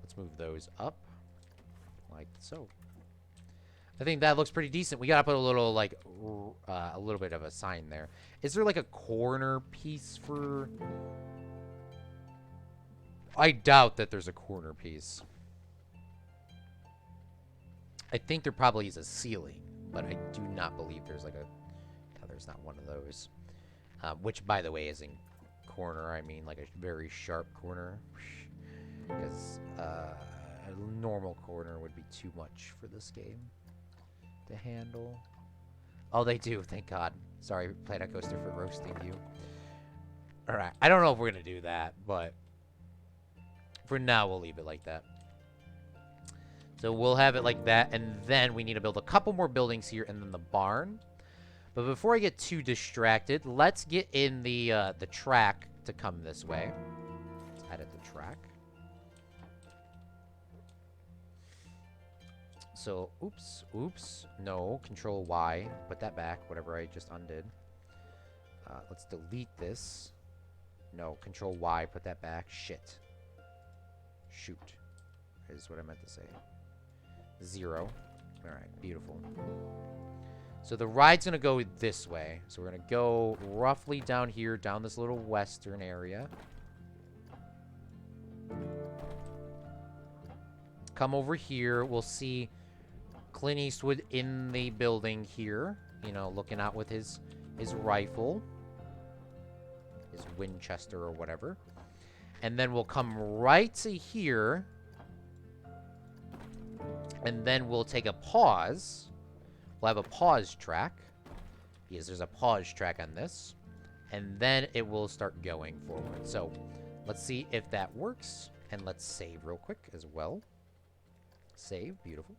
Let's move those up. Like so. I think that looks pretty decent. We gotta put a little, like, a little bit of a sign there. Is there, like, a corner piece for... I doubt that there's a corner piece. I think there probably is a ceiling, but I do not believe there's like a... No, there's not one of those. Which, by the way, isn't corner. I mean like a very sharp corner. Because a normal corner would be too much for this game to handle. Oh, they do. Thank God. Sorry, Planet Coaster, for roasting you. Alright. I don't know if we're going to do that, but for now, we'll leave it like that. So we'll have it like that, and then we need to build a couple more buildings here, and then the barn. But before I get too distracted, let's get in the track to come this way. Let's edit the track. So, oops, no, Control Y, put that back, whatever I just undid. Let's delete this. No, Control Y, put that back. Shit. Shoot, is what I meant to say. 0. Alright, beautiful. So the ride's going to go this way. So we're going to go roughly down here, down this little western area. Come over here. We'll see Clint Eastwood in the building here. You know, looking out with his rifle. His Winchester or whatever. And then we'll come right to here. And then we'll take a pause. We'll have a pause track. Because there's a pause track on this. And then it will start going forward. So, let's see if that works. And let's save real quick as well. Save. Beautiful.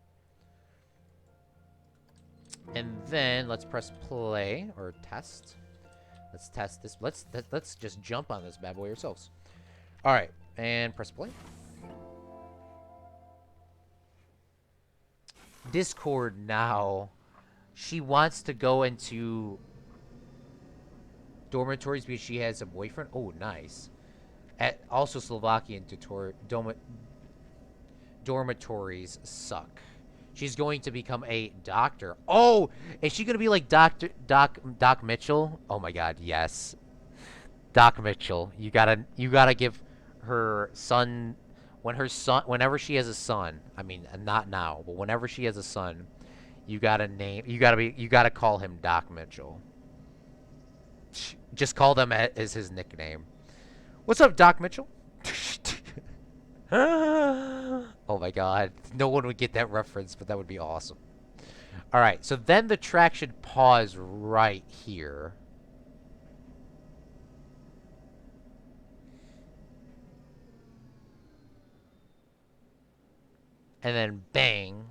And then let's press play or test. Let's test this. Let's just jump on this bad boy ourselves. All right, and press play. Discord now. She wants to go into dormitories because she has a boyfriend. Oh, nice. Also, Slovakian dormitories suck. She's going to become a doctor. Oh, is she going to be like Doc Mitchell? Oh my God, yes. Doc Mitchell. You gotta give her son, whenever she has a son, I mean, not now, but whenever she has a son, You gotta name. You gotta call him Doc Mitchell. Just call them as his nickname. What's up, Doc Mitchell? Oh my God, no one would get that reference, but that would be awesome. All right, so then the track should pause right here. And then bang.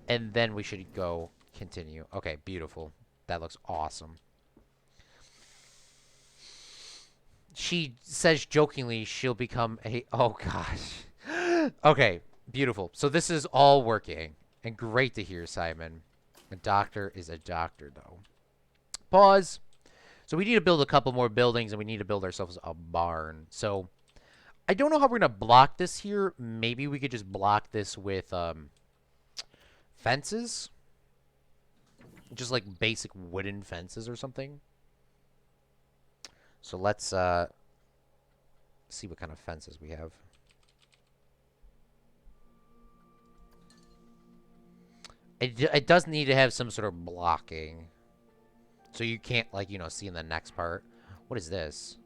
And then we should go continue. Okay, beautiful. That looks awesome. She says jokingly she'll become a... Oh, gosh. Okay, beautiful. So this is all working. And great to hear, Simon. A doctor is a doctor, though. Pause. So we need to build a couple more buildings, and we need to build ourselves a barn. So I don't know how we're going to block this here. Maybe we could just block this with fences. Just like basic wooden fences or something. So let's see what kind of fences we have. It does need to have some sort of blocking. So you can't, like, you know, see in the next part. What is this?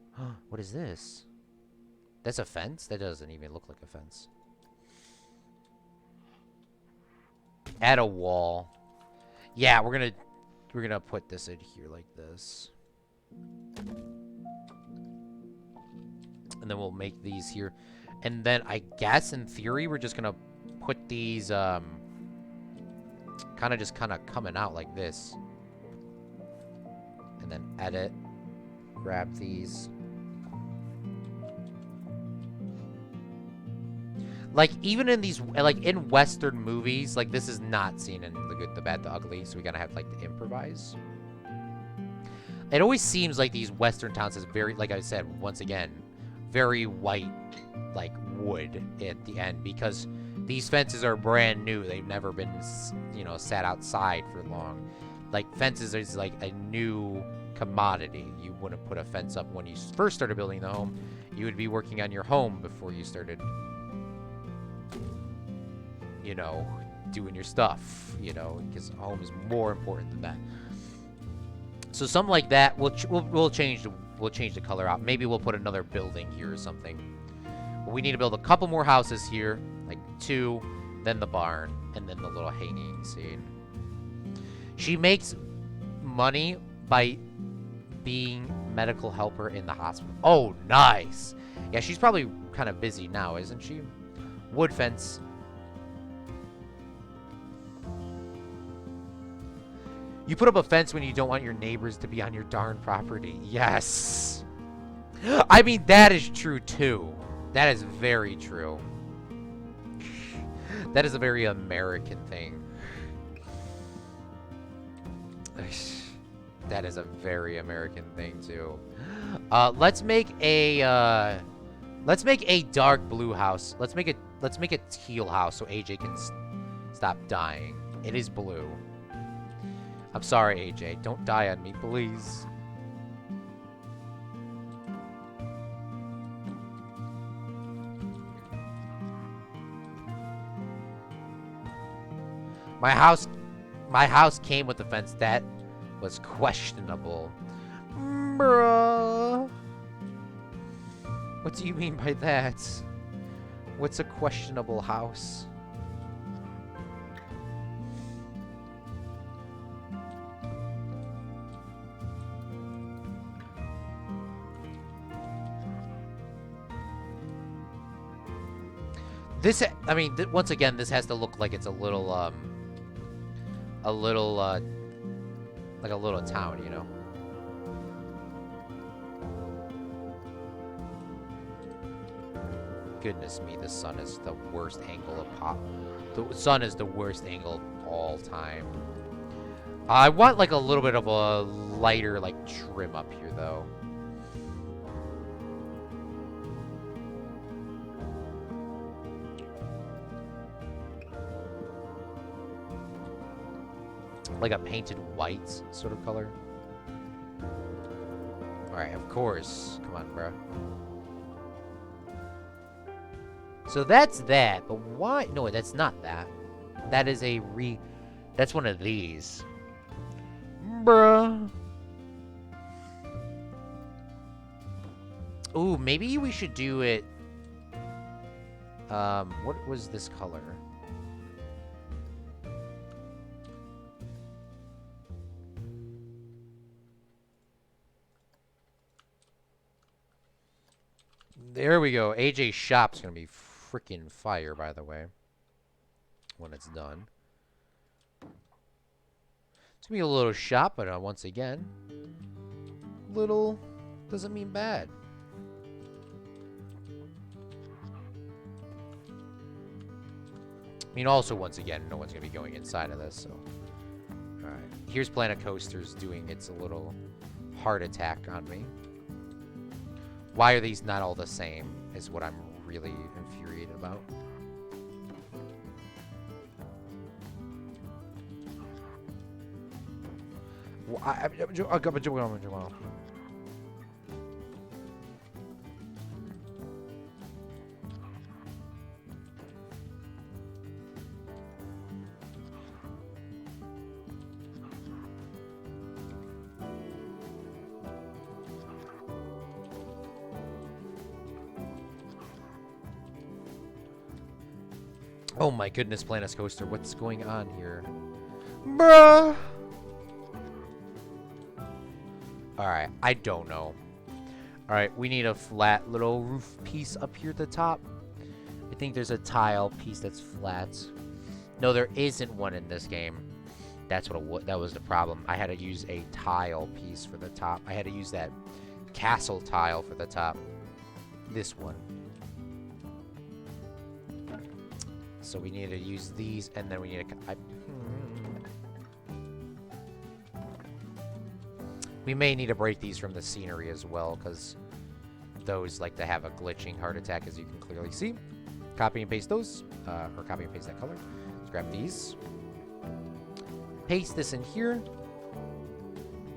What is this? That's a fence? That doesn't even look like a fence. Add a wall. Yeah, we're gonna put this in here like this. And then we'll make these here. And then I guess in theory we're just gonna put these kind of coming out like this. And then edit. Grab these. Like, even in these, like, in Western movies, like, this is not seen in The Good, the Bad, the Ugly, so we gotta have, like, to improvise. It always seems like these Western towns is very, like I said, once again, very white, like, wood at the end, because these fences are brand new. They've never been, you know, sat outside for long. Like, fences is, like, a new commodity. You wouldn't put a fence up when you first started building the home. You would be working on your home before you started, you know, doing your stuff, you know, because home is more important than that. So something like that, we'll change the color out. Maybe we'll put another building here or something. But we need to build a couple more houses here, like 2, then the barn, and then the little hanging scene. She makes money by being medical helper in the hospital. Oh, nice. Yeah, she's probably kind of busy now, isn't she? Wood fence. You put up a fence when you don't want your neighbors to be on your darn property. Yes. I mean, that is true, too. That is very true. That is a very American thing. That is a very American thing, too. Let's make a dark blue house. Let's make a teal house so AJ can stop dying. It is blue. I'm sorry, AJ. Don't die on me, please. My house came with a fence that was questionable. Bruh. What do you mean by that? What's a questionable house? This, I mean, once again, this has to look like it's a little, like a little town, you know? Goodness me, the sun is the worst angle of pop. The sun is the worst angle of all time. I want, like, a little bit of a lighter, like, trim up here, though. Like a painted white sort of color. Alright, of course. Come on, bro. So that's that, but why? No, that's not that. That is a That's one of these. Bruh. Ooh, maybe we should do it. What was this color? There we go. AJ's shop's gonna be freaking fire, by the way, when it's done. It's gonna be a little shop, but once again, little doesn't mean bad. I mean, also, once again, no one's gonna be going inside of this, so. Alright. Here's Planet Coasters doing its little heart attack on me. Why are these not all the same, is what I'm really infuriated about. Oh my goodness, Planet Coaster, what's going on here? Bruh! Alright, I don't know. Alright, we need a flat little roof piece up here at the top. I think there's a tile piece that's flat. No, there isn't one in this game. That's what that was the problem. I had to use a tile piece for the top. I had to use that castle tile for the top. This one. So we need to use these, and then we need to... We may need to break these from the scenery as well, because those like to have a glitching heart attack, as you can clearly see. Copy and paste those, or copy and paste that color. Let's grab these. Paste this in here.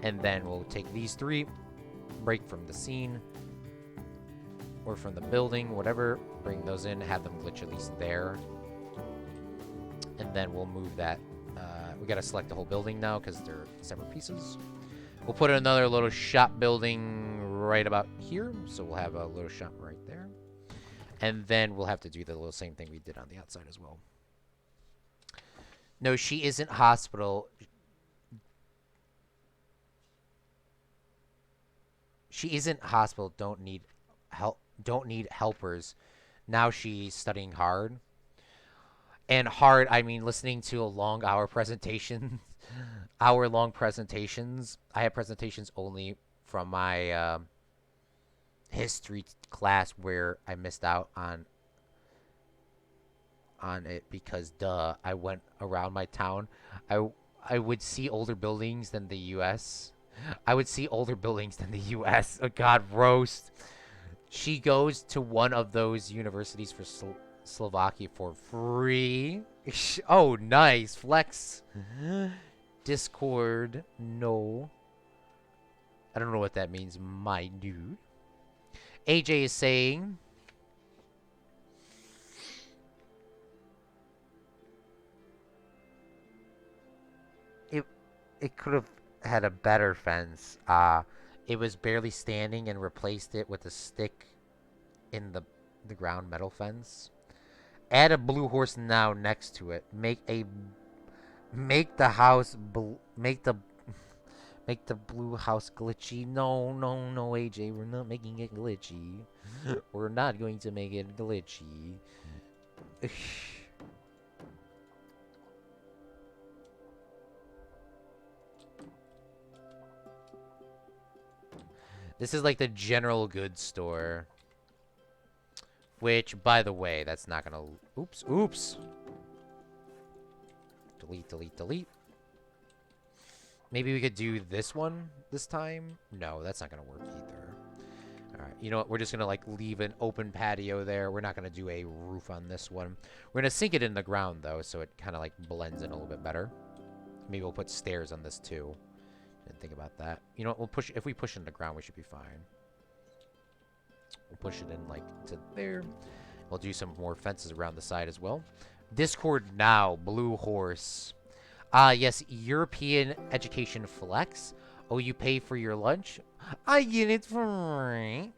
And then we'll take these three, break from the scene, or from the building, whatever. Bring those in, have them glitch at least there. And then we'll move that. We got to select the whole building now because they're separate pieces. We'll put another little shop building right about here. So we'll have a little shop right there. And then we'll have to do the little same thing we did on the outside as well. No, she isn't hospital. She isn't hospital. Don't need help. Don't need helpers. Now she's studying hard. And hard, I mean listening to a long hour presentation. Hour-long presentations. I have presentations only from my history class where I missed out on it because, duh, I went around my town. I would see older buildings than the U.S. I would see older buildings than the U.S. Oh, God, roast. She goes to one of those universities for Slovakia for free. Oh, nice. Flex. Discord. No. I don't know what that means, my dude. AJ is saying... It could have had a better fence. It was barely standing and replaced it with a stick in the ground metal fence. Add a blue horse now next to it. Make the blue house glitchy. No, AJ, we're not making it glitchy. We're not going to make it glitchy. This is like the general goods store. Which, by the way, that's not gonna... Oops. Delete. Maybe we could do this one this time? No, that's not gonna work either. Alright, you know what? We're just gonna, like, leave an open patio there. We're not gonna do a roof on this one. We're gonna sink it in the ground, though, so it kind of, like, blends in a little bit better. Maybe we'll put stairs on this, too. Didn't think about that. You know what? We'll push... If we push it in the ground, we should be fine. We'll push it in, like, to there. We'll do some more fences around the side as well. Discord now, Blue Horse. Ah, yes, European Education Flex. Oh, you pay for your lunch? I get it for free.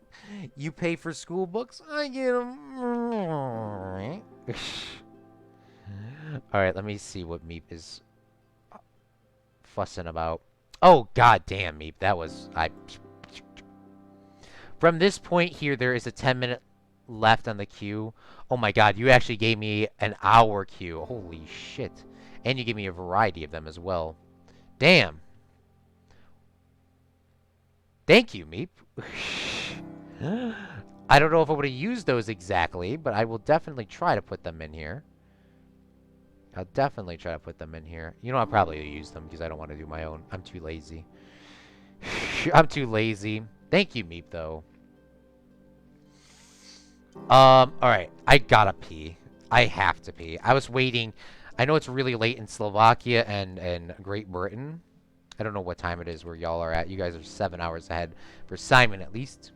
You pay for school books? I get them for free. All right, let me see what Meep is fussing about. Oh, god damn, Meep. That was... From this point here, there is a 10-minute left on the queue. Oh my god, you actually gave me an hour queue. Holy shit. And you gave me a variety of them as well. Damn. Thank you, Meep. I don't know if I would have used those exactly, but I will definitely try to put them in here. I'll definitely try to put them in here. You know, I'll probably use them because I don't want to do my own. I'm too lazy. I'm too lazy. Thank you, Meep, though. Alright. I gotta pee. I have to pee. I was waiting. I know it's really late in Slovakia and Great Britain. I don't know what time it is where y'all are at. You guys are 7 hours ahead for Simon, at least.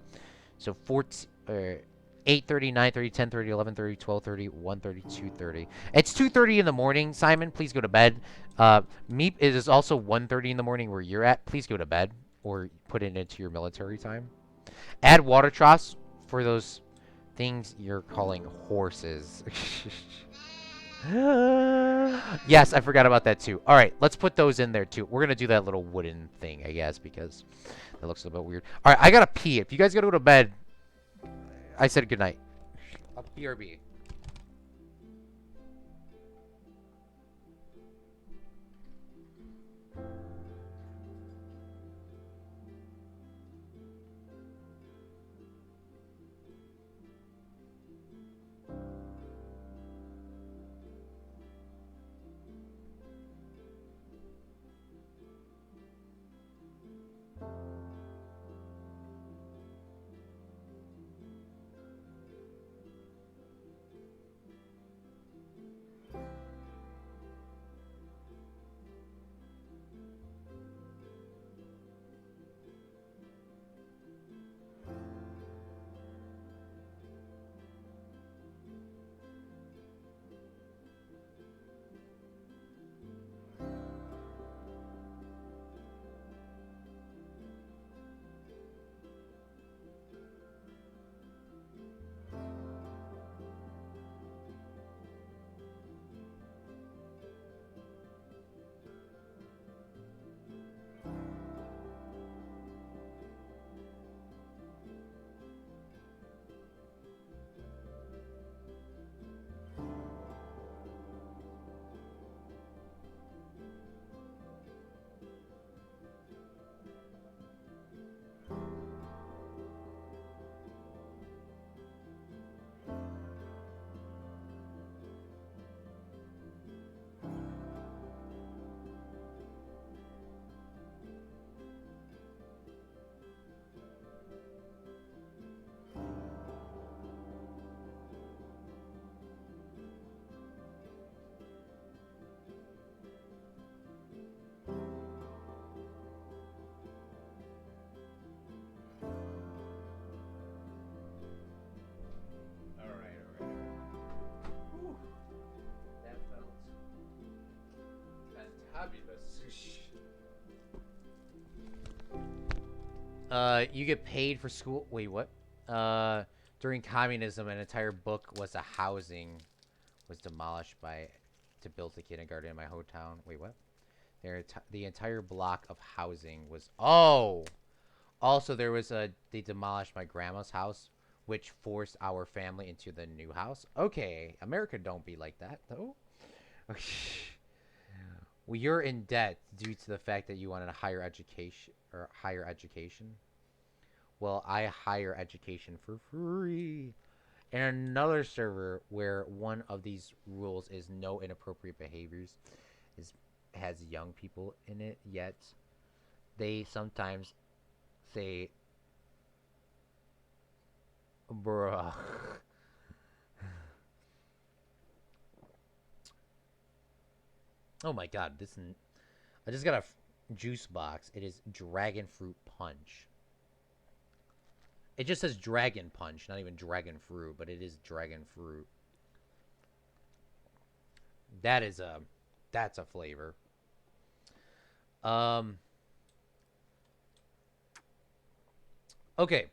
So 8:30, 9:30, 10:30, 11:30, 12:30, 1:30, 2:30. It's 2:30 in the morning, Simon. Please go to bed. Meep, it is also 1:30 in the morning where you're at. Please go to bed or put it into your military time. Add water troughs for those things you're calling horses. Yes, I forgot about that too. All right, let's put those in there too. We're going to do that little wooden thing, I guess, because that looks a little bit weird. All right, I got to pee. If you guys got to go to bed, I said good night. BRB. You get paid for school. Wait, what? During communism, an entire book was a housing was demolished to build a kindergarten in my hometown. Wait, what? The entire block of housing was. Oh, also there was they demolished my grandma's house, which forced our family into the new house. Okay, America don't be like that though. Well, you're in debt due to the fact that you wanted a higher education or higher education. Well, I hire education for free. In another server where one of these rules is no inappropriate behaviors is has young people in it, yet they sometimes say bruh. Oh my god, I just got a juice box. It is dragon fruit punch. It just says dragon punch, not even dragon fruit, but it is dragon fruit. That is a, that's a flavor. Um. Okay.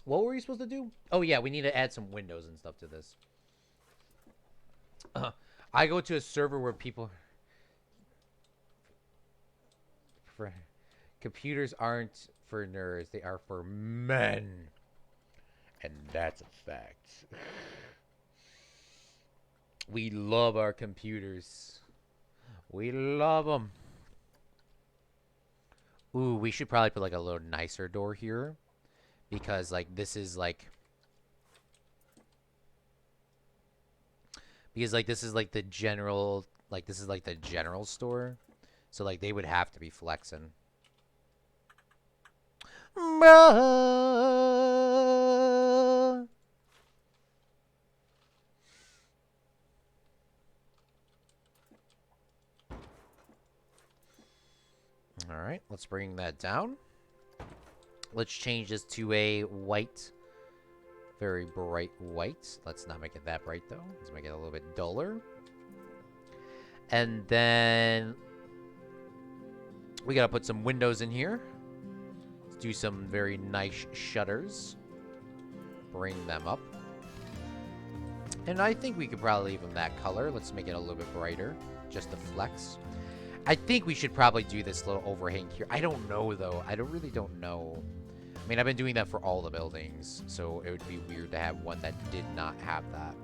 What were we supposed to do? Oh yeah, we need to add some windows and stuff to this. I go to a server where people. Computers aren't for nerds; they are for men, and that's a fact. We love our computers. We love them. Ooh, we should probably put like a little nicer door here because like this is like because like this is like the general like this is like the general store. So like they would have to be flexing. Bruh. All right, let's bring that down. Let's change this to a white, very bright white. Let's not make it that bright though. Let's make it a little bit duller. And then we gotta put some windows in here. Let's do some very nice shutters. Bring them up. And I think we could probably leave them that color. Let's make it a little bit brighter, just to flex. I think we should probably do this little overhang here. I don't know, though. I really don't know. I mean, I've been doing that for all the buildings, so it would be weird to have one that did not have that.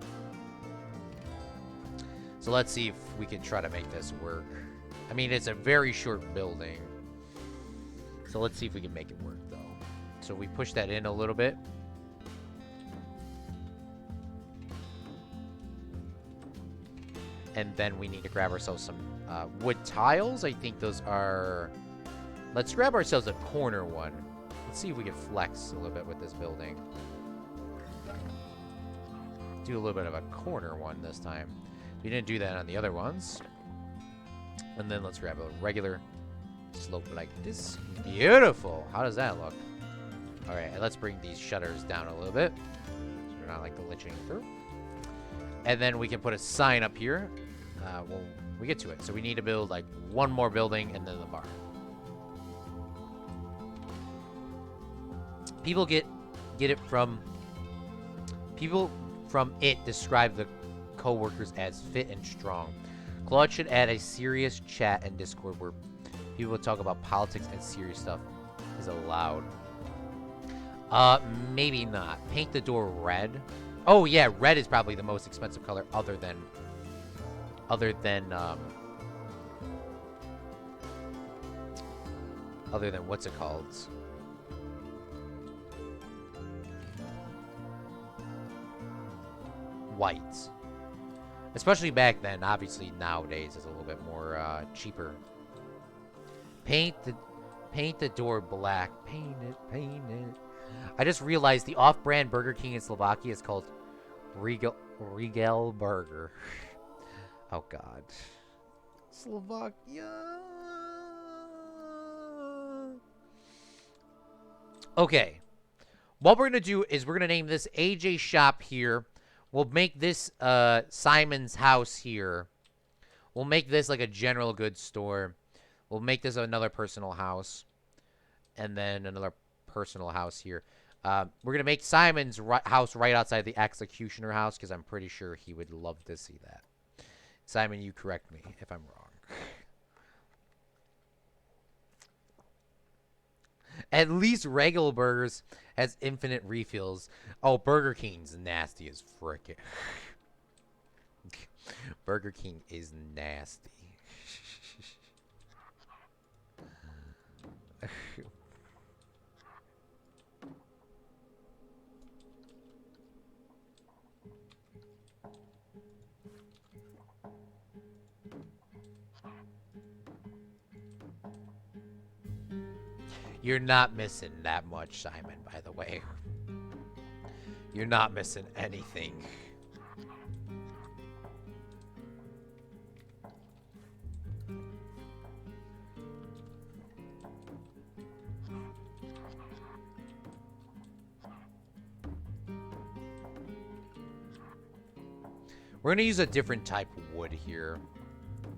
So let's see if we can try to make this work. I mean, it's a very short building. So let's see if we can make it work, though. So we push that in a little bit. And then we need to grab ourselves some wood tiles. I think those are... Let's grab ourselves a corner one. Let's see if we can flex a little bit with this building. Do a little bit of a corner one this time. We didn't do that on the other ones. And then let's grab a regular slope like this. Beautiful. How does that look? All right, and let's bring these shutters down a little bit. So they're not like glitching through. And then we can put a sign up here. Well, we get to it. So we need to build like one more building and then the bar. People get it from... People from it describe the co-workers as fit and strong. Claude should add a serious chat and Discord where people talk about politics and serious stuff is allowed. Maybe not. Paint the door red. Oh yeah, red is probably the most expensive color other than what's it called? White. Especially back then. Obviously nowadays is a little bit more cheaper. Paint the door black. Paint it. I just realized the off-brand Burger King in Slovakia is called Regal Burger. Oh God. Slovakia. Okay. What we're gonna do is we're gonna name this AJ Shop here. We'll make this Simon's house here. We'll make this like a general goods store. We'll make this another personal house. And then another personal house here. We're going to make Simon's house right outside the executioner house because I'm pretty sure he would love to see that. Simon, you correct me if I'm wrong. At least regular burgers has infinite refills. Oh, Burger King's nasty as frickin'. Burger King is nasty. You're not missing that much, Simon, by the way. You're not missing anything. We're going to use a different type of wood here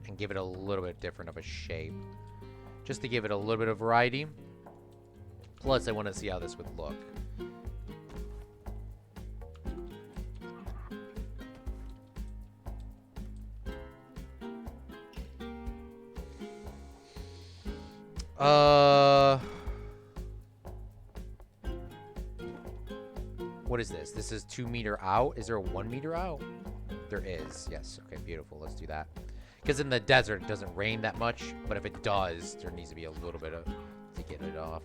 and give it a little bit different of a shape. Just to give it a little bit of variety. Plus, I want to see how this would look. What is this? This is 2 meter out. Is there a 1 meter out? There is. Yes. Okay, beautiful. Let's do that. Because in the desert, it doesn't rain that much. But if it does, there needs to be a little bit of to get it off.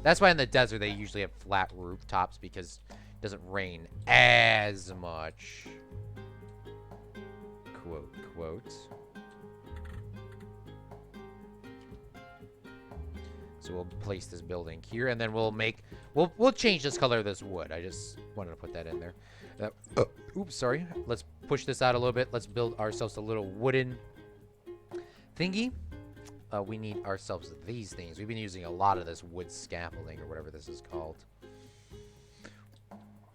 That's why in the desert, they usually have flat rooftops because it doesn't rain as much. Quote, quote. So we'll place this building here, and then we'll change this color of this wood. I just wanted to put that in there. Oops, sorry. Let's push this out a little bit. Let's build ourselves a little wooden thingy. We need ourselves these things. We've been using a lot of this wood scaffolding or whatever this is called.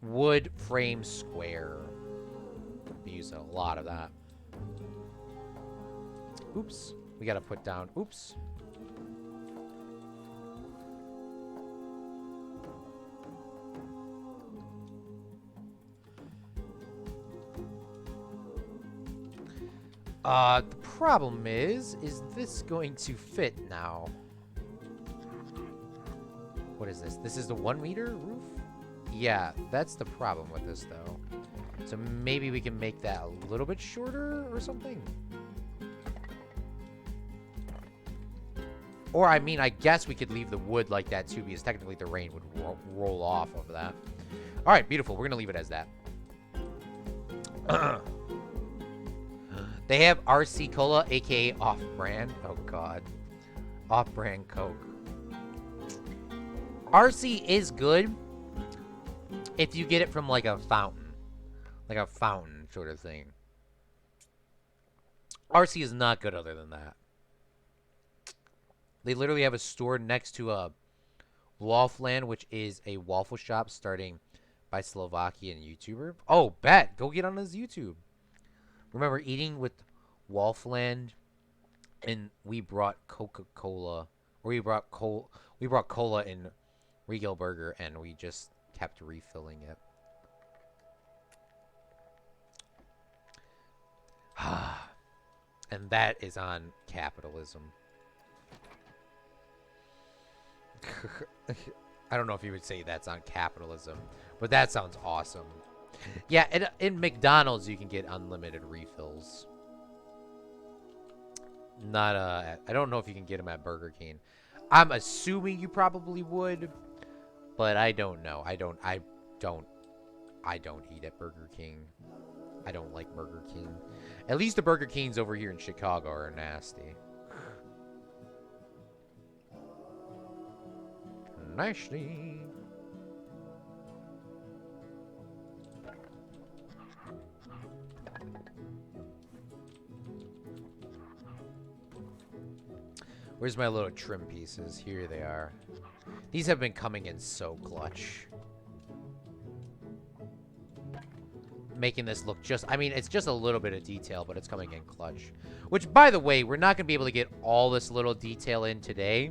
Wood frame square. We use a lot of that. Oops. We got to put down. Oops. The problem is this going to fit now? What is this? This is the 1 meter roof? Yeah, that's the problem with this, though. So maybe we can make that a little bit shorter or something? Or, I mean, I guess we could leave the wood like that, too, because technically the rain would roll off of that. All right, beautiful. We're going to leave it as that. They have RC Cola, a.k.a. off-brand. Oh, God. Off-brand Coke. RC is good if you get it from, like, a fountain. Like a fountain sort of thing. RC is not good other than that. They literally have a store next to a Wolfland, which is a waffle shop starting by Slovakian YouTuber. Oh, bet. Go get on his YouTube. Remember eating with Wolfland, and we brought Coca-Cola, or we brought cola in Regal Burger, and we just kept refilling it. And that is on capitalism. I don't know if you would say that's on capitalism, but that sounds awesome. Yeah, in McDonald's, you can get unlimited refills. Not, I don't know if you can get them at Burger King. I'm assuming you probably would, but I don't know. I don't eat at Burger King. I don't like Burger King. At least the Burger Kings over here in Chicago are nasty. Nasty. Where's my little trim pieces? Here they are. These have been coming in so clutch. Making this look just... I mean, it's just a little bit of detail, but it's coming in clutch. Which, by the way, we're not going to be able to get all this little detail in today.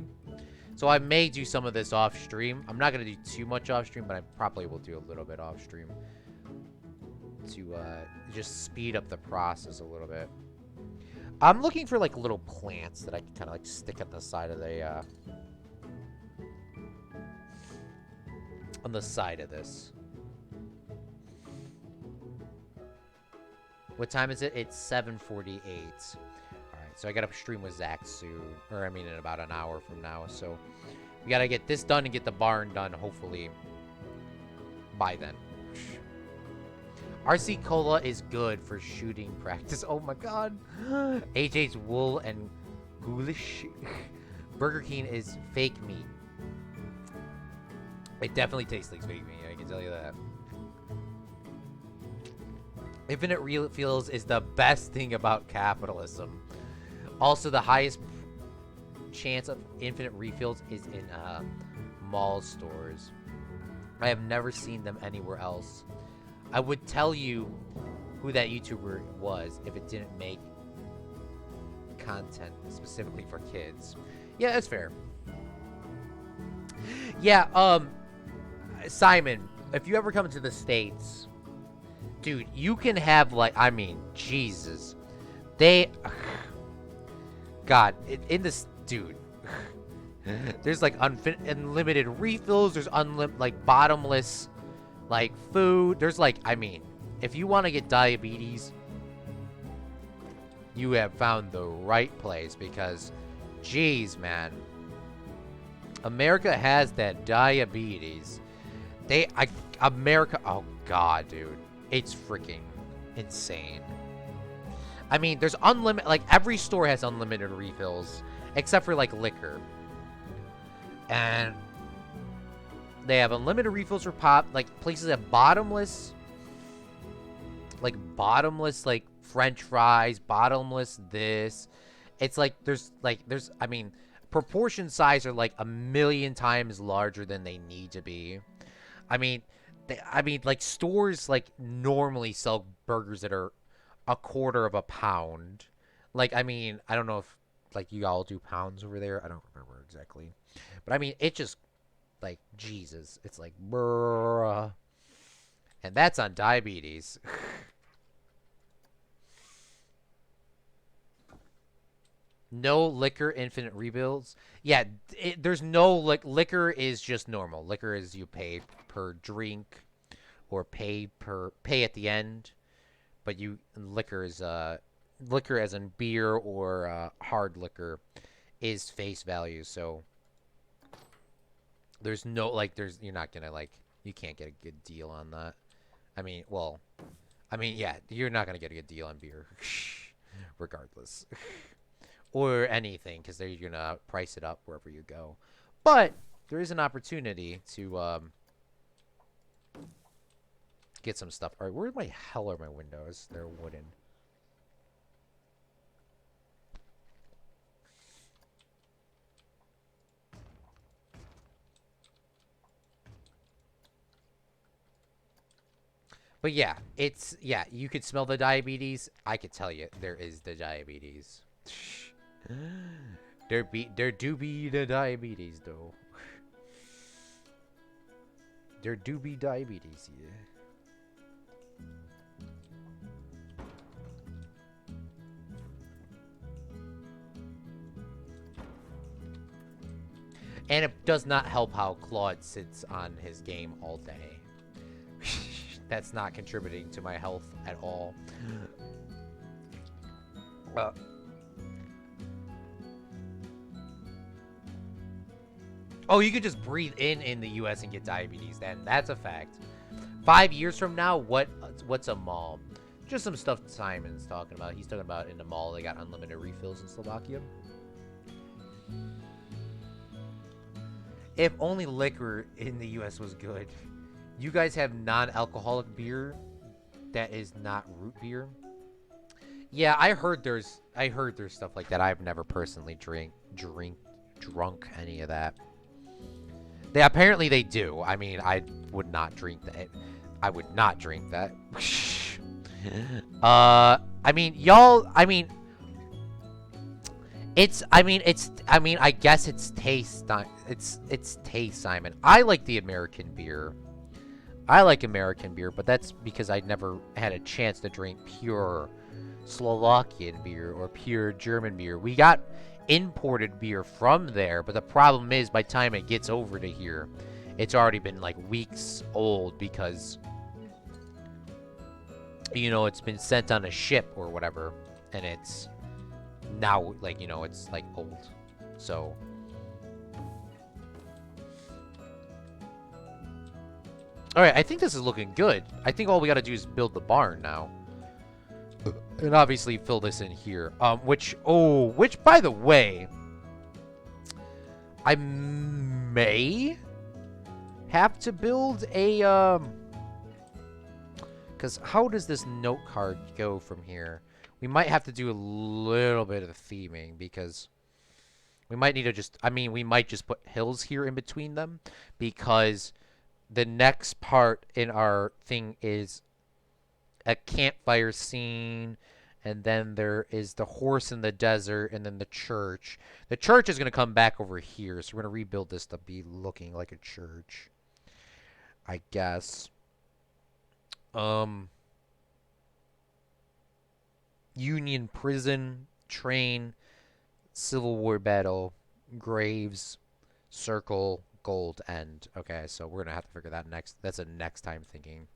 So I may do some of this off stream. I'm not going to do too much off stream, but I probably will do a little bit off stream. To just speed up the process a little bit. I'm looking for, like, little plants that I can kind of, like, stick on the side of the, on the side of this. What time is it? It's 7:48. Alright, so I gotta stream with Zach soon. Or, I mean, in about an hour from now. So, we gotta get this done and get the barn done, hopefully, by then. RC Cola is good for shooting practice. Oh my god. HH's wool and ghoulish. Burger King is fake meat. It definitely tastes like fake meat, I can tell you that. Infinite refills is the best thing about capitalism. Also, the highest chance of infinite refills is in mall stores. I have never seen them anywhere else. I would tell you who that YouTuber was if it didn't make content specifically for kids. Yeah, that's fair. Yeah, Simon, if you ever come to the States, dude, you can have, like, I mean, Jesus. They, God, in this, dude, there's, like, unlimited refills, there's like, bottomless, like, food. There's, like, I mean, if you want to get diabetes, you have found the right place because, geez, man, America has that diabetes. America, oh God, dude, it's freaking insane. I mean, there's unlimited, like, every store has unlimited refills, except for, like, liquor. And they have unlimited refills for pop, like, places have bottomless, like, French fries, bottomless this. It's like, I mean, proportion size are like 1,000,000 times larger than they need to be. I mean, like, stores, like, normally sell burgers that are a quarter of a pound. Like, I mean, I don't know if, like, you all do pounds over there. I don't remember exactly. But, I mean, it just, like, Jesus. It's like, bruh. And that's on diabetes. No liquor, infinite rebuilds. Yeah, there's no, like, liquor is just normal. Liquor is you pay per drink or pay at the end. But liquor is liquor as in beer or hard liquor is face value. So there's no, like, you're not gonna, like, you can't get a good deal on that. I mean, well, I mean, yeah, you're not gonna get a good deal on beer, regardless. Or anything, because they're gonna price it up wherever you go. But there is an opportunity to get some stuff. All right, where the hell are my windows? They're wooden. But yeah, you could smell the diabetes. I could tell you, there is the diabetes. There do be the diabetes, though. There do be diabetes, yeah. And it does not help how Claude sits on his game all day. That's not contributing to my health at all. Oh, you could just breathe in the U.S. and get diabetes then. That's a fact. 5 years from now, what's a mall? Just some stuff Simon's talking about. He's talking about in the mall they got unlimited refills in Slovakia. If only liquor in the U.S. was good. You guys have non-alcoholic beer that is not root beer. Yeah, I heard there's stuff like that. I've never personally drunk any of that. Apparently they do. I mean, I would not drink that. I would not drink that. I mean, y'all, I guess it's taste, it's taste, Simon. I like the American beer. I like American beer, but that's because I never had a chance to drink pure Slovakian beer or pure German beer. We got imported beer from there, but the problem is by the time it gets over to here, it's already been like weeks old because, you know, it's been sent on a ship or whatever, and it's now, like, you know, it's like old. So all right, I think this is looking good. I think all we got to do is build the barn now. And obviously fill this in here. Which by the way, I may have to build a, because how does this note card go from here? We might have to do a little bit of the theming because we might need to just, we might just put hills here in between them because the next part in our thing is a campfire scene, and then there is the horse in the desert, and then the church. The church is going to come back over here, so we're going to rebuild this to be looking like a church, I guess. Um, Union prison, train, Civil War battle, graves, circle, gold, end. Okay, so we're going to have to figure that next. That's a next time thinking.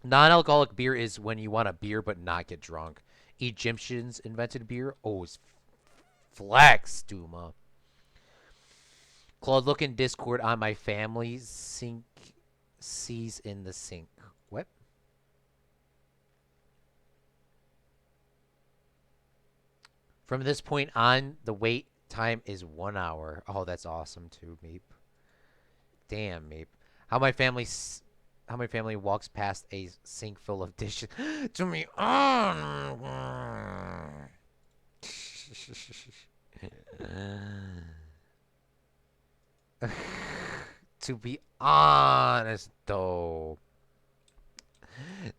Non-alcoholic beer is when you want a beer but not get drunk. Egyptians invented beer. Oh, it's flex, Duma. Claude, look in Discord on my family sink sees in the sink. What? From this point on, the wait time is 1 hour. Oh, that's awesome too, Meep. Damn, Meep. How my family how my family walks past a sink full of dishes to me on. To be honest, though,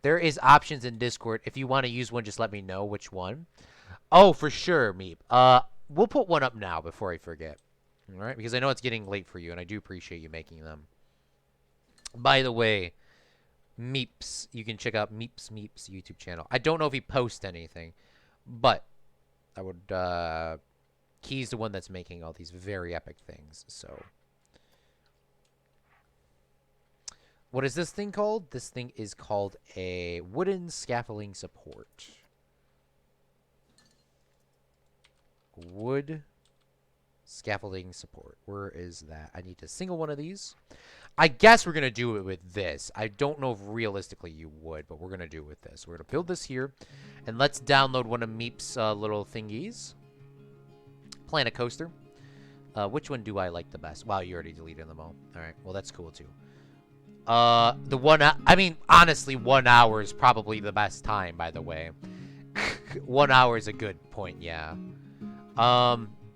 there is options in Discord. If you want to use one, just let me know which one. Oh, for sure, Meep. We'll put one up now before I forget. All right, because I know it's getting late for you, and I do appreciate you making them. By the way, Meeps, you can check out Meeps YouTube channel. I don't know if he posts anything, but I would. He's the one that's making all these very epic things. So, what is this thing called? This thing is called a wooden scaffolding support. Wood scaffolding support. Where is that? I need to single one of these. I guess we're going to do it with this. I don't know if realistically you would, but we're going to do it with this. We're going to build this here. And let's download one of Meep's little thingies. Planet Coaster. Which one do I like the best? Wow, you already deleted them all. All right, well, that's cool too. The one, I mean, honestly, 1 hour is probably the best time, by the way. 1 hour is a good point, yeah.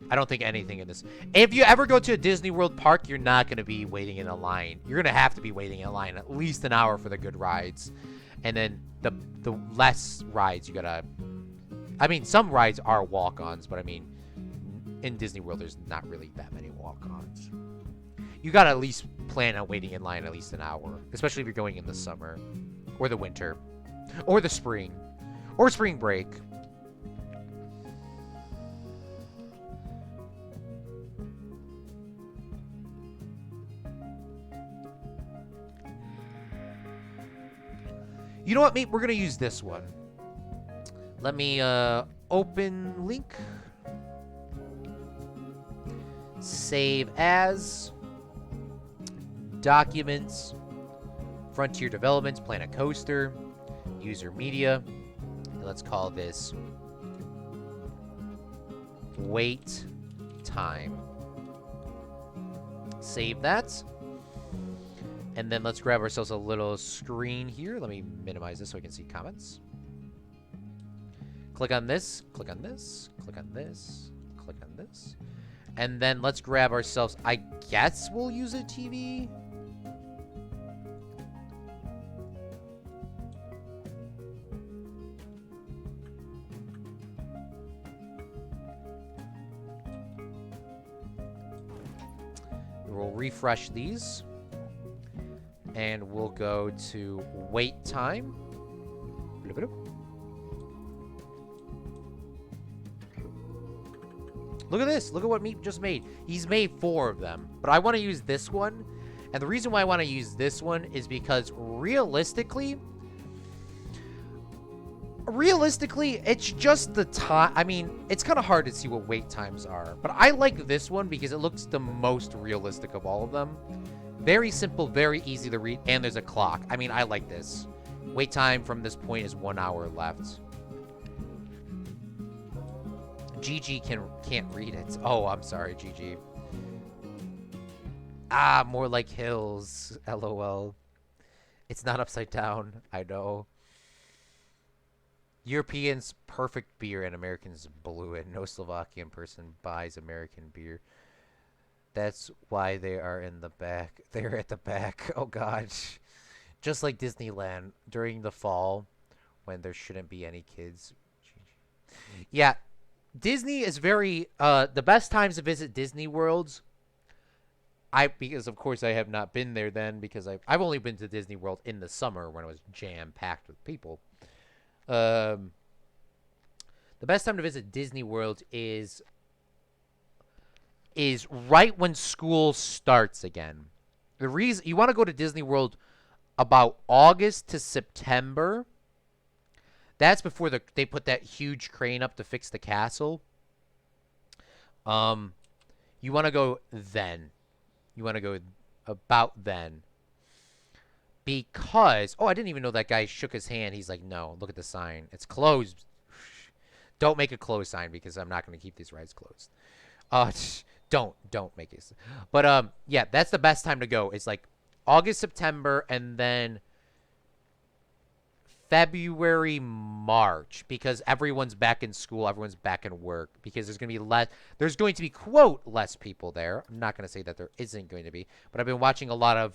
I don't think anything in this. If you ever go to a Disney World park, you're not going to be waiting in a line. You're going to have to be waiting in a line at least an hour for the good rides. And then the less rides you got to... I mean, some rides are walk-ons, but I mean, in Disney World, there's not really that many walk-ons. You got to at least plan on waiting in line at least an hour, especially if you're going in the summer or the winter or the spring or spring break. You know what, mate? We're going to use this one. Let me open link. Save as. Documents. Frontier Developments. Planet Coaster. User Media. And let's call this Wait Time. Save that. And then let's grab ourselves a little screen here. Let me minimize this so we can see comments. Click on this, click on this, click on this, click on this. And then let's grab ourselves, I guess we'll use a TV. We'll refresh these. And we'll go to wait time. Look at this. Look at what Meep just made. He's made 4 of them. But I want to use this one. And the reason why I want to use this one is because realistically, it's just the time. I mean, it's kind of hard to see what wait times are. But I like this one because it looks the most realistic of all of them. Very simple, very easy to read, and there's a clock. I mean, I like this. Wait time from this point is 1 hour left. GG can't read it. Oh, I'm sorry, GG. Ah, more like hills. LOL. It's not upside down. I know. Europeans perfect beer and Americans blew it. No Slovakian person buys American beer. That's why they are in the back. They're at the back. Oh, God. Just like Disneyland during the fall when there shouldn't be any kids. Yeah, Disney is very the best times to visit Disney Worlds. Because of course I have not been there then because I've only been to Disney World in the summer when it was jam packed with people. Um, the best time to visit Disney World is right when school starts again. The reason you want to go to Disney World about August to September. That's before they put that huge crane up to fix the castle. Um, you want to go then. You want to go about then. Because, oh, I didn't even know that guy shook his hand. He's like, no, look at the sign. It's closed. Don't make a closed sign because I'm not going to keep these rides closed. Uh, don't make it. But yeah, that's the best time to go. It's like August, September, and then February, March, because everyone's back in school, everyone's back in work, because there's going to be, quote, less people there. I'm not going to say that there isn't going to be, but I've been watching a lot of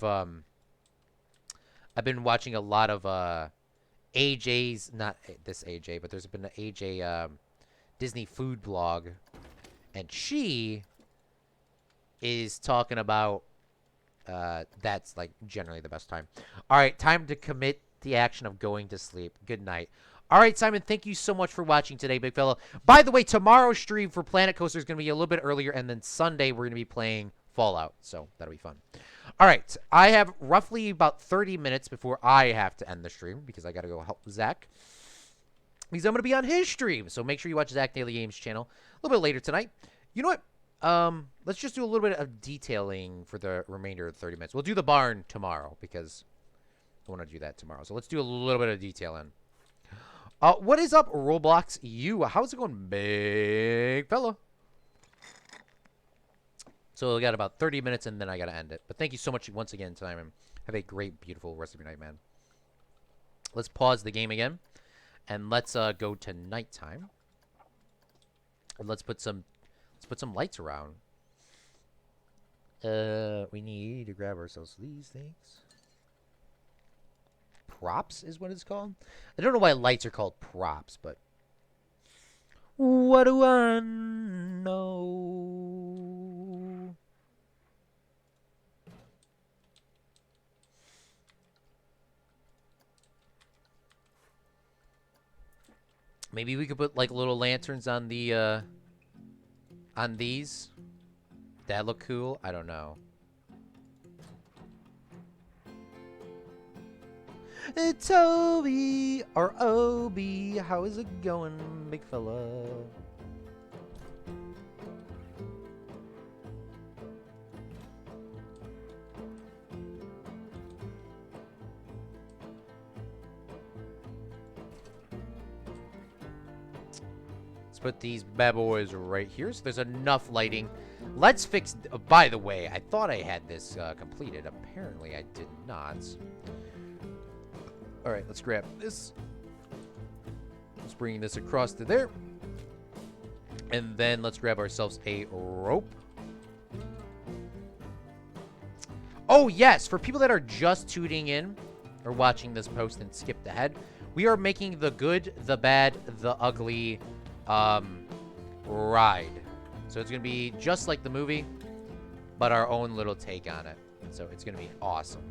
AJ's, not this AJ, but there's been an AJ Disney food blog, and she is talking about that's like generally the best time. All right, time to commit the action of going to sleep. Good night. All right, Simon, thank you so much for watching today, big fella. By the way, tomorrow's stream for Planet Coaster is going to be a little bit earlier, and then Sunday we're going to be playing Fallout, so that'll be fun. All right, I have roughly about 30 minutes before I have to end the stream because I got to go help Zach. Because I'm going to be on his stream, so make sure you watch Zach Daily Games channel a little bit later tonight. You know what? Let's just do a little bit of detailing for the remainder of the 30 minutes. We'll do the barn tomorrow because I want to do that tomorrow. So let's do a little bit of detailing. What is up, Roblox U? How's it going, big fella? So we got about 30 minutes, and then I got to end it. But thank you so much once again, Simon. Have a great, beautiful rest of your night, man. Let's pause the game again, and let's go to nighttime. And let's put some lights around. We need to grab ourselves these things. Props is what it's called. I don't know why lights are called props, but what do I know? Maybe we could put like little lanterns on the on these. That look cool? I don't know. Toby or Obi, how is it going, big fella? Let's put these bad boys right here so there's enough lighting. Let's fix... by the way, I thought I had this completed. Apparently, I did not. All right, let's grab this. Let's bring this across to there. And then let's grab ourselves a rope. Oh, yes. For people that are just tuning in or watching this post and skipped ahead, we are making the good, the bad, the ugly ride. So it's going to be just like the movie, but our own little take on it. So it's going to be awesome.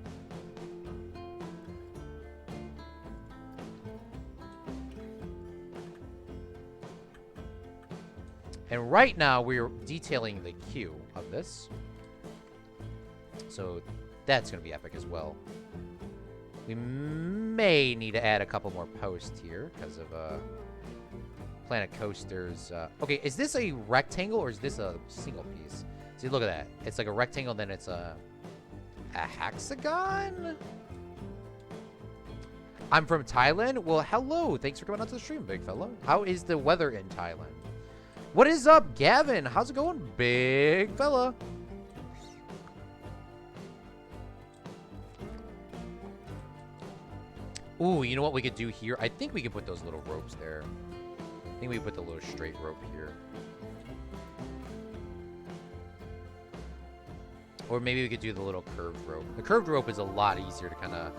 And right now, we're detailing the queue of this. So that's going to be epic as well. We may need to add a couple more posts here because of Planet Coasters. Okay, is this a rectangle or is this a single piece? See, look at that. It's like a rectangle, then it's a hexagon? I'm from Thailand? Well, hello. Thanks for coming onto the stream, big fella. How is the weather in Thailand? What is up, Gavin? How's it going, big fella? Ooh, you know what we could do here? I think we could put those little ropes there. I think we could put the little straight rope here. Or maybe we could do the little curved rope. The curved rope is a lot easier to kind of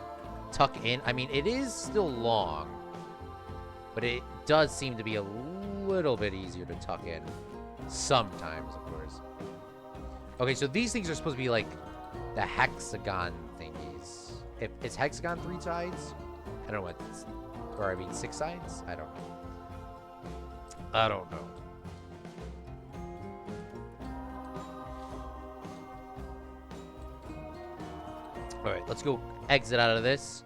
tuck in. I mean, it is still long, but it does seem to be a little bit easier to tuck in. Sometimes, of course. Okay, so these things are supposed to be like the hexagon thingies. If it's hexagon 3 sides, I don't know what, or I mean 6 sides. I don't know. I don't know. All right, let's go exit out of this.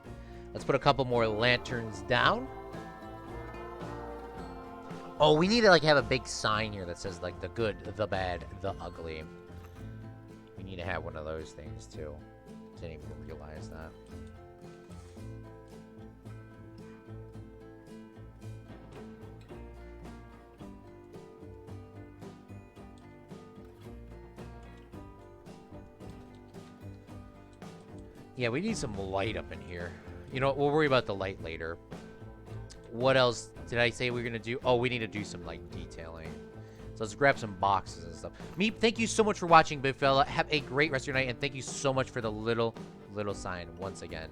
Let's put a couple more lanterns down. Oh, we need to like have a big sign here that says like the good, the bad, the ugly. We need to have one of those things too. Didn't even realize that. Yeah, we need some light up in here. You know, we'll worry about the light later. What else did I say we were going to do? Oh, we need to do some, like, detailing. So let's grab some boxes and stuff. Meep, thank you so much for watching, big fella. Have a great rest of your night, and thank you so much for the little sign once again.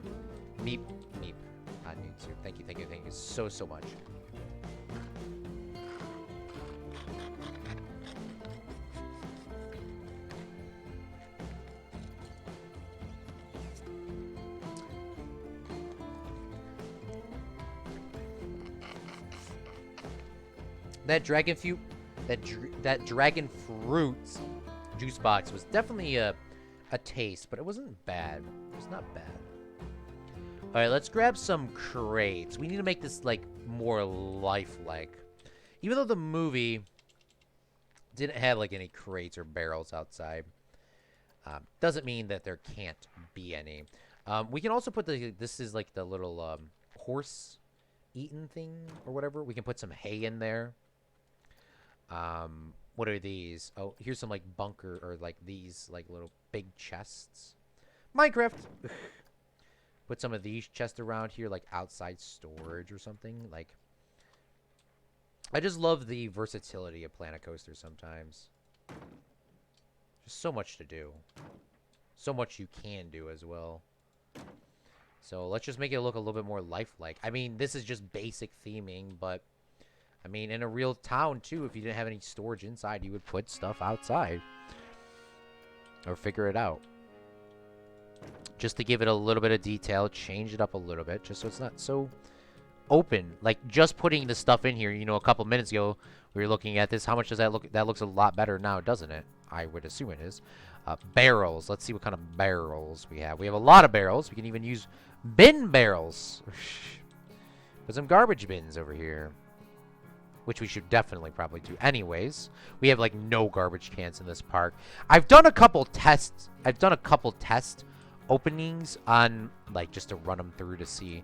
Meep on YouTube. Thank you so much. That dragon dragon fruit juice box was definitely a taste, but it wasn't bad. It was not bad. All right, let's grab some crates. We need to make this like more lifelike. Even though the movie didn't have like any crates or barrels outside, doesn't mean that there can't be any. We can also put this is like the little horse eating thing or whatever. We can put some hay in there. What are these? Oh, here's some like bunker or like these like little big chests. Minecraft. Put some of these chests around here like outside storage or something. Like, I just love the versatility of Planet Coaster sometimes. Just so much to do. So much you can do as well. So let's just make it look a little bit more lifelike. I mean, this is just basic theming, but I mean, in a real town, too, if you didn't have any storage inside, you would put stuff outside. Or figure it out. Just to give it a little bit of detail, change it up a little bit, just so it's not so open. Like, just putting the stuff in here, you know, a couple minutes ago, we were looking at this. How much does that look? That looks a lot better now, doesn't it? I would assume it is. Barrels. Let's see what kind of barrels we have. We have a lot of barrels. We can even use bin barrels. Put some garbage bins over here. Which we should definitely probably do anyways. We have like no garbage cans in this park. I've done a couple tests. I've done a couple test openings on like just to run them through to see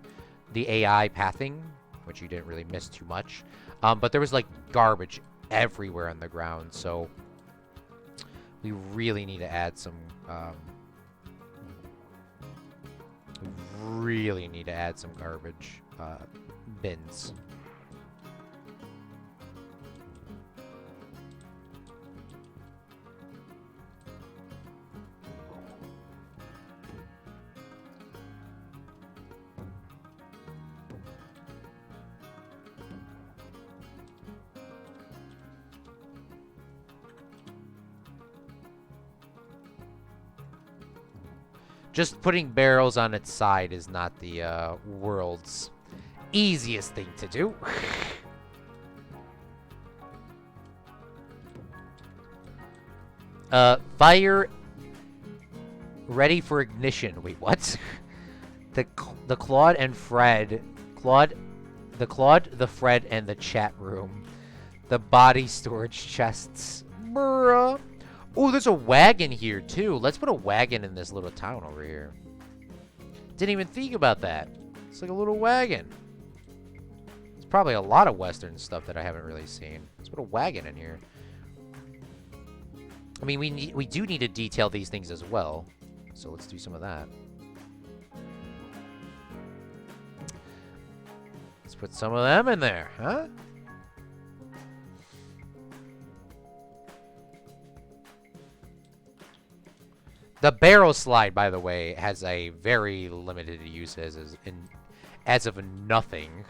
the AI pathing, which you didn't really miss too much. But there was like garbage everywhere on the ground, so we really need to add some. We really need to add some garbage bins. Just putting barrels on its side is not the world's easiest thing to do. Fire ready for ignition. Wait, what? the Claude and Fred. The Claude, the Fred, and the chat room. The body storage chests. Bruh. Oh, there's a wagon here, too. Let's put a wagon in this little town over here. Didn't even think about that. It's like a little wagon. There's probably a lot of Western stuff that I haven't really seen. Let's put a wagon in here. I mean, we do need to detail these things as well. So let's do some of that. Let's put some of them in there, huh? The barrel slide, by the way, has a very limited use as of nothing.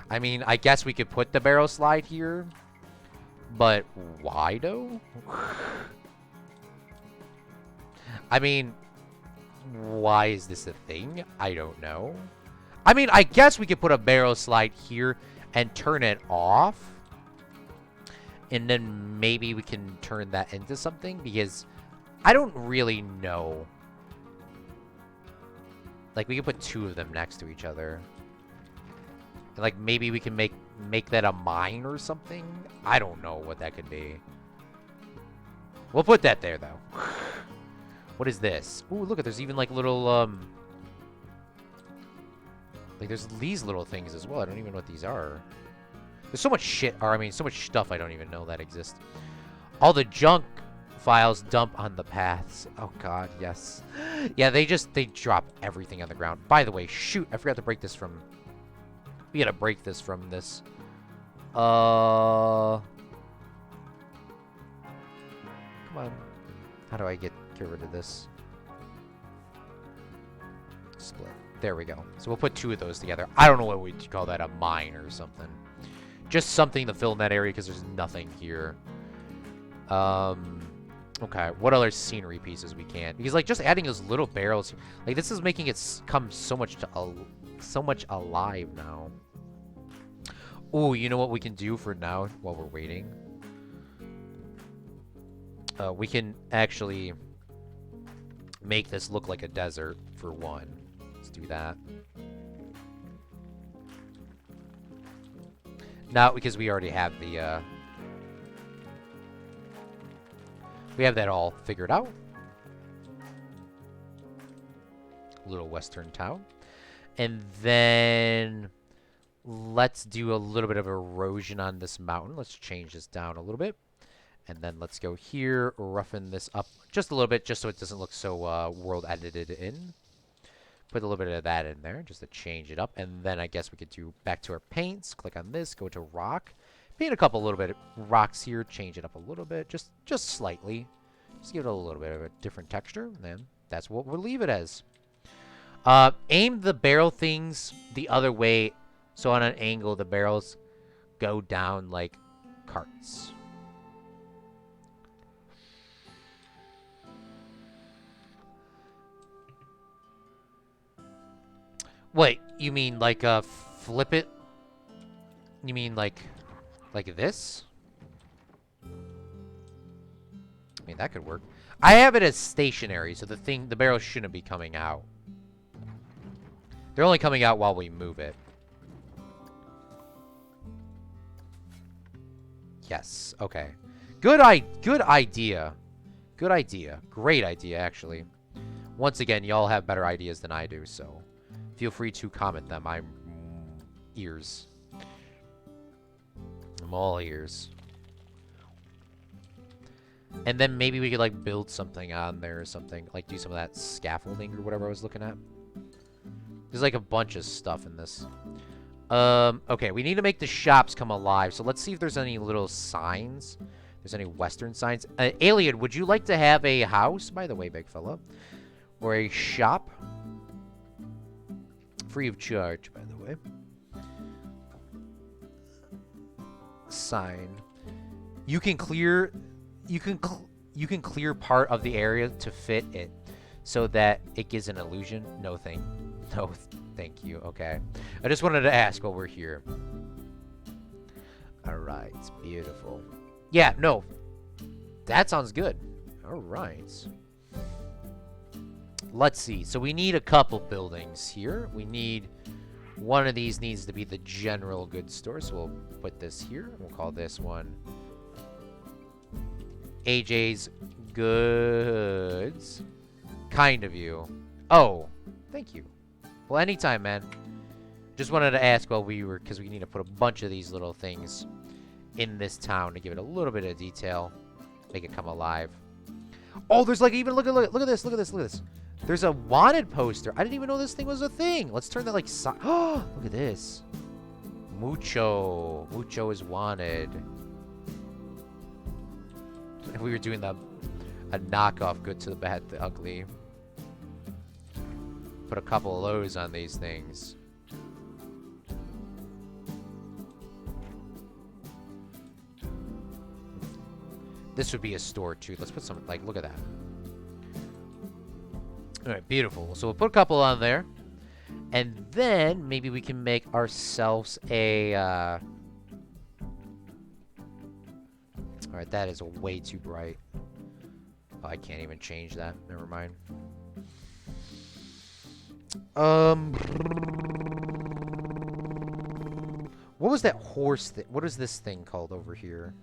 I mean, I guess we could put the barrel slide here, but why though? I mean, why is this a thing? I don't know. I mean, I guess we could put a barrel slide here and turn it off. And then maybe we can turn that into something, because I don't really know. Like, we could put two of them next to each other. And, like, maybe we can make that a mine or something. I don't know what that could be. We'll put that there, though. What is this? Ooh, look, there's even, like, little, like, there's these little things as well. I don't even know what these are. There's so much shit, or, I mean, so much stuff I don't even know that exists. All the junk files dump on the paths. Oh, God, yes. Yeah, they drop everything on the ground. By the way, shoot, I forgot to break this from... We gotta break this from this. Come on. How do I get rid of this? Split. There we go. So we'll put two of those together. I don't know what we'd call that, a mine or something. Just something to fill in that area because there's nothing here. Okay, what other scenery pieces we can? Because, like, just adding those little barrels, like, this is making it come so much alive now. Ooh, you know what we can do for now while we're waiting? We can actually make this look like a desert, for one. Let's do that. Not because we already have the, we have that all figured out. Little western town. And then let's do a little bit of erosion on this mountain. Let's change this down a little bit. And then let's go here, roughen this up just a little bit, just so it doesn't look so world edited in. Put a little bit of that in there just to change it up. And then I guess we could do back to our paints. Click on this, go to rock. Paint a couple little bit of rocks here, change it up a little bit, just slightly. Just give it a little bit of a different texture, and then that's what we'll leave it as. Aim the barrel things the other way, so on an angle the barrels go down like carts. Wait, you mean like flip it? You mean like this? I mean, that could work. I have it as stationary, so the barrels shouldn't be coming out. They're only coming out while we move it. Yes, okay. Good idea. Good idea. Great idea, actually. Once again, y'all have better ideas than I do, so feel free to comment them. I'm ears. I'm all ears. And then maybe we could, like, build something on there or something. Like, do some of that scaffolding or whatever I was looking at. There's, like, a bunch of stuff in this. Okay, we need to make the shops come alive. So let's see if there's any little signs. There's any Western signs. Alien, would you like to have a house, by the way, big fella? Or a shop? Free of charge, by the way. Sign. You can clear part of the area to fit it so that it gives an illusion. No thank you. Okay. I just wanted to ask while we're here. All right. It's beautiful. Yeah, no. That sounds good. All right. Let's see. So we need a couple buildings here. We need... One of these needs to be the general goods store. So we'll put this here. We'll call this one AJ's Goods. Kind of you. Oh, thank you. Well, anytime, man. Just wanted to ask while we were... Because we need to put a bunch of these little things in this town to give it a little bit of detail. Make it come alive. Oh, there's like even... Look at this. There's a wanted poster. I didn't even know this thing was a thing. Let's turn that like... Oh, look at this. Mucho. Mucho is wanted. If we were doing the... a knockoff Good to the Bad, the Ugly. Put a couple of those on these things. This would be a store too. Let's put some, like, look at that. All right, beautiful. So we'll put a couple on there. And then maybe we can make ourselves a, all right, that is way too bright. Oh, I can't even change that. Never mind. What was that horse thing? What is this thing called over here?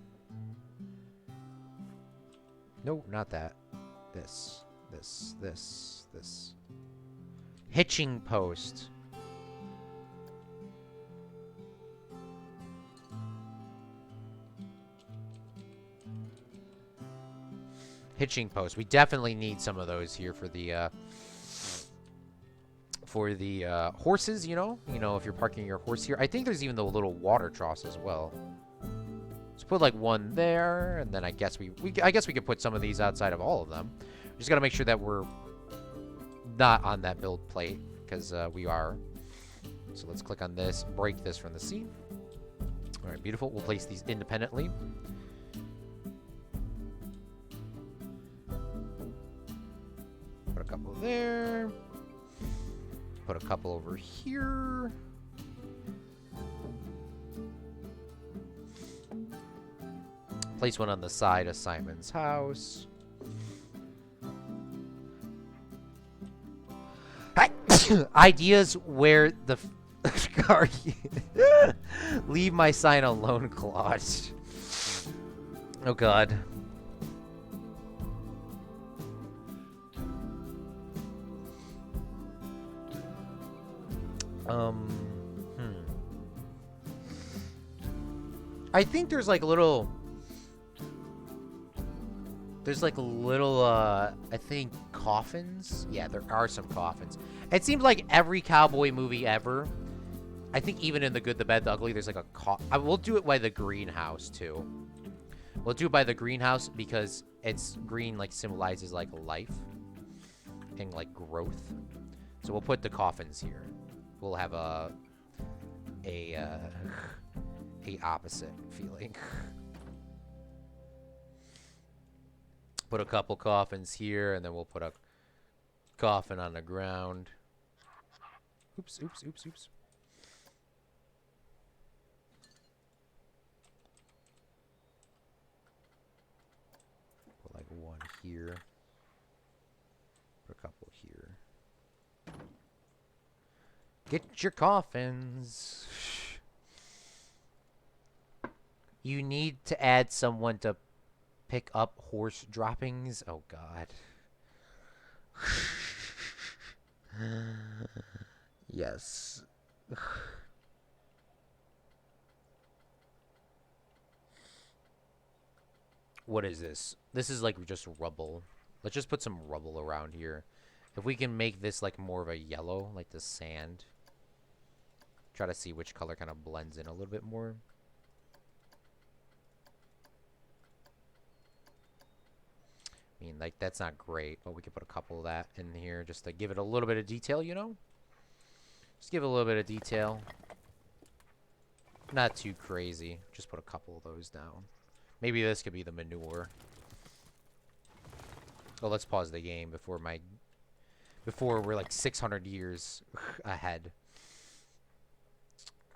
No, not that. This. Hitching post. Hitching post. We definitely need some of those here for the horses, you know? You know, if you're parking your horse here. I think there's even the little water troughs as well. Let's put like one there, and then I guess we could put some of these outside of all of them. We just gotta make sure that we're not on that build plate, because we are. So let's click on this, break this from the scene. All right, beautiful. We'll place these independently. Put a couple there. Put a couple over here. Place one on the side of Simon's house. Ideas where the car. Leave my sign alone, Claude. Oh God. I think there's like little. There's like little, I think, coffins. Yeah, there are some coffins. It seems like every cowboy movie ever. I think even in The Good, the Bad, the Ugly, there's like a we'll do it by the greenhouse, too. We'll do it by the greenhouse because it's green, like, symbolizes, like, life and, like, growth. So we'll put the coffins here. We'll have a opposite feeling. Put a couple coffins here, and then we'll put a coffin on the ground. Oops. Put like one here. Put a couple here. Get your coffins. You need to add someone to pick up horse droppings. Oh God. Yes. What is this? This is like just rubble. Let's just put some rubble around here. If we can make this like more of a yellow, like the sand. Try to see which color kind of blends in a little bit more. I mean, like, that's not great, but we could put a couple of that in here just to give it a little bit of detail, you know? Just give it a little bit of detail. Not too crazy. Just put a couple of those down. Maybe this could be the manure. Oh, let's pause the game before we're like 600 years ahead.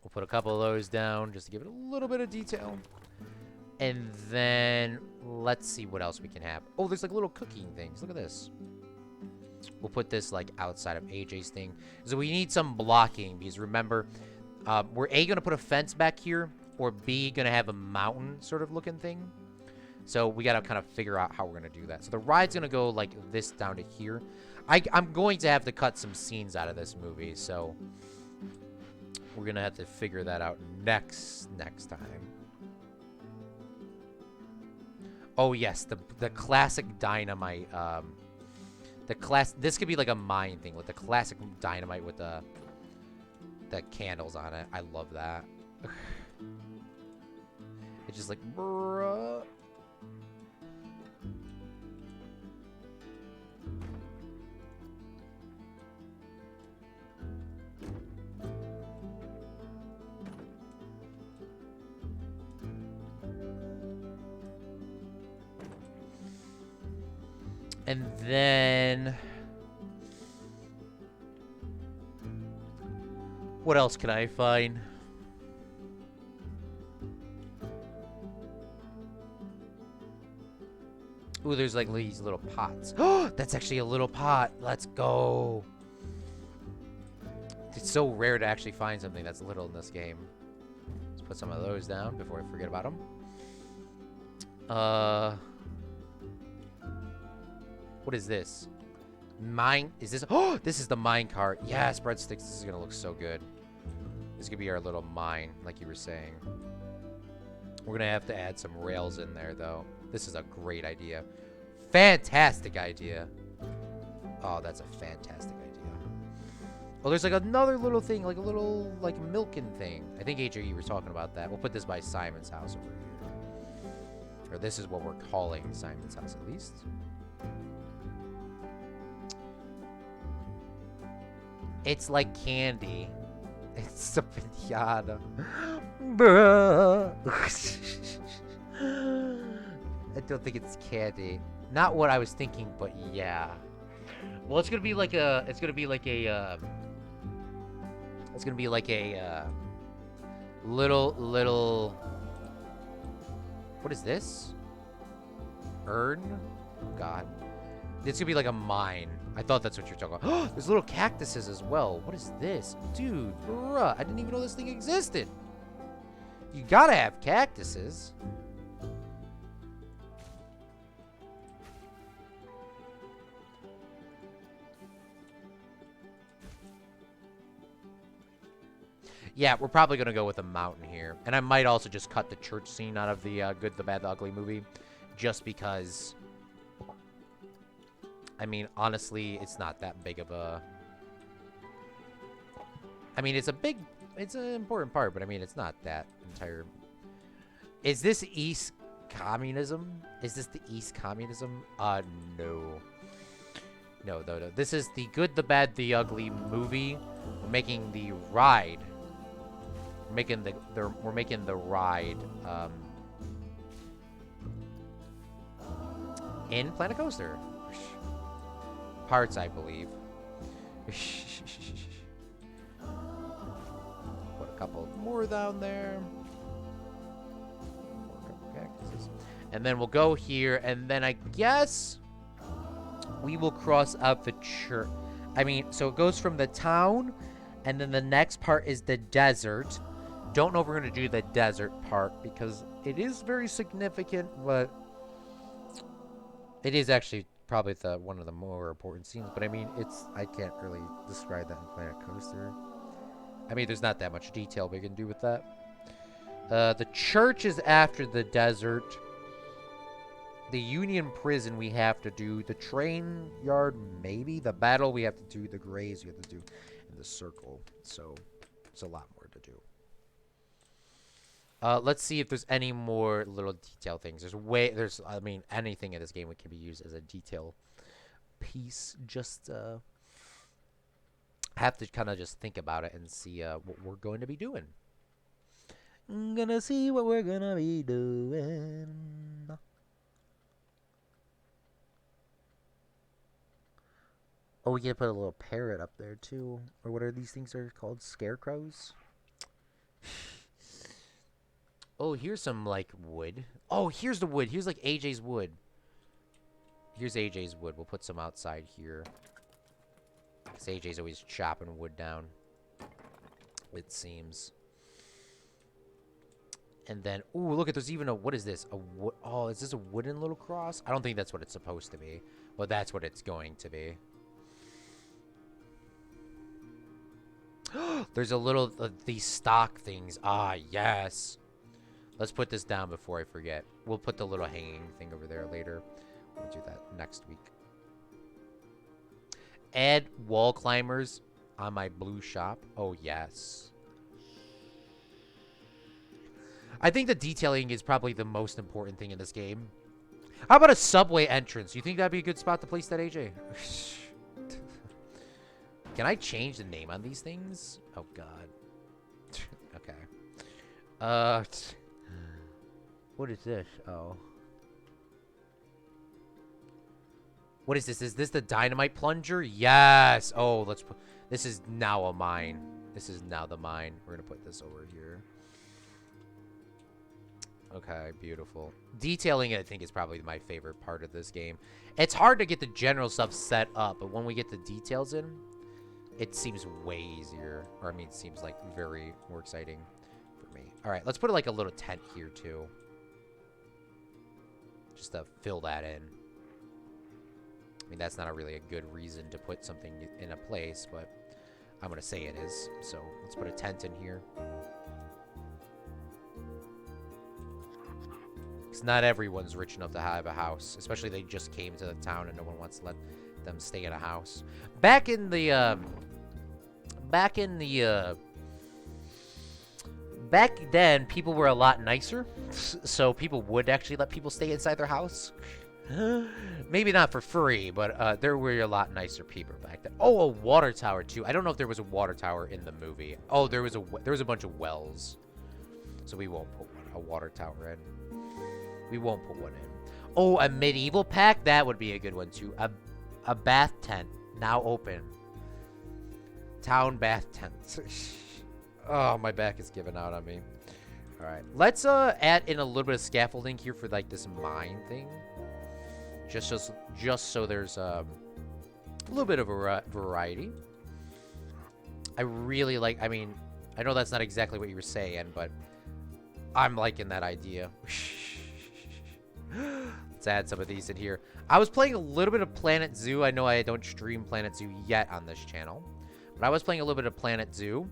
We'll put a couple of those down just to give it a little bit of detail. And then let's see what else we can have. Oh, there's like little cooking things. Look at this. We'll put this like outside of AJ's thing. So we need some blocking because remember, we're A, going to put a fence back here, or B, going to have a mountain sort of looking thing. So we got to kind of figure out how we're going to do that. So the ride's going to go like this down to here. I'm going to have to cut some scenes out of this movie. So we're going to have to figure that out next time. Oh yes, the classic dynamite. This could be like a mine thing with the classic dynamite with the candles on it. I love that. It's just like, bruh. And then... what else can I find? Ooh, there's like these little pots. Oh, that's actually a little pot. Let's go. It's so rare to actually find something that's little in this game. Let's put some of those down before I forget about them. What is this? Mine? Is this? Oh, this is the mine cart. Yes, breadsticks. This is gonna look so good. This is gonna be our little mine, like you were saying. We're gonna have to add some rails in there, though. This is a great idea. Fantastic idea. Oh, that's a fantastic idea. Oh, there's like another little thing, like a little, like, milking thing. I think AJ, you were talking about that. We'll put this by Simon's house over here. Or this is what we're calling Simon's house, at least. It's like candy. It's a pinata. Bruh. I don't think it's candy. Not what I was thinking, but yeah. Well, it's gonna be like a. It's gonna be like a. It's gonna be like a little. What is this? Urn? God. It's gonna be like a mine. I thought that's what you're talking about. Oh, there's little cactuses as well. What is this? Dude, bruh. I didn't even know this thing existed. You gotta have cactuses. Yeah, we're probably going to go with a mountain here. And I might also just cut the church scene out of the Good, the Bad, the Ugly movie. Just because... I mean, honestly, it's not that big of a... I mean, it's a big... It's an important part, but I mean, it's not that entire... Is this East Communism? Is this the East Communism? No. No. This is the Good, the Bad, the Ugly movie. We're making the ride... We're making the ride in Planet Coaster. Parts, I believe. Put a couple more down there. And then we'll go here, and then I guess we will cross out the church. I mean, so it goes from the town, and then the next part is the desert. Don't know if we're going to do the desert part because it is very significant, but it is actually probably one of the more important scenes. But I mean, I can't really describe that in Planet Coaster. I mean, there's not that much detail we can do with that. The church is after the desert. The Union Prison we have to do. The train yard, maybe. The battle we have to do. The graves we have to do. And the circle. So, it's a lot more to do. Let's see if there's any more little detail things. I mean, anything in this game can be used as a detail piece. Just, have to kind of just think about it and see, what we're going to be doing. I'm gonna see what we're gonna be doing. Oh, we can put a little parrot up there, too. Or what are these things are called? Scarecrows? Oh, here's some, like, wood. Oh, here's the wood. Here's, like, AJ's wood. Here's AJ's wood. We'll put some outside here. Because AJ's always chopping wood down. It seems. And then, ooh, look at, there's even a, what is this? Oh, is this a wooden little cross? I don't think that's what it's supposed to be. Well, that's what it's going to be. There's a little, these stock things. Ah, yes. Let's put this down before I forget. We'll put the little hanging thing over there later. We'll do that next week. Add wall climbers on my blue shop. Oh, yes. I think the detailing is probably the most important thing in this game. How about a subway entrance? You think that'd be a good spot to place that, AJ? Can I change the name on these things? Oh, God. Okay. What is this? Oh. What is this? Is this the dynamite plunger? Yes. Oh, let's put... This is now a mine. This is now the mine. We're going to put this over here. Okay, beautiful. Detailing it, I think, is probably my favorite part of this game. It's hard to get the general stuff set up, but when we get the details in, it seems way easier. Or, I mean, it seems, like, very more exciting for me. All right, let's put, like, a little tent here, too. Just to fill that in. I mean, that's not really a good reason to put something in a place, but I'm going to say it is. So, let's put a tent in here. Because not everyone's rich enough to have a house. Especially they just came to the town and no one wants to let them stay in a house. Back then, people were a lot nicer. So people would actually let people stay inside their house. Maybe not for free, but there were a lot nicer people back then. Oh, a water tower, too. I don't know if there was a water tower in the movie. Oh, there was a bunch of wells. So we won't put a water tower in. We won't put one in. Oh, a medieval pack? That would be a good one, too. A bath tent. Now open. Town bath tent. Oh, my back is giving out on me. All right. Let's add in a little bit of scaffolding here for, like, this mine thing. Just so there's a little bit of a variety. I really like... I mean, I know that's not exactly what you were saying, but I'm liking that idea. Let's add some of these in here. I was playing a little bit of Planet Zoo. I know I don't stream Planet Zoo yet on this channel. But I was playing a little bit of Planet Zoo.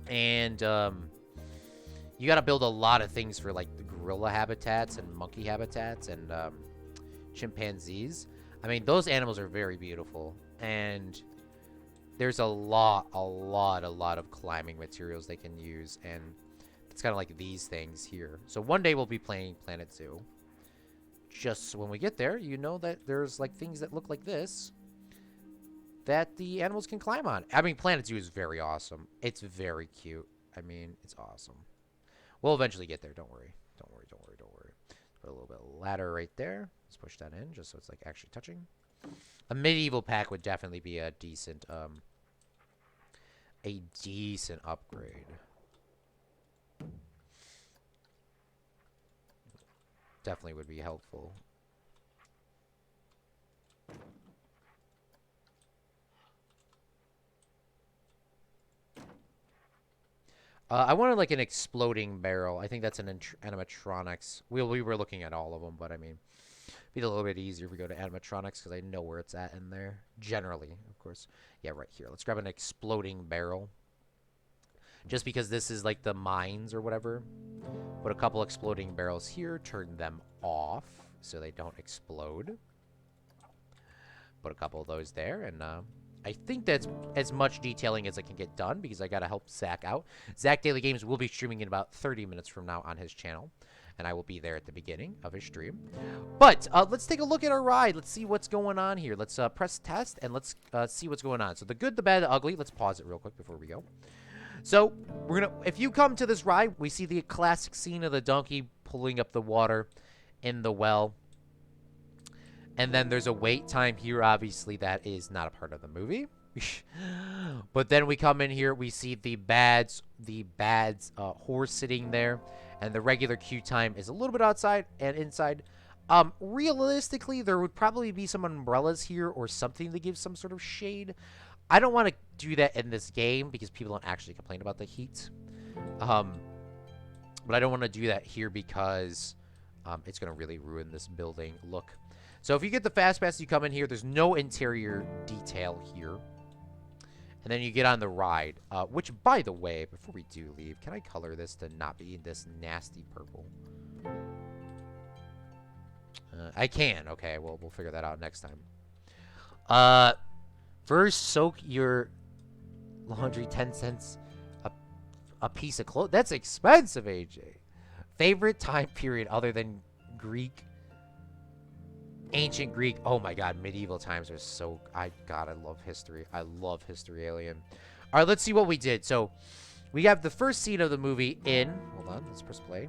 And you got to build a lot of things for, like, the gorilla habitats and monkey habitats and chimpanzees. I mean, those animals are very beautiful. And there's a lot of climbing materials they can use. And it's kind of like these things here. So one day we'll be playing Planet Zoo. Just when we get there, you know that there's, like, things that look like this that the animals can climb on. I mean, Planet Zoo is very awesome. It's very cute. I mean, it's awesome. We'll eventually get there. Don't worry. Don't worry. Put a little bit of ladder right there. Let's push that in just so it's, like, actually touching. A medieval pack would definitely be a decent upgrade. Definitely would be helpful. I wanted, like, an exploding barrel. I think that's an animatronics. We were looking at all of them, but I mean, it'd be a little bit easier if we go to animatronics because I know where it's at in there. Generally, of course. Yeah, right here. Let's grab an exploding barrel. Just because this is, like, the mines or whatever. Put a couple exploding barrels here. Turn them off so they don't explode. Put a couple of those there. And I think that's as much detailing as I can get done because I got to help Zach out. Zach Daily Games will be streaming in about 30 minutes from now on his channel. And I will be there at the beginning of his stream. But let's take a look at our ride. Let's see what's going on here. Let's press test and let's see what's going on. So the good, the bad, the ugly. Let's pause it real quick before we go. So, if you come to this ride, we see the classic scene of the donkey pulling up the water in the well. And then there's a wait time here, obviously, that is not a part of the movie. But then we come in here, we see the bad's horse sitting there. And the regular queue time is a little bit outside and inside. Realistically, there would probably be some umbrellas here or something to give some sort of shade. I don't want to do that in this game because people don't actually complain about the heat. But I don't want to do that here because it's going to really ruin this building look. So if you get the Fast Pass, you come in here. There's no interior detail here. And then you get on the ride. Which, by the way, before we do leave, can I color this to not be this nasty purple? I can. Okay, well, we'll figure that out next time. First, soak your laundry 10 cents a piece of clothes. That's expensive, AJ. Favorite time period other than Greek? Ancient Greek. Oh my god, medieval times are so... I love history. I love history, Alien. All right, let's see what we did. So, we have the first scene of the movie in... Hold on, let's press play.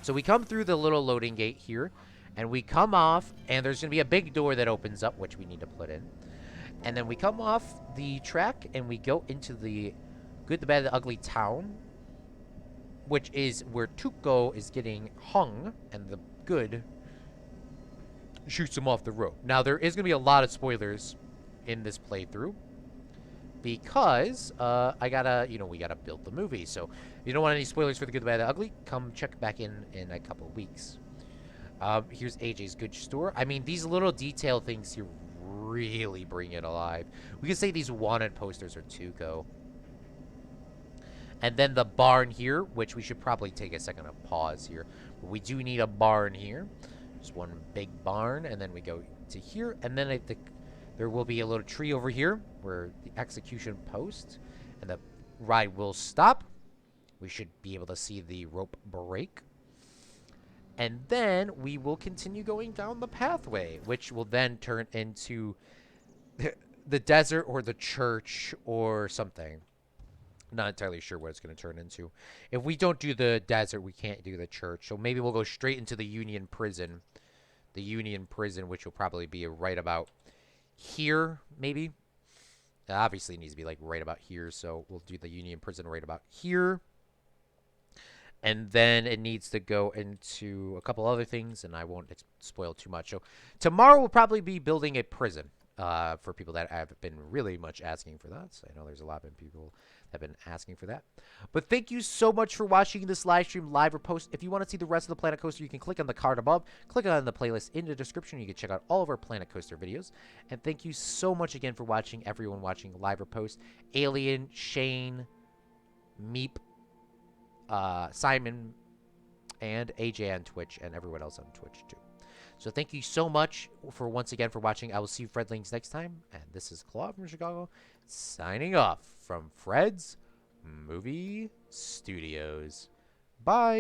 So, we come through the little loading gate here. And we come off, and there's going to be a big door that opens up, which we need to put in. And then we come off the track, and we go into the Good, the Bad, the Ugly town, which is where Tuco is getting hung, and the good shoots him off the rope. Now, there is going to be a lot of spoilers in this playthrough, because I gotta, we gotta build the movie. So if you don't want any spoilers for The Good, the Bad, the Ugly, come check back in a couple of weeks. Here's AJ's Good Store. I mean, these little detail things here really bring it alive. We can say these wanted posters are Tuco. And then the barn here, which we should probably take a second to pause here. We do need a barn here. Just one big barn, and then we go to here, and then I think there will be a little tree over here where the execution post, and the ride will stop. We should be able to see the rope break. And then we will continue going down the pathway, which will then turn into the desert or the church or something. Not entirely sure what it's going to turn into. If we don't do the desert, we can't do the church. So maybe we'll go straight into the Union Prison. The Union Prison, which will probably be right about here, maybe. Obviously, it needs to be like right about here. So we'll do the Union Prison right about here. And then it needs to go into a couple other things, and I won't spoil too much. So tomorrow we'll probably be building a prison for people that have been really much asking for that. So I know there's a lot of people that have been asking for that. But thank you so much for watching this live stream, live or post. If you want to see the rest of the Planet Coaster, you can click on the card above. Click on the playlist in the description. You can check out all of our Planet Coaster videos. And thank you so much again for watching, everyone watching live or post. Alien, Shane, Meep, Simon, and AJ on Twitch, and everyone else on Twitch too. So thank you so much for once again for watching. I will see you Fredlings next time. And this is Claude from Chicago, signing off from Fred's Movie Studios. Bye.